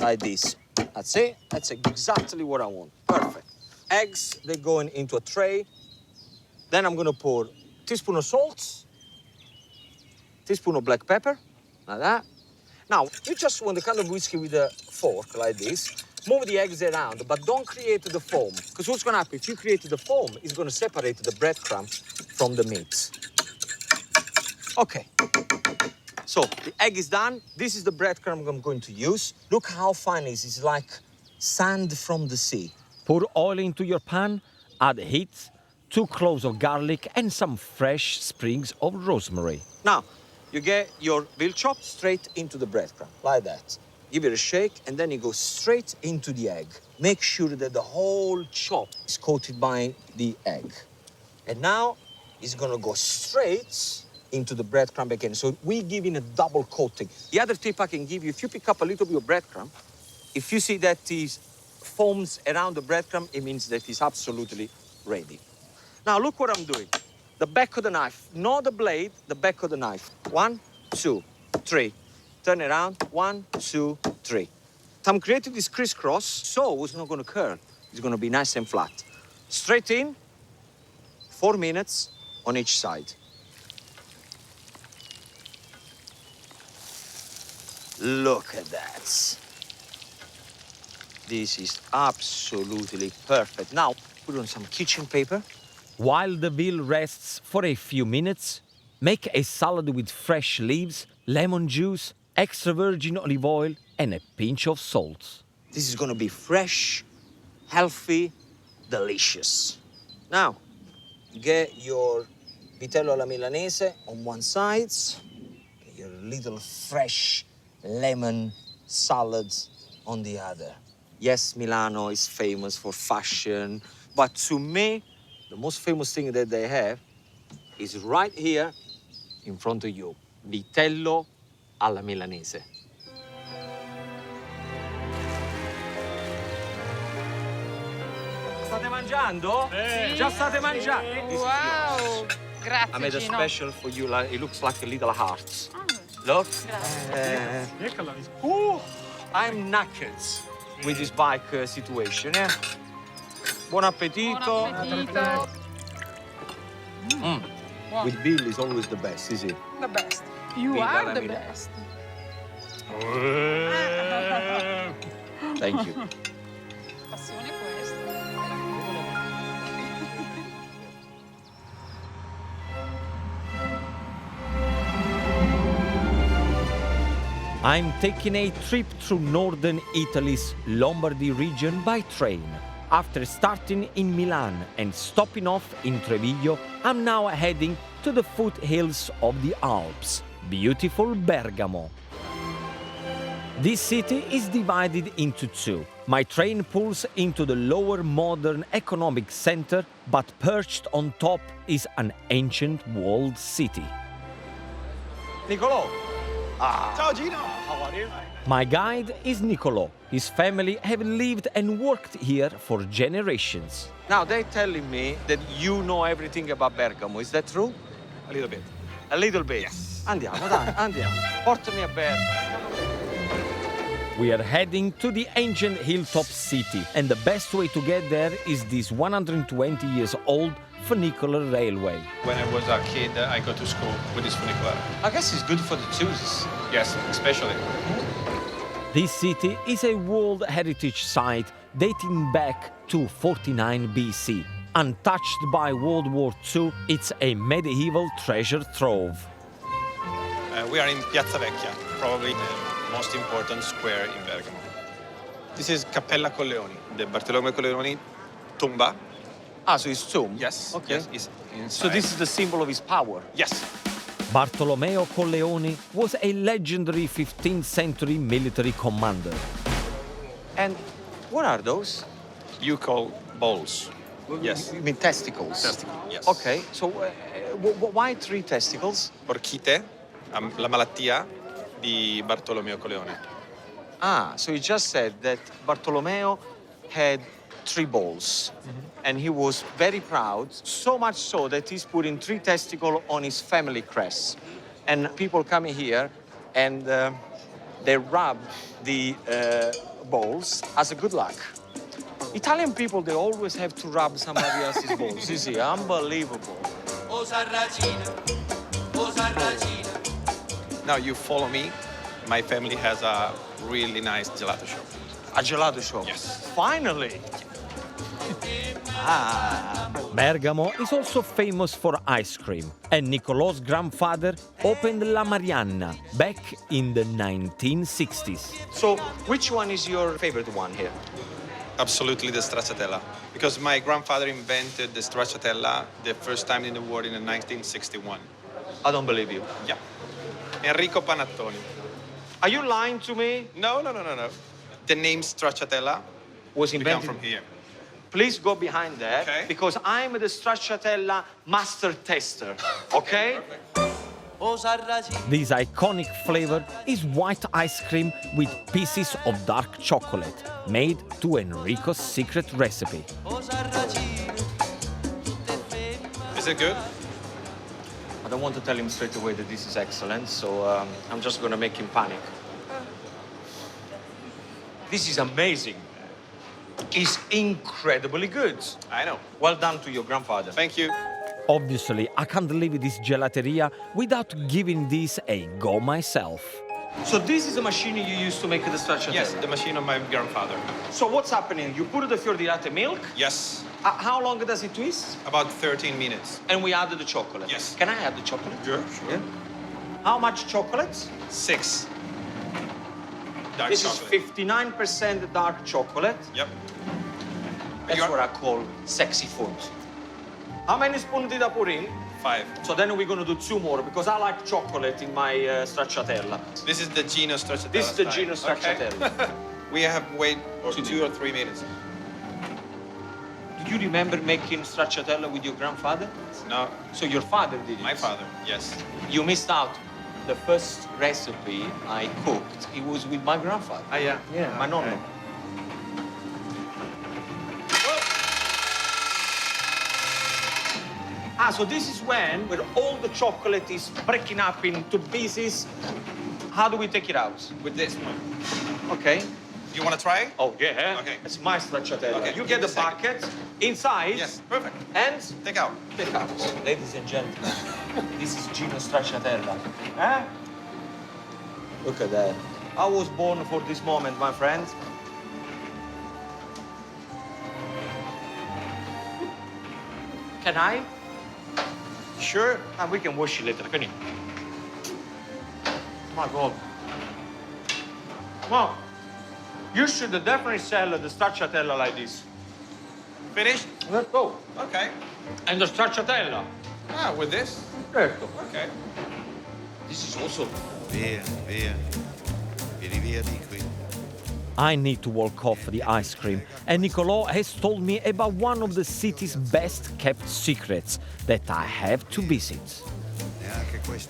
like this. That's it. That's exactly what I want. Perfect. Eggs, they're going into a tray. Then I'm going to pour a teaspoon of salt, teaspoon of black pepper, like that. Now, you just want the kind of whiskey with a fork like this. Move the eggs around, but don't create the foam. Because what's going to happen, if you create the foam, it's going to separate the breadcrumb from the meat. Okay. So, the egg is done. This is the breadcrumb I'm going to use. Look how fine it is. It's like sand from the sea. Pour oil into your pan, add heat, 2 cloves of garlic and some fresh sprigs of rosemary. Now, you get your veal chop straight into the breadcrumb, like that. Give it a shake, and then it goes straight into the egg. Make sure that the whole chop is coated by the egg. And now, it's gonna go straight into the breadcrumb again. So we give it a double coating. The other tip I can give you, if you pick up a little bit of breadcrumb, if you see that it foams around the breadcrumb, it means that it's absolutely ready. Now, look what I'm doing. The back of the knife, not the blade, the back of the knife. 1, 2, 3. Turn it around. 1, 2, 3. I'm creating this crisscross, so it's not going to curl. It's going to be nice and flat. Straight in, 4 minutes on each side. Look at that. This is absolutely perfect. Now, put on some kitchen paper. While the veal rests for a few minutes, Make a salad with fresh leaves, lemon juice, extra virgin olive oil, and a pinch of salt. This is gonna be fresh, healthy, delicious. Now, get your vitello alla milanese on one side, get your little fresh lemon salad on the other. Yes, Milano is famous for fashion, but to me, the most famous thing that they have is right here in front of you. Vitello alla milanese. State mangiando? Già state mangiando? Wow, grazie I made a Gino. special for you. It looks like a little heart. Look. I'm knackered with this bike situation. Buon appetito. With Bill is always the best, is it? The best. You Viva are la the Milano. best. Thank you. Passione questa. I'm taking a trip through northern Italy's Lombardy region by train. After starting in Milan and stopping off in Treviglio, I'm now heading to the foothills of the Alps, beautiful Bergamo. This city is divided into two. My train pulls into the lower modern economic center, but perched on top is an ancient walled city. Nicolò. Ciao Gino! How are you? My guide is Niccolò. His family have lived and worked here for generations. Now, they're telling me that you know everything about Bergamo. Is that true? A little bit. A little bit? Yes. Andiamo, dai, andiamo. Portami a Bergamo. We are heading to the ancient hilltop city, and the best way to get there is this 120 years old funicular railway. When I was a kid, I go to school with this funicular. I guess it's good for the tourists. Yes, especially. This city is a World Heritage Site dating back to 49 BC. Untouched by World War II, it's a medieval treasure trove. We are in Piazza Vecchia, probably the most important square in Bergamo. This is Cappella Colleoni, the Bartolomeo Colleoni tomba. Ah, so it's tomb? Yes. Okay. Yes, it's inside. So this is the symbol of his power? Yes. Bartolomeo Colleoni was a legendary 15th century military commander. And what are those? You call bowls. Yes. You mean testicles? Testicles, yes. Okay, so why 3 testicles? Porchite, la malattia di Bartolomeo Colleoni. Ah, so you just said that Bartolomeo had 3 balls. And he was very proud, so much so that he's putting 3 testicles on his family crest. And people come here and they rub the balls as a good luck. Italian people, they always have to rub somebody else's balls. You see, unbelievable. Now you follow me. My family has a really nice gelato shop. A gelato shop? Yes. Finally. Bergamo is also famous for ice cream, and Niccolò's grandfather opened La Marianna back in the 1960s. So, which one is your favorite one here? Absolutely the stracciatella, because my grandfather invented the stracciatella the first time in the world in 1961. I don't believe you. Yeah. Enrico Panattoni. Are you lying to me? No. The name stracciatella was invented from here. Please go behind there, Okay. because I'm the stracciatella master tester, okay? This iconic flavor is white ice cream with pieces of dark chocolate, made to Enrico's secret recipe. Is it good? I don't want to tell him straight away that this is excellent, so I'm just gonna make him panic. This is amazing. It's incredibly good. I know. Well done to your grandfather. Thank you. Obviously, I can't leave this gelateria without giving this a go myself. So this is a machine you used to make the stracciatella? Yes, the machine of my grandfather. So what's happening? You put the fior di latte milk? Yes. How long does it twist? About 13 minutes. And we added the chocolate? Yes. Can I add the chocolate? Sure. Yeah. How much chocolate? 6. Dark This chocolate. is 59% dark chocolate. Yep. That's what I call sexy food. How many spoons did I put in? 5. So then we're gonna do 2 more because I like chocolate in my stracciatella. This is the Gino stracciatella. This is the style. Gino stracciatella. Okay. We have wait for 2 or 3 minutes. Do you remember making stracciatella with your grandfather? No. So your father did it? My father, yes. You missed out. The first recipe I cooked, it was with my grandfather. Ah, yeah? Yeah, my nonno. So this is when all the chocolate is breaking up into pieces. How do we take it out? With this one. Okay. You want to try? Oh, yeah. Okay. It's my stracciatella. Okay, You give get me the a second. bucket inside. Yes, perfect. And Take out. take out. Ladies and gentlemen, this is Gino stracciatella. Eh? Look at that. I was born for this moment, my friend. Can I? Sure. And we can wash it later, can you? My God. Well, you should definitely sell the stracciatella like this. Finished? Let's go. Okay. And the stracciatella. Ah, with this? Certo. Okay. This is awesome. Via, via. Vieni via di qui. I need to walk off the ice cream, and Nicolò has told me about one of the city's best kept secrets that I have to visit.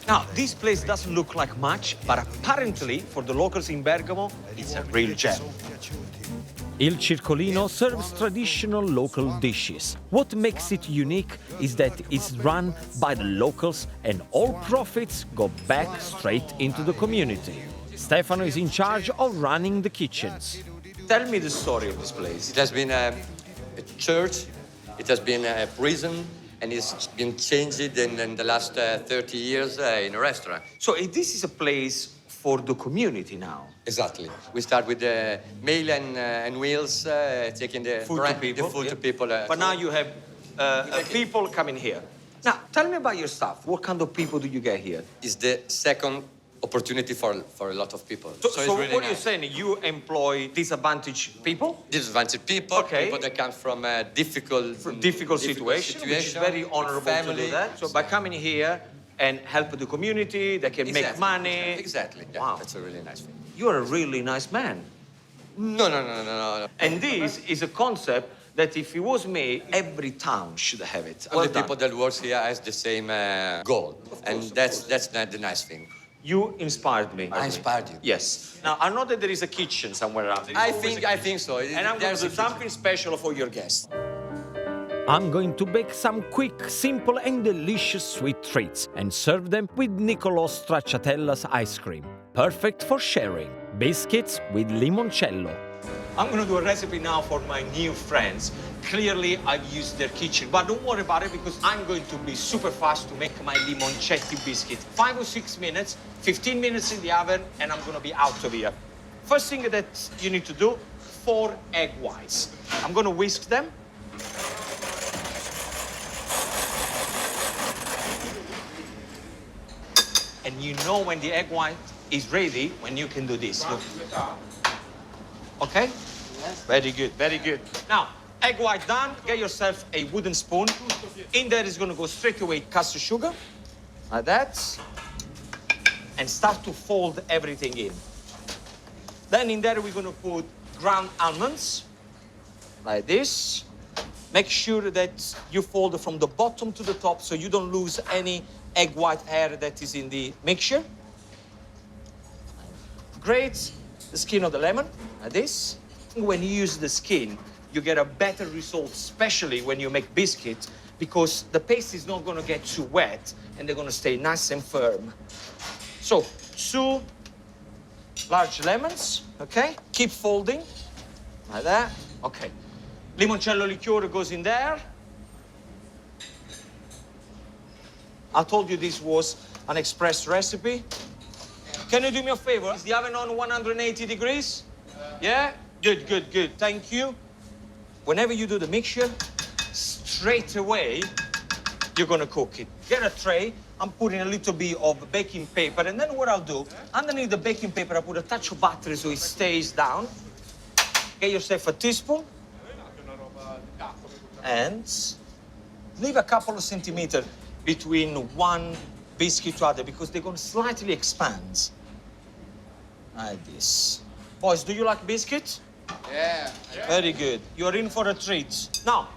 Now, this place doesn't look like much, but apparently, for the locals in Bergamo, it's a real gem. Il Circolino serves traditional local dishes. What makes it unique is that it's run by the locals and all profits go back straight into the community. Stefano is in charge of running the kitchens. Tell me the story of this place. It has been a church, it has been a prison, and it's been changed in the last 30 years in a restaurant. So this is a place for the community now. Exactly. We start with the meal and wheels, taking the Food to people. food Yeah. to people. But now you have people coming here. Now, tell me about your staff. What kind of people do you get here? It's the second opportunity for a lot of people. So it's really what nice. you're saying, you employ disadvantaged people? Disadvantaged people, Okay. people that come from a difficult situation, which is very honorable to do that. So by coming here and help the community, they can make money. Exactly. Yeah, Wow. that's a really nice thing. You're a really nice man. No. And this is a concept that if it was me, every town should have it. All Well the done. people that work here has the same goal, and that's the nice thing. You inspired me. I inspired you. Yes. Now, I know that there is a kitchen somewhere around. I think so. And I'm going There's to a do something special for your guests. I'm going to bake some quick, simple and delicious sweet treats and serve them with Nicolò Stracciatella's ice cream. Perfect for sharing. Biscuits with limoncello. I'm going to do a recipe now for my new friends. Clearly, I've used their kitchen, but don't worry about it because I'm going to be super fast to make my limoncetti biscuit. 5 or 6 minutes, 15 minutes in the oven, and I'm going to be out of here. First thing that you need to do, 4 egg whites. I'm going to whisk them. And you know when the egg white is ready, when you can do this. Look. Okay? Very good, very good. Now, egg white done, get yourself a wooden spoon. In there is gonna go straight away caster sugar, like that. And start to fold everything in. Then in there we're gonna put ground almonds, like this. Make sure that you fold from the bottom to the top so you don't lose any egg white hair that is in the mixture. Grate the skin of the lemon, like this. When you use the skin, you get a better result, especially when you make biscuits, because the paste is not gonna get too wet and they're gonna stay nice and firm. So, 2 large lemons, okay? Keep folding, like that, okay. Limoncello liqueur goes in there. I told you this was an express recipe. Can you do me a favor? Is the oven on 180 degrees? Yeah? Good, good, good. Thank you. Whenever you do the mixture, straight away, you're gonna cook it. Get a tray. I'm putting a little bit of baking paper, and then what I'll do, underneath the baking paper, I'll put a touch of butter so it stays down. Get yourself a teaspoon. And leave a couple of centimeters between one biscuit to other because they're gonna slightly expand. Like this. Boys, do you like biscuits? Yeah. Very good. You're in for a treat. Now,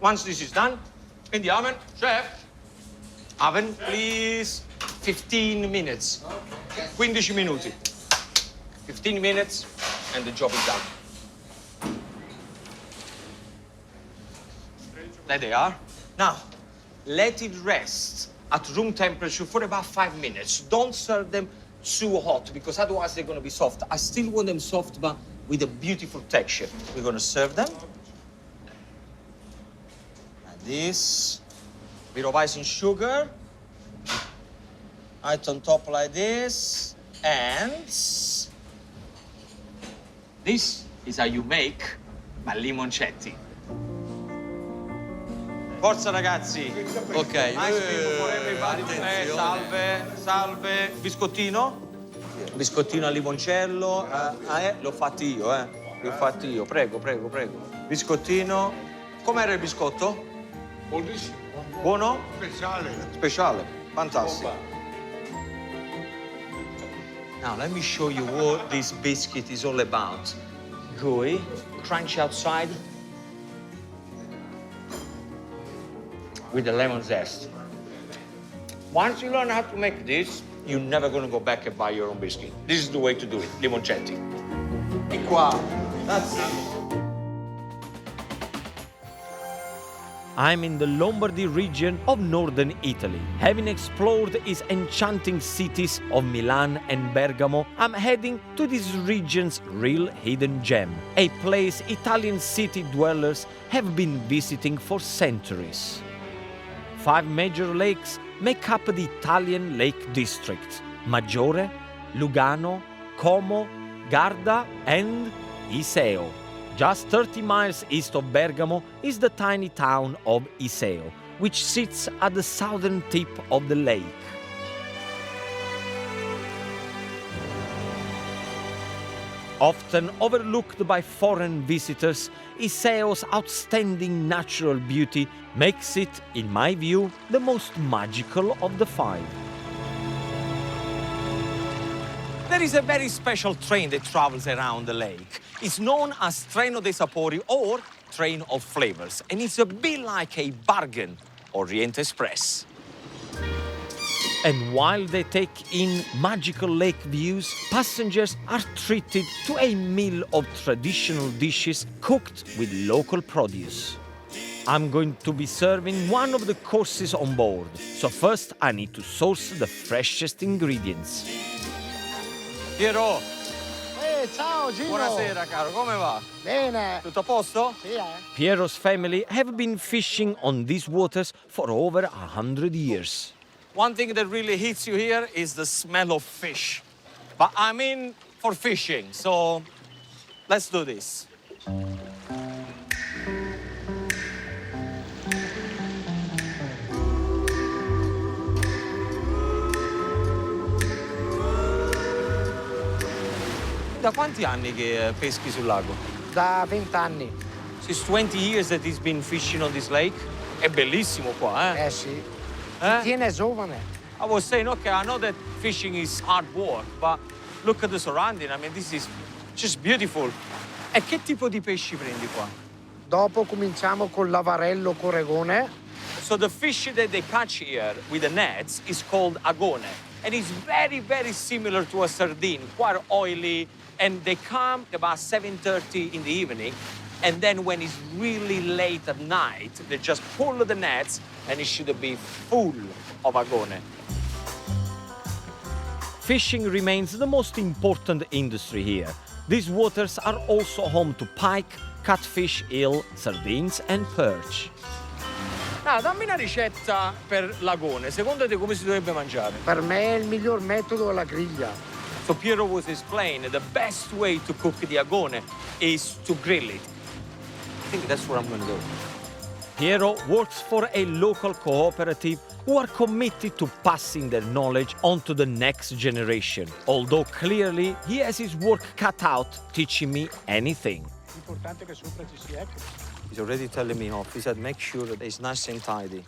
once this is done, in the oven, chef, oven, please, 15 minutes. 15 minuti. 15 minutes, and the job is done. There they are. Now, let it rest at room temperature for about 5 minutes. Don't serve them too hot because otherwise they're going to be soft. I still want them soft, but with a beautiful texture. We're going to serve them. Like this. Bit of icing sugar. Right on top like this. And this is how you make my limoncetti. Forza ragazzi. Ok. Nice people for everybody. Salve, salve. Biscottino? Biscottino al limoncello. L'ho fatti io, L'ho fatti io. Prego, prego, prego. Biscottino. Com'era il biscotto? Buonissimo. Buono? Speciale. Speciale. Fantastico. Now, let me show you what this biscuit is all about. Gooey, crunchy outside, with the lemon zest. Once you learn how to make this, you're never gonna go back and buy your own biscuit. This is the way to do it, limoncetti. E qua. That's it. I'm in the Lombardy region of northern Italy. Having explored its enchanting cities of Milan and Bergamo, I'm heading to this region's real hidden gem, a place Italian city dwellers have been visiting for centuries. 5 major lakes make up the Italian Lake District: Maggiore, Lugano, Como, Garda, and Iseo. Just 30 miles east of Bergamo is the tiny town of Iseo, which sits at the southern tip of the lake. Often overlooked by foreign visitors, Iseo's outstanding natural beauty makes it, in my view, the most magical of the 5. There is a very special train that travels around the lake. It's known as Treno dei Sapori or Train of Flavors, and it's a bit like a bargain Orient Express. And while they take in magical lake views, passengers are treated to a meal of traditional dishes cooked with local produce. I'm going to be serving one of the courses on board, so first I need to source the freshest ingredients. Piero! Ciao Gino! Buonasera caro, come va? Bene! Tutto a posto? Sì, Piero's family have been fishing on these waters for over 100 years. One thing that really hits you here is the smell of fish. But I'm in for fishing, so let's do this. Da quanti anni che peschi sul lago? Da 20 anni. Since 20 years that he's been fishing on this lake. È bellissimo qua, Eh sì. Tiene giovane. I was saying, okay, I know that fishing is hard work, but look at the surrounding. I mean, this is just beautiful. E che tipo di pesci prendi qua? Dopo cominciamo col lavarello corregone. So the fish that they catch here with the nets is called agone. And it's very, very similar to a sardine, quite oily. And they come about 7:30 in the evening. And then when it's really late at night, they just pull the nets and it should be full of agone. Fishing remains the most important industry here. These waters are also home to pike, catfish, eel, sardines and perch. No, dammi una ricetta per l'agone. Secondo te come si dovrebbe mangiare? Per me il miglior metodo è la griglia. So Piero was explaining the best way to cook the agone is to grill it. I think that's what I'm gonna do. Piero works for a local cooperative who are committed to passing their knowledge on to the next generation. Although clearly he has his work cut out teaching me anything. L'importante è che sopra ci sia. He's already telling me off. He said make sure that it's nice and tidy.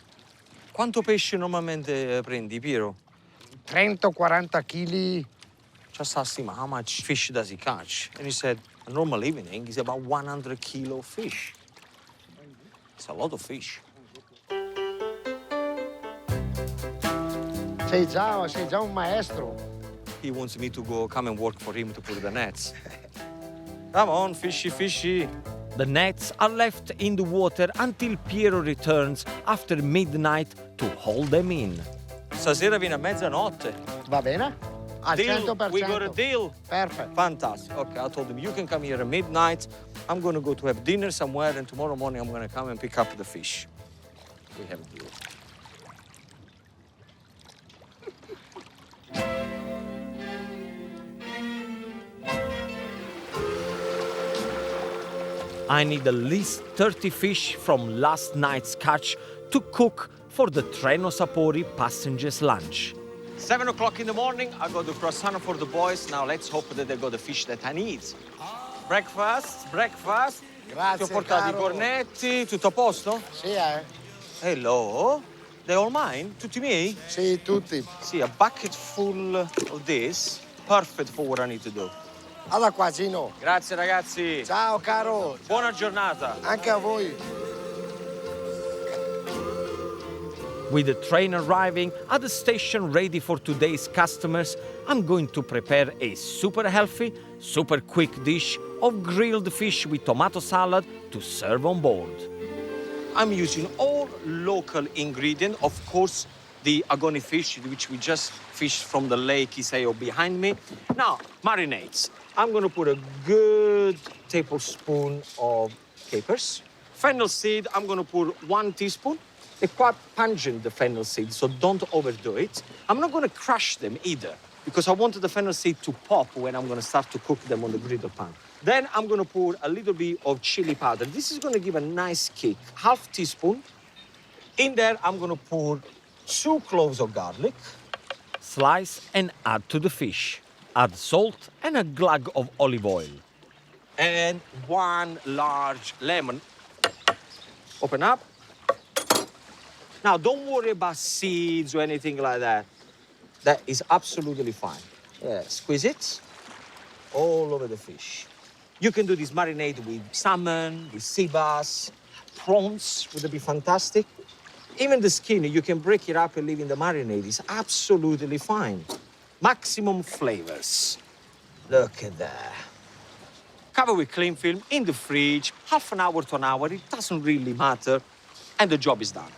Quanto pesce normalmente prendi, Piero? 30-40 kg. Just asked him how much fish does he catch. And he said a normal evening is about 100 kilo of fish. It's a lot of fish. Sei già un maestro. He wants me to come and work for him to put the nets. Come on, fishy, fishy. The nets are left in the water until Piero returns after midnight to haul them in. Stasera viene a mezzanotte. Va bene? Al Deal. 100%. We got a deal. Perfect. Fantastic. Okay, I told him you can come here at midnight. I'm going to go to have dinner somewhere, and tomorrow morning I'm going to come and pick up the fish. We have a deal. I need at least 30 fish from last night's catch to cook for the Treno Sapori passengers' lunch. 7 o'clock in the morning, I got the croissant for the boys. Now let's hope that they got the fish that I need. Breakfast, breakfast. Grazie, Ti ho portato caro. I cornetti, tutto a posto? Sì, Hello? They all mine? Tutti miei? Sì, tutti. Sì, a bucket full of this. Perfect for what I need to do. Alla qua, Gino. Grazie ragazzi. Ciao, caro. Buona giornata. Anche a voi. With the train arriving at the station ready for today's customers, I'm going to prepare a super healthy, super quick dish of grilled fish with tomato salad to serve on board. I'm using all local ingredients. Of course, the agone fish, which we just fished from the lake Iseo behind me. Now, marinades. I'm going to put a good tablespoon of capers. Fennel seed, I'm going to put 1 teaspoon. They're quite pungent, the fennel seed, so don't overdo it. I'm not going to crush them either, because I want the fennel seed to pop when I'm going to start to cook them on the griddle pan. Then I'm going to put a little bit of chili powder. This is going to give a nice kick. Half teaspoon. In there, I'm going to put 2 cloves of garlic. Slice and add to the fish. Add salt and a glug of olive oil. And 1 large lemon. Open up. Now, don't worry about seeds or anything like that. That is absolutely fine. Yeah, squeeze it all over the fish. You can do this marinade with salmon, with sea bass, prawns, would be fantastic. Even the skin, you can break it up and leave in the marinade. It's absolutely fine. Maximum flavors. Look at that. Cover with cling film in the fridge, half an hour to an hour. It doesn't really matter. And the job is done.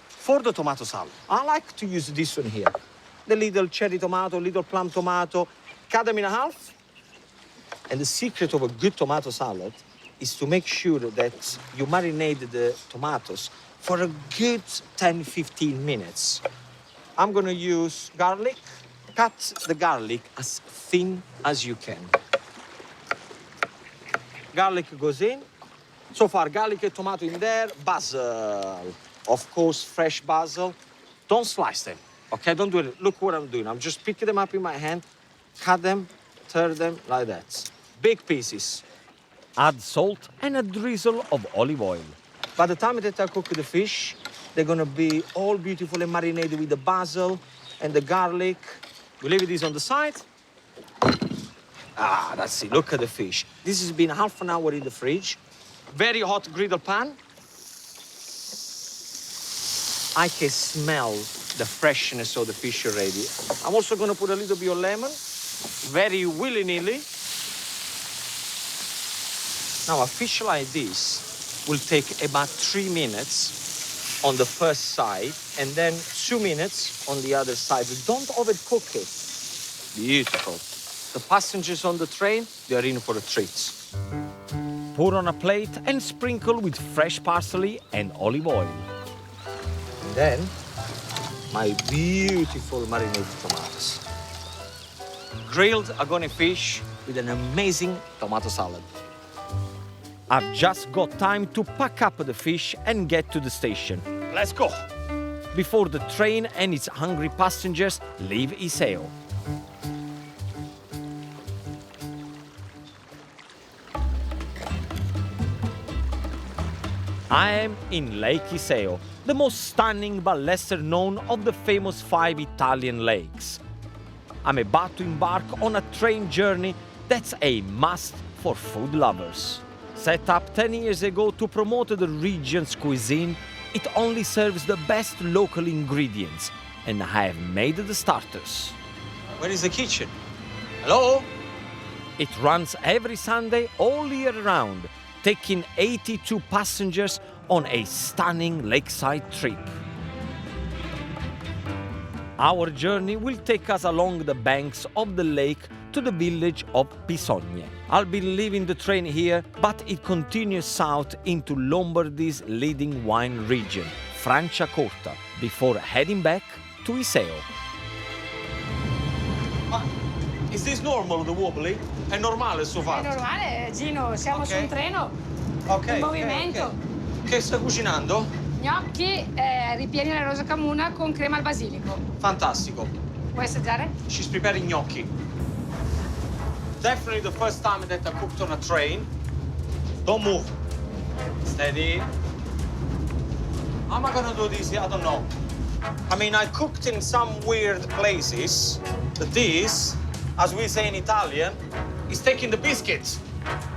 For the tomato salad, I like to use this one here. The little cherry tomato, little plum tomato, cut them in half. And the secret of a good tomato salad is to make sure that you marinate the tomatoes for a good 10-15 minutes. I'm gonna use garlic. Cut the garlic as thin as you can. Garlic goes in. So far, garlic and tomato in there, basil. Of course, fresh basil. Don't slice them, okay? Don't do it. Look what I'm doing. I'm just picking them up in my hand, cut them, tear them like that. Big pieces. Add salt and a drizzle of olive oil. By the time that I cook the fish, they're gonna be all beautiful and marinated with the basil and the garlic. We leave this on the side. Ah, that's it. Look at the fish. This has been half an hour in the fridge. Very hot griddle pan. I can smell the freshness of the fish already. I'm also going to put a little bit of lemon, very willy-nilly. Now, a fish like this will take about 3 minutes on the first side and then 2 minutes on the other side. Don't overcook it. Beautiful. The passengers on the train, they are in for a treat. Pour on a plate and sprinkle with fresh parsley and olive oil. And then, my beautiful marinated tomatoes. Grilled agone fish with an amazing tomato salad. I've just got time to pack up the fish and get to the station. Let's go! Before the train and its hungry passengers leave Iseo. I am in Lake Iseo, the most stunning but lesser known of the famous 5 Italian lakes. I'm about to embark on a train journey that's a must for food lovers. Set up 10 years ago to promote the region's cuisine, it only serves the best local ingredients, and I have made the starters. Where is the kitchen? Hello? It runs every Sunday all year round, taking 82 passengers on a stunning lakeside trip. Our journey will take us along the banks of the lake to the village of Pisogne. I'll be leaving the train here, but it continues south into Lombardy's leading wine region, Franciacorta, before heading back to Iseo. Is this normal, the wobbly? È normale sto fatto? È normale, Gino, siamo su un treno in movimento. Okay. Che sta cucinando? Gnocchi ripieni alla rosa camuna con crema al basilico. Fantastico. Vuoi assaggiare? She's preparing gnocchi. Definitely the first time that I cooked on a train. Don't move. Steady. How am I gonna do this? I don't know. I mean, I cooked in some weird places, but this, as we say in Italian, is taking the biscuits.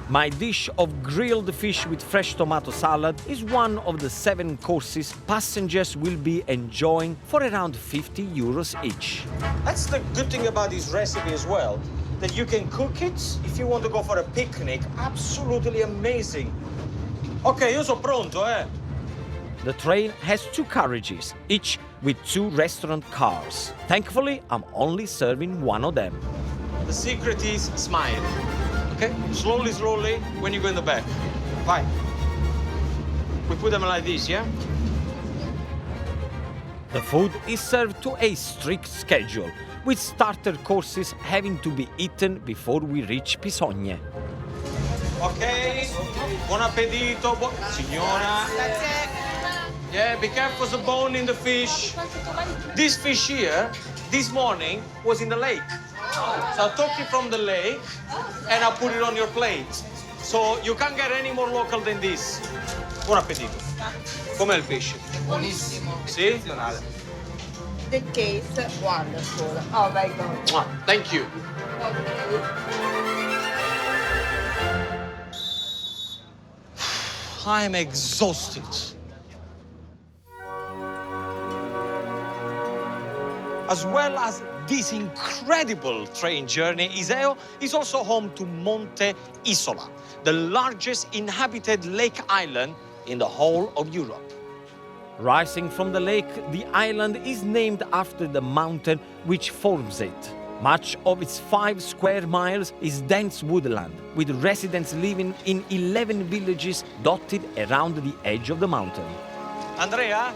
My dish of grilled fish with fresh tomato salad is one of the 7 courses passengers will be enjoying for around 50 euros each. That's the good thing about this recipe as well, that you can cook it if you want to go for a picnic. Absolutely amazing. Ok, io sono pronto, eh? The train has 2 carriages, each with 2 restaurant cars. Thankfully, I'm only serving one of them. The secret is smile. Okay? Slowly, slowly, when you go in the back. Vai. We put them like this, yeah? The food is served to a strict schedule, with starter courses having to be eaten before we reach Pisogne. Okay. Buon appetito, signora. Yeah, be careful of the bone in the fish. This fish here, this morning, was in the lake. So I took it from the lake and I put it on your plate. So you can't get any more local than this. Buon appetito. Com'è il pesce? Buonissimo. Sì? The taste wonderful. Oh my God. Thank you. I'm exhausted. As well as this incredible train journey, Iseo is also home to Monte Isola, the largest inhabited lake island in the whole of Europe. Rising from the lake, the island is named after the mountain which forms it. Much of its 5 square miles is dense woodland, with residents living in 11 villages dotted around the edge of the mountain. Andrea?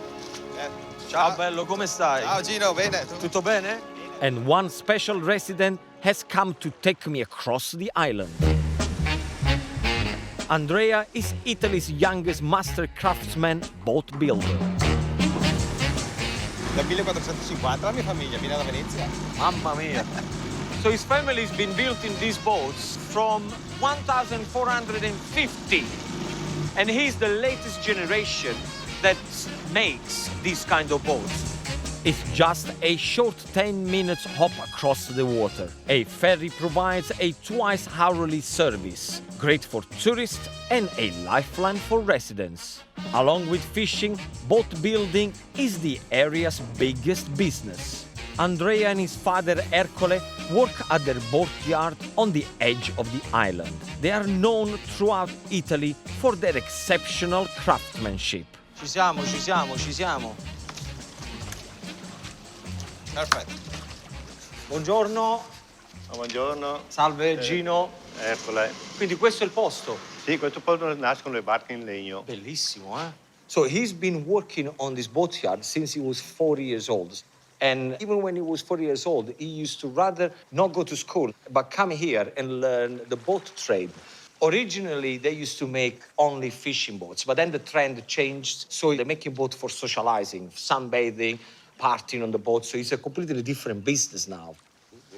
Ciao bello, come stai? Ciao Gino, bene. Tutto bene? And one special resident has come to take me across the island. Andrea is Italy's youngest master craftsman boat builder. Dal 1450 la mia famiglia viene da Venezia. Mamma mia. So his family's been built in these boats from 1450. And he's the latest generation that makes these kind of boats. It's just a short 10 minutes hop across the water. A ferry provides a twice-hourly service, great for tourists and a lifeline for residents. Along with fishing, boat building is the area's biggest business. Andrea and his father Ercole work at their boatyard on the edge of the island. They are known throughout Italy for their exceptional craftsmanship. Ci siamo, ci siamo, ci siamo. Perfetto. Buongiorno. Buongiorno. Salve Gino. Ercole. Quindi questo è il posto? Sì, questo poi nascono le barche in legno. Bellissimo, eh? So he's been working on this boatyard since he was 4 years old. And even when he was 4 years old, he used to rather not go to school, but come here and learn the boat trade. Originally, they used to make only fishing boats, but then the trend changed, so they're making boats for socializing, sunbathing, partying on the boat, so it's a completely different business now.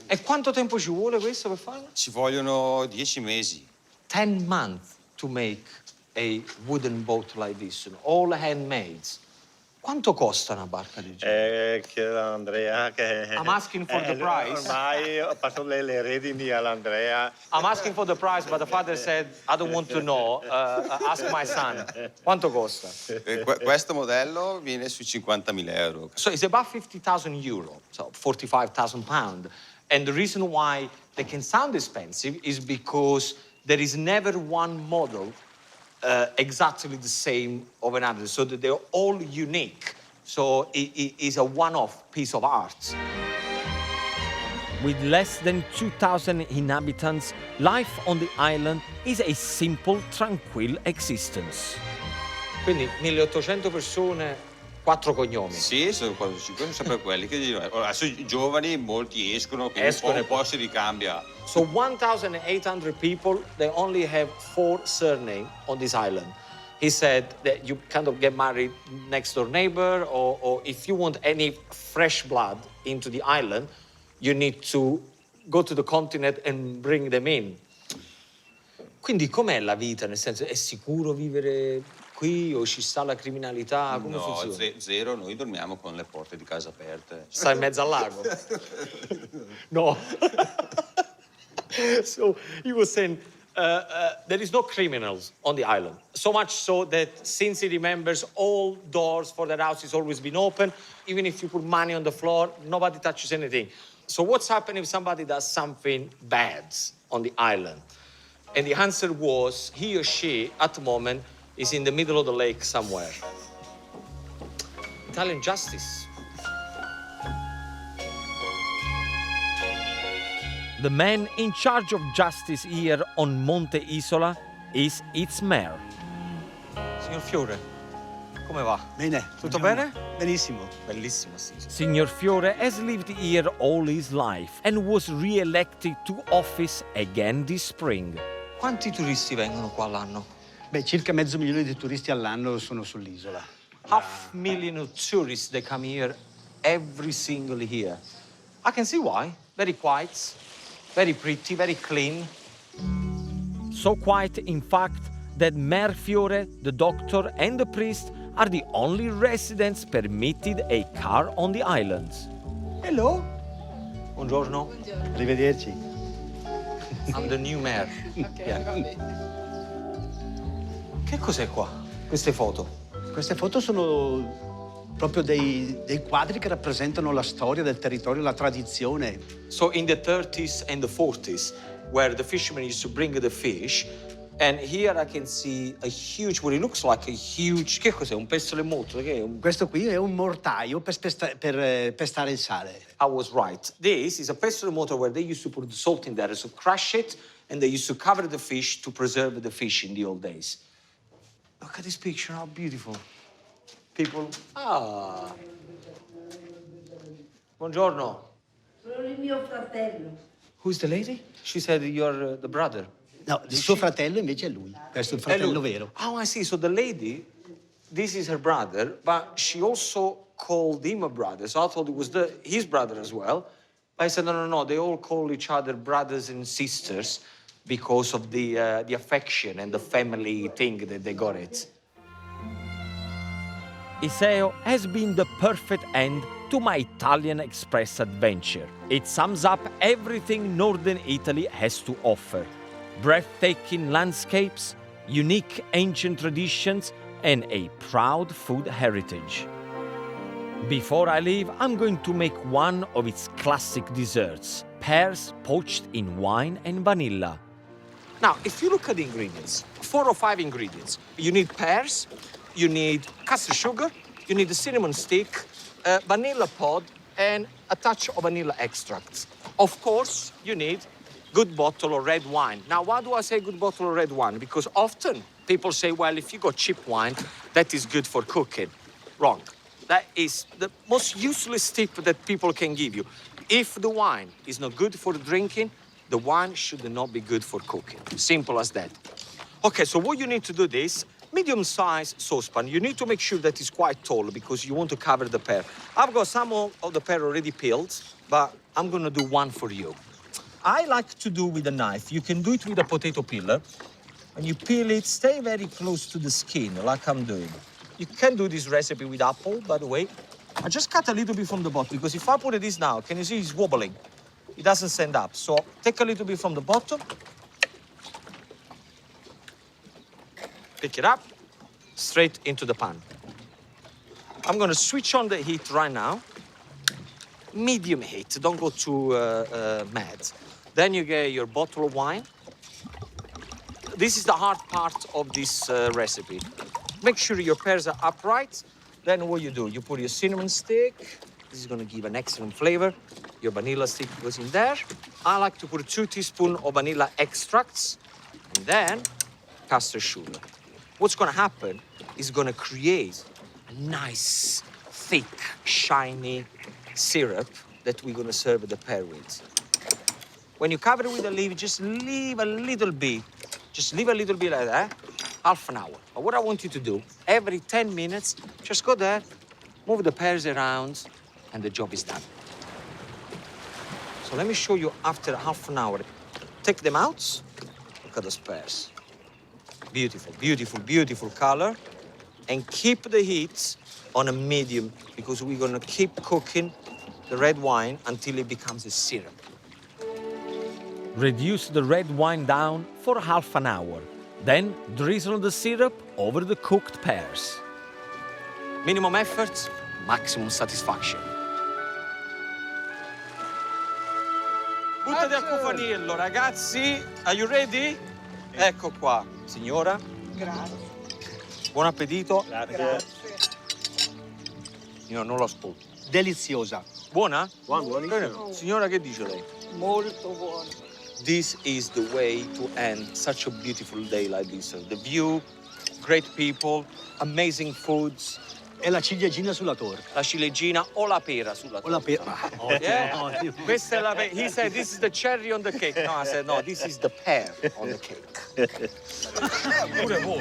E quanto tempo ci vuole questo per farlo? Ci vogliono 10 mesi. 10 months to make a wooden boat like this, all handmade. Quanto costa una barca del genere? Chiedo all'Andrea che... I'm asking for the price. Ormai ho passato le redini all'Andrea. I'm asking for the price, but the father said, I don't want to know. Ask my son. Quanto costa? Questo modello viene sui 50.000 euro. So it's about 50,000 euro, so 45,000 pounds. And the reason why they can sound expensive is because there is never one model exactly the same of another, so that they're all unique. So it is a one-off piece of art. With less than 2,000 inhabitants, life on the island is a simple, tranquil existence. Quindi 1800 persone, 4 cognomi. Sì, sono 4-5, sono sempre quelli che adesso i giovani, molti escono, quindi un po' si ricambia. So 1,800 people, they only have 4 surnames on this island. He said that you kind of get married next door neighbor, or if you want any fresh blood into the island, you need to go to the continent and bring them in. Quindi com'è la vita? Nel senso, è sicuro vivere qui o ci sta la criminalità? Come funziona? No, zero, noi dormiamo con le porte di casa aperte. Stai in mezzo al lago? No. So he was saying there is no criminals on the island. So much so that since he remembers, all doors for that house has always been open. Even if you put money on the floor, nobody touches anything. So what's happening if somebody does something bad on the island? And the answer was he or she, at the moment, is in the middle of the lake somewhere. Italian justice. The man in charge of justice here on Monte Isola is its mayor. Signor Fiore, come va? Bene. Tutto bene? Benissimo. Bellissimo, sì. Signor Fiore has lived here all his life and was re-elected to office again this spring. Quanti turisti vengono qua all'anno? Beh, circa 500.000 di turisti all'anno sono sull'isola. 500,000 tourists that come here every single year. I can see why. Very quiet, very pretty, very clean. So quiet, in fact, that Mayor Fiore, the doctor and the priest are the only residents permitted a car on the island. Hello. Buongiorno. Buongiorno. Arrivederci. I'm the new mayor. Okay. Yeah. Che cos'è qua? Queste foto? Queste foto sono proprio dei quadri che rappresentano la storia del territorio, la tradizione. So in the 30s and the 40s, where the fishermen used to bring the fish, and here I can see a huge, what it looks like a huge, che cos'è? Un pestole motore? Che è Questo qui è un mortaio per pestare il sale. I was right. This is a pestle motor where they used to put the salt in there, so crush it, and they used to cover the fish to preserve the fish in the old days. Look at this picture, how beautiful. People, Buongiorno. Sono il mio fratello. Who's the lady? She said you're the brother. No, il suo fratello invece è lui. Questo è il fratello vero. Oh, I see. So the lady, this is her brother, but she also called him a brother. So I thought it was his brother as well. But I said, no, they all call each other brothers and sisters because of the affection and the family thing that they got it. Iseo has been the perfect end to my Italian Express adventure. It sums up everything Northern Italy has to offer. Breathtaking landscapes, unique ancient traditions, and a proud food heritage. Before I leave, I'm going to make one of its classic desserts, pears poached in wine and vanilla. Now, if you look at the ingredients, 4 or 5 ingredients. You need pears, you need custard sugar, you need a cinnamon stick, vanilla pod, and a touch of vanilla extract. Of course, you need good bottle of red wine. Now, why do I say good bottle of red wine? Because often people say, well, if you got cheap wine, that is good for cooking. Wrong. That is the most useless tip that people can give you. If the wine is not good for drinking, the wine should not be good for cooking. Simple as that. Okay, so what you need to do is, medium-sized saucepan. You need to make sure that it's quite tall because you want to cover the pear. I've got some of the pear already peeled, but I'm gonna do one for you. I like to do with a knife. You can do it with a potato peeler. When you peel it, stay very close to the skin, like I'm doing. You can do this recipe with apple, by the way. I just cut a little bit from the bottom because if I put this now, can you see it's wobbling? It doesn't stand up. So take a little bit from the bottom. Pick it up, straight into the pan. I'm gonna switch on the heat right now. Medium heat, don't go too mad. Then you get your bottle of wine. This is the hard part of this recipe. Make sure your pears are upright. Then what you do, you put your cinnamon stick. This is gonna give an excellent flavor. Your vanilla stick goes in there. I like to put 2 teaspoons of vanilla extracts. And then custard sugar. What's gonna happen is gonna create a nice, thick, shiny syrup that we're gonna serve the pear with. When you cover it with a leaf, just leave a little bit. Just leave a little bit like that, half an hour. But what I want you to do, every 10 minutes, just go there, move the pears around, and the job is done. So let me show you after half an hour. Take them out. Look at those pears. Beautiful, beautiful, beautiful color. And keep the heat on a medium because we're gonna keep cooking the red wine until it becomes a syrup. Reduce the red wine down for half an hour. Then drizzle the syrup over the cooked pears. Minimum effort, maximum satisfaction. Buttati al cufanillo, ragazzi. Are you ready? Ecco qua, signora. Grazie. Buon appetito. Grazie. Io non lo ascolto. Deliziosa. Buona? Buonissimo. Signora, che dice lei? Molto buono. This is the way to end such a beautiful day like this. The view, great people, amazing foods. E la ciliegina sulla torta. La ciliegina o la pera sulla torta. O la pera. Yeah. Questa è la pera. He said this is the cherry on the cake. No, I said no, this is the pear on the cake. Pure voi.